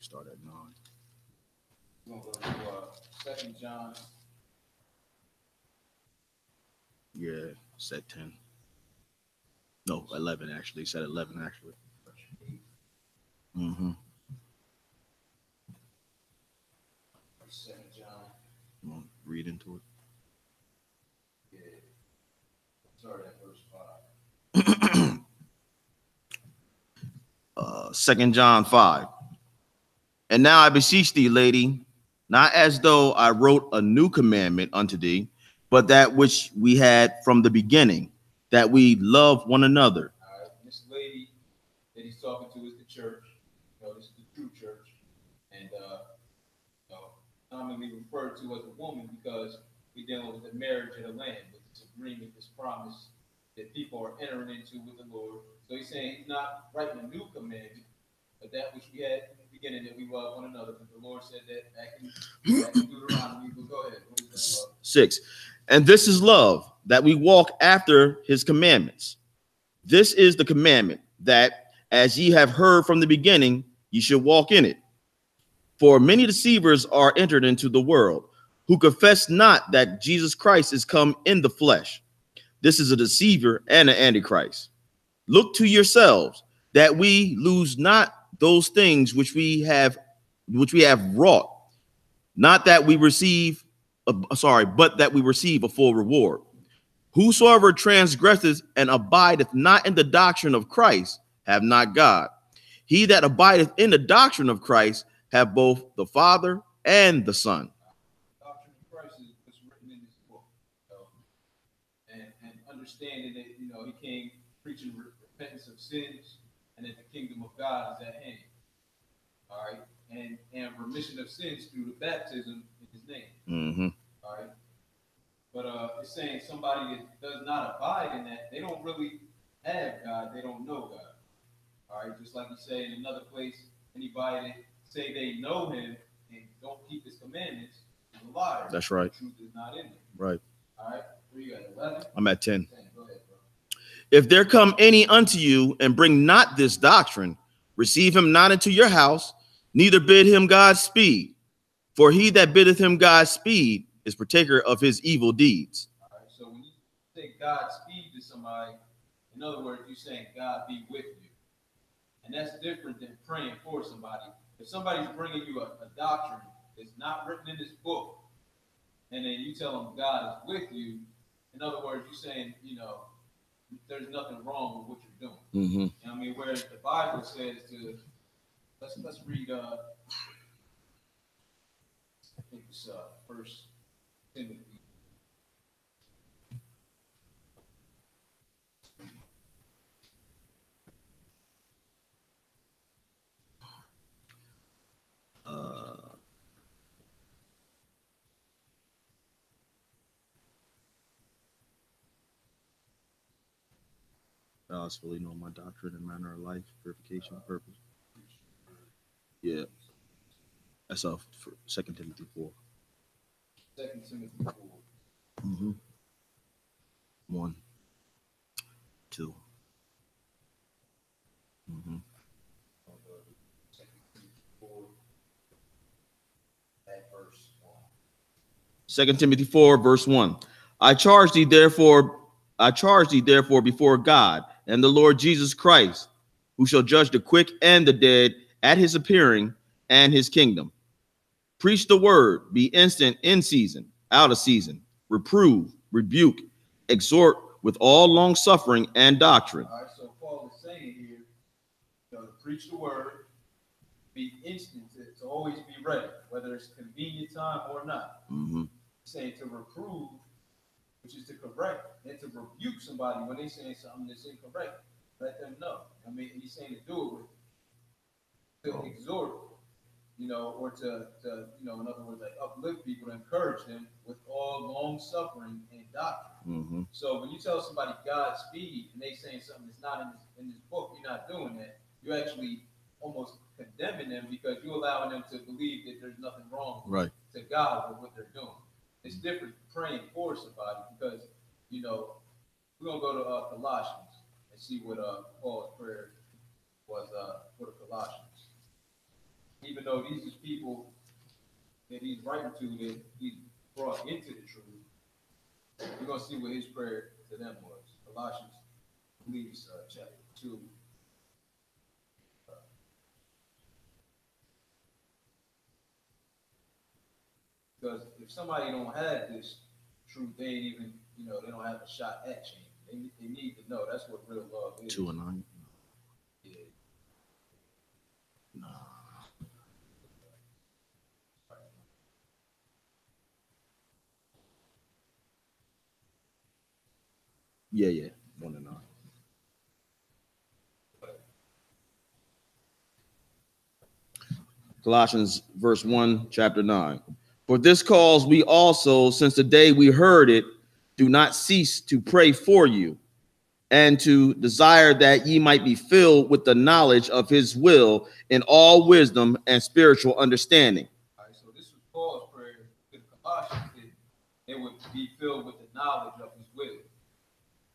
Start at 9. We're going to go to 2 John. Yeah, said 10. No, 11 actually. Said 11 actually. Mm-hmm. 2 John. You want to read into it? Yeah. Start at verse 5. 2 John 5. And now I beseech thee, lady, not as though I wrote a new commandment unto thee, but that which we had from the beginning, that we love one another. All right. This lady that he's talking to is the church. You know, this is the true church. And you know, commonly referred to as a woman because we're dealing with the marriage of the Lamb, with this agreement, this promise that people are entering into with the Lord. So he's saying he's not writing a new commandment, but that which we had in the beginning, that we love one another. But the Lord said that back in Deuteronomy. But go ahead. What is that love? 6. And this is love, that we walk after his commandments. This is the commandment, that as ye have heard from the beginning, ye should walk in it. For many deceivers are entered into the world, who confess not that Jesus Christ is come in the flesh. This is a deceiver and an antichrist. Look to yourselves, that we lose not those things which we have wrought, not that we receive, but that we receive a full reward. Whosoever transgresseth and abideth not in the doctrine of Christ have not God. He that abideth in the doctrine of Christ have both the Father and the Son. The doctrine of Christ is what's written in this book. And understanding that, you know, he came preaching repentance of sins and that the kingdom of God is at hand. All right. And remission of sins through the baptism in his name. Mm-hmm. All right. But it's saying somebody that does not abide in that, they don't really have God. They don't know God. All right. Just like you say in another place, anybody that say they know him and don't keep his commandments is a liar. That's right. The truth is not in them. Right. All right. Where you at? 11? I'm at 10. 10. Go ahead, bro. If there come any unto you and bring not this doctrine, receive him not into your house, neither bid him Godspeed. For he that biddeth him Godspeed is partaker of his evil deeds. All right. So when you say Godspeed to somebody, in other words, you're saying God be with you. And that's different than praying for somebody. If somebody's bringing you a doctrine that's not written in this book, and then you tell them God is with you, in other words, you're saying, you know, there's nothing wrong with what you're doing. Mm-hmm. You know what I mean? Whereas the Bible says to, let's read, I think it's 1 Timothy. God's fully know my doctrine and manner of life, purification, purpose. Yeah. That's for 2 Timothy 4. 2 Timothy 4. Mm-hmm. 1, 2. Mm-hmm. 2 Timothy 4, at verse 1. 2 Timothy 4, verse 1. I charge thee therefore before God and the Lord Jesus Christ, who shall judge the quick and the dead at his appearing and his kingdom. Preach the word, be instant in season, out of season, reprove, rebuke, exhort with all long suffering and doctrine. All right, so Paul is saying here, you know, to preach the word, be instant, to always be ready, whether it's convenient time or not. Mm-hmm. He's saying to reprove, which is to correct, and to rebuke somebody when they're saying something that's incorrect. Let them know. I mean, he's saying to do it with, to exhort, you know, or to you know, in other words, like uplift people, to encourage them with all long suffering and doctrine. Mm-hmm. So when you tell somebody Godspeed and they saying something that's not in this book, you're not doing that. You're actually almost condemning them because you're allowing them to believe that there's nothing wrong Right. to God with what they're doing. It's different praying for somebody because, you know, we're going to go to Colossians and see what Paul's prayer was for the Colossians. Even though these are people that he's writing to, that he's brought into the truth, we're going to see what his prayer to them was. Colossians, I believe it's chapter 2. Because if somebody don't have this truth, they ain't even, you know, they don't have a shot at change. They need to know that's what real love is. 2 and 9. Yeah. No. Yeah. 1 and 9. Colossians verse 1, chapter 9. For this cause we also, since the day we heard it, do not cease to pray for you, and to desire that ye might be filled with the knowledge of his will in all wisdom and spiritual understanding. All right, so this was Paul's prayer to the Colossians, that they would be filled with the knowledge of his will.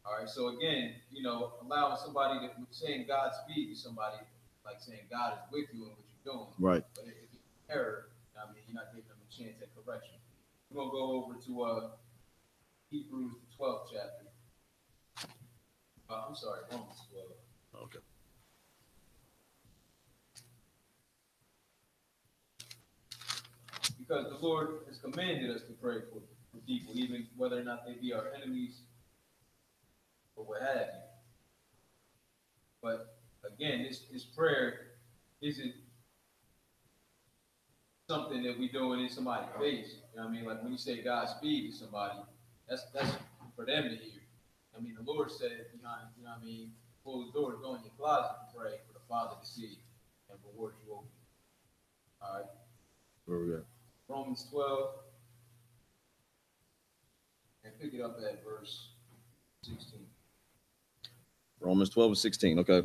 All right, so again, you know, allowing somebody that saying Godspeed to somebody, like saying God is with you in what you're doing. Right. But if it's error, I mean, you're not giving them a chance at correction. We're going to go over to Hebrews, the 12th chapter. I'm sorry, Romans 12. Okay. Because the Lord has commanded us to pray for people, even whether or not they be our enemies or what have you. But again, this prayer isn't something that we doing in somebody's face. You know what I mean? Like when you say Godspeed to somebody, that's for them to hear. I mean, the Lord said behind, you know what I mean, closed doors, go in your closet and pray for the Father to see and reward you open. All right. Where we at? Romans 12. And pick it up at verse 16. Romans 12 and 16. Okay.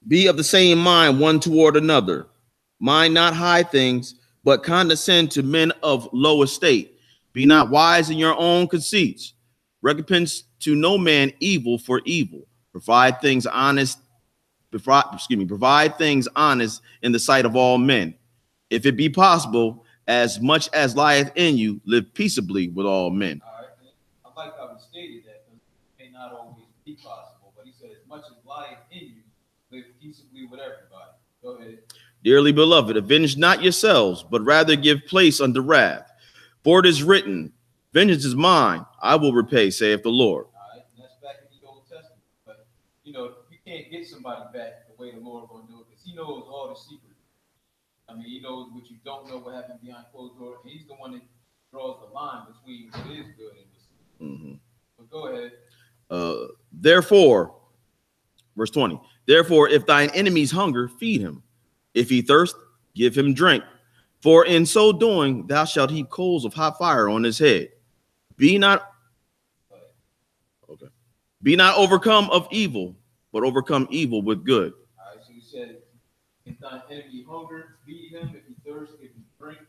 Be of the same mind one toward another. Mind not high things, but condescend to men of low estate. Be not wise in your own conceits. Recompense to no man evil for evil. Provide things honest. Provide things honest in the sight of all men. If it be possible, as much as lieth in you, live peaceably with all men. All right. I like how he stated that, because it may not always be possible, but he said, as much as lieth in you, live peaceably with everybody. Go ahead. Dearly beloved, avenge not yourselves, but rather give place unto wrath. For it is written, vengeance is mine, I will repay, saith the Lord. All right, and that's back in the Old Testament. But, you know, you can't get somebody back the way the Lord going to do it, because he knows all the secrets. I mean, he knows what you don't know, what happened behind closed doors, and he's the one that draws the line between what is good and what's evil. But go ahead. Therefore, verse 20, therefore, if thine enemies hunger, feed him. If he thirst, give him drink. For in so doing, thou shalt heap coals of hot fire on his head. Be not overcome of evil, but overcome evil with good. All right, so he said, if thine enemy hunger, feed him. If he thirst, give him drink.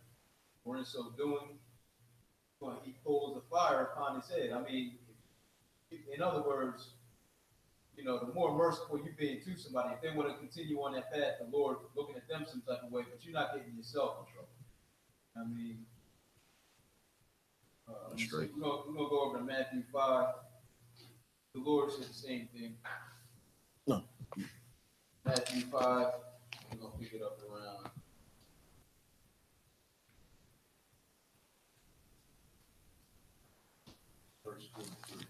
For in so doing, you're going to heap coals of fire upon his head. I mean, in other words, you know, the more merciful you're being to somebody, if they want to continue on that path, the Lord looking at them some type of way, but you're not getting yourself in trouble. I mean, Straight. We're going to go over to Matthew 5. The Lord said the same thing. No. Matthew 5. We're going to pick it up around verse 43.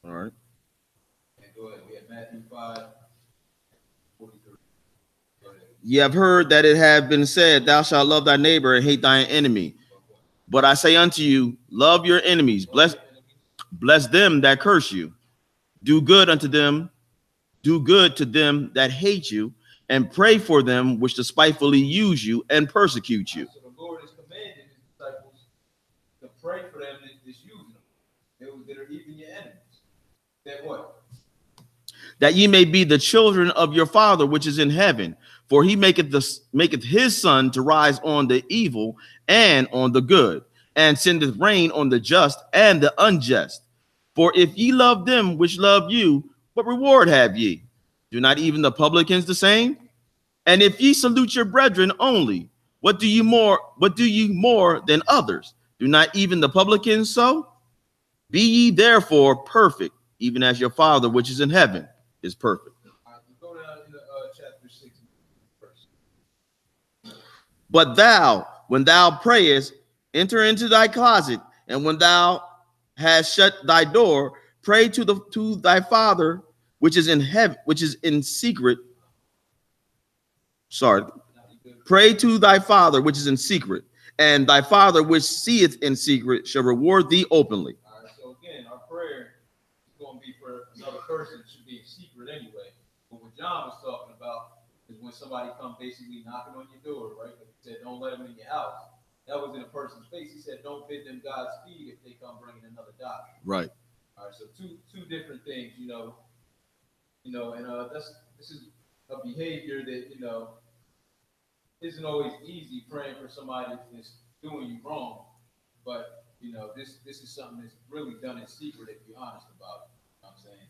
All right. And go ahead. We have Matthew 5, 43. Go ahead. Ye have heard that it hath been said, thou shalt love thy neighbor and hate thine enemy. But I say unto you, love your enemies, bless them that curse you, do good unto them, do good to them that hate you, and pray for them which despitefully use you and persecute you. So the Lord has commanded his disciples even your enemies. That what? That ye may be the children of your Father which is in heaven. For he maketh his sun to rise on the evil and on the good, and sendeth rain on the just and the unjust. For if ye love them which love you, what reward have ye? Do not even the publicans the same? And if ye salute your brethren only, what do you more than others? Do not even the publicans so? Be ye therefore perfect, even as your Father which is in heaven is perfect. All right, go down into chapter 6, verse. But thou, when thou prayest, enter into thy closet, and when thou hast shut thy door, pray to thy Father which is in heaven, which is in secret. Sorry. Pray to thy Father which is in secret, and thy Father which seeth in secret shall reward thee openly. All right, so again, our prayer is going to be for another person. It should be in secret anyway. But what John was talking about is when somebody comes basically knocking on your door, right? Like he said, don't let them in your house. That was in a person's face. He said, don't bid them Godspeed if they come bringing another doctrine. Right. All right, so two different things, and this is a behavior that isn't always easy, praying for somebody that's doing you wrong, but this is something that's really done in secret if you're honest about it. You know what I'm saying?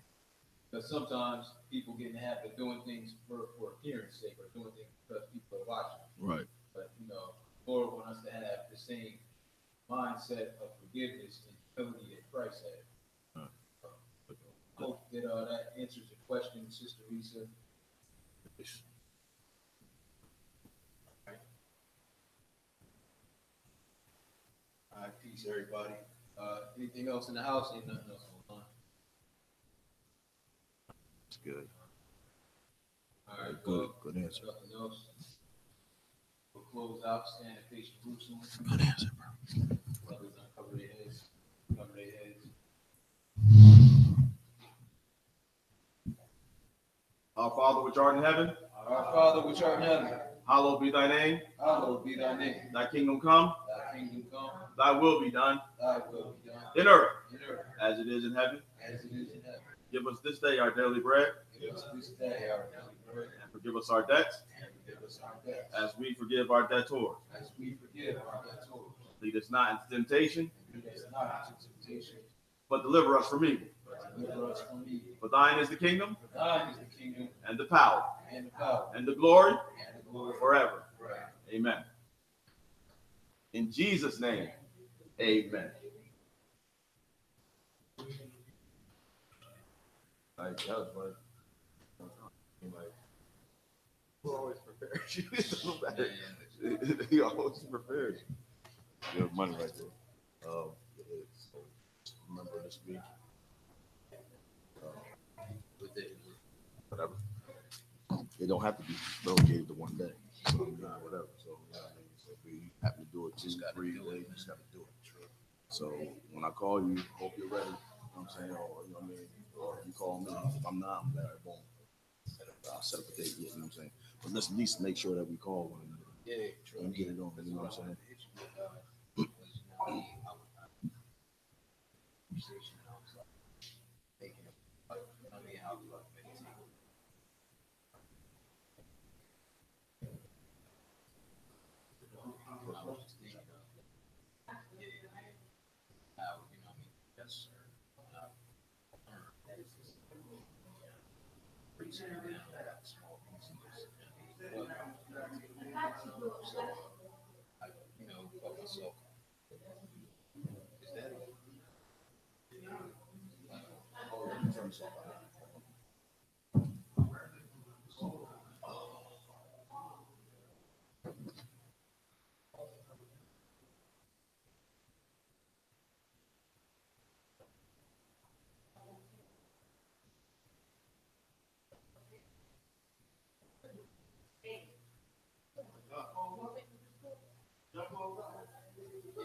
Because sometimes people get in the habit of doing things for appearance sake, or doing things because people are watching. Right. But Lord wants us to have the same mindset of forgiveness and humility that Christ had. I hope that that answers your question, Sister Risa. All right, peace, everybody. Anything else in the house? Ain't nothing else going on. It's good. All right, Good answer. Nothing else. We'll close out, stand and face Jerusalem. Good answer, bro. Brothers uncover their heads. Cover their heads. Our Father which art in heaven, Our Father which art in heaven, hallowed be thy name. hallowed be thy name. Thy kingdom come, Thy kingdom come, thy will be done thy will be done in earth in earth as it is in heaven. as it is in heaven. Give us this day our daily bread, Give us this day our daily bread, and forgive us our debts and forgive us our debts, as we forgive our debtors. as we forgive our debtors. Lead us not into temptation, And lead us not into temptation, but deliver us from evil. but deliver us from evil. For thine is the kingdom, For thine is the kingdom, and the power, and the power, and the glory and the glory forever. forever. Amen. In Jesus' name, amen. Like, that was like, who always prepares you? He always prepares you. You have money right there. So remember this week. Whatever. It don't have to be relegated to one day. So, whatever. So, so if we have to do it 2, 3 days, you just got to do it. So when I call you, hope you're ready. You know what I'm saying? Or you know what I mean? Or you call me. If I'm not, I'm there. Boom. I'll set up a date. You know what I'm saying? But let's at least make sure that we call one another. Yeah, And get it on. You know what I'm saying?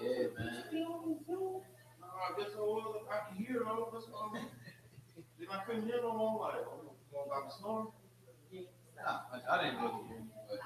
yeah, man. I guess I can hear it. If I couldn't hear no more, like, I'm going back to snoring. Nah, I didn't really hear you, but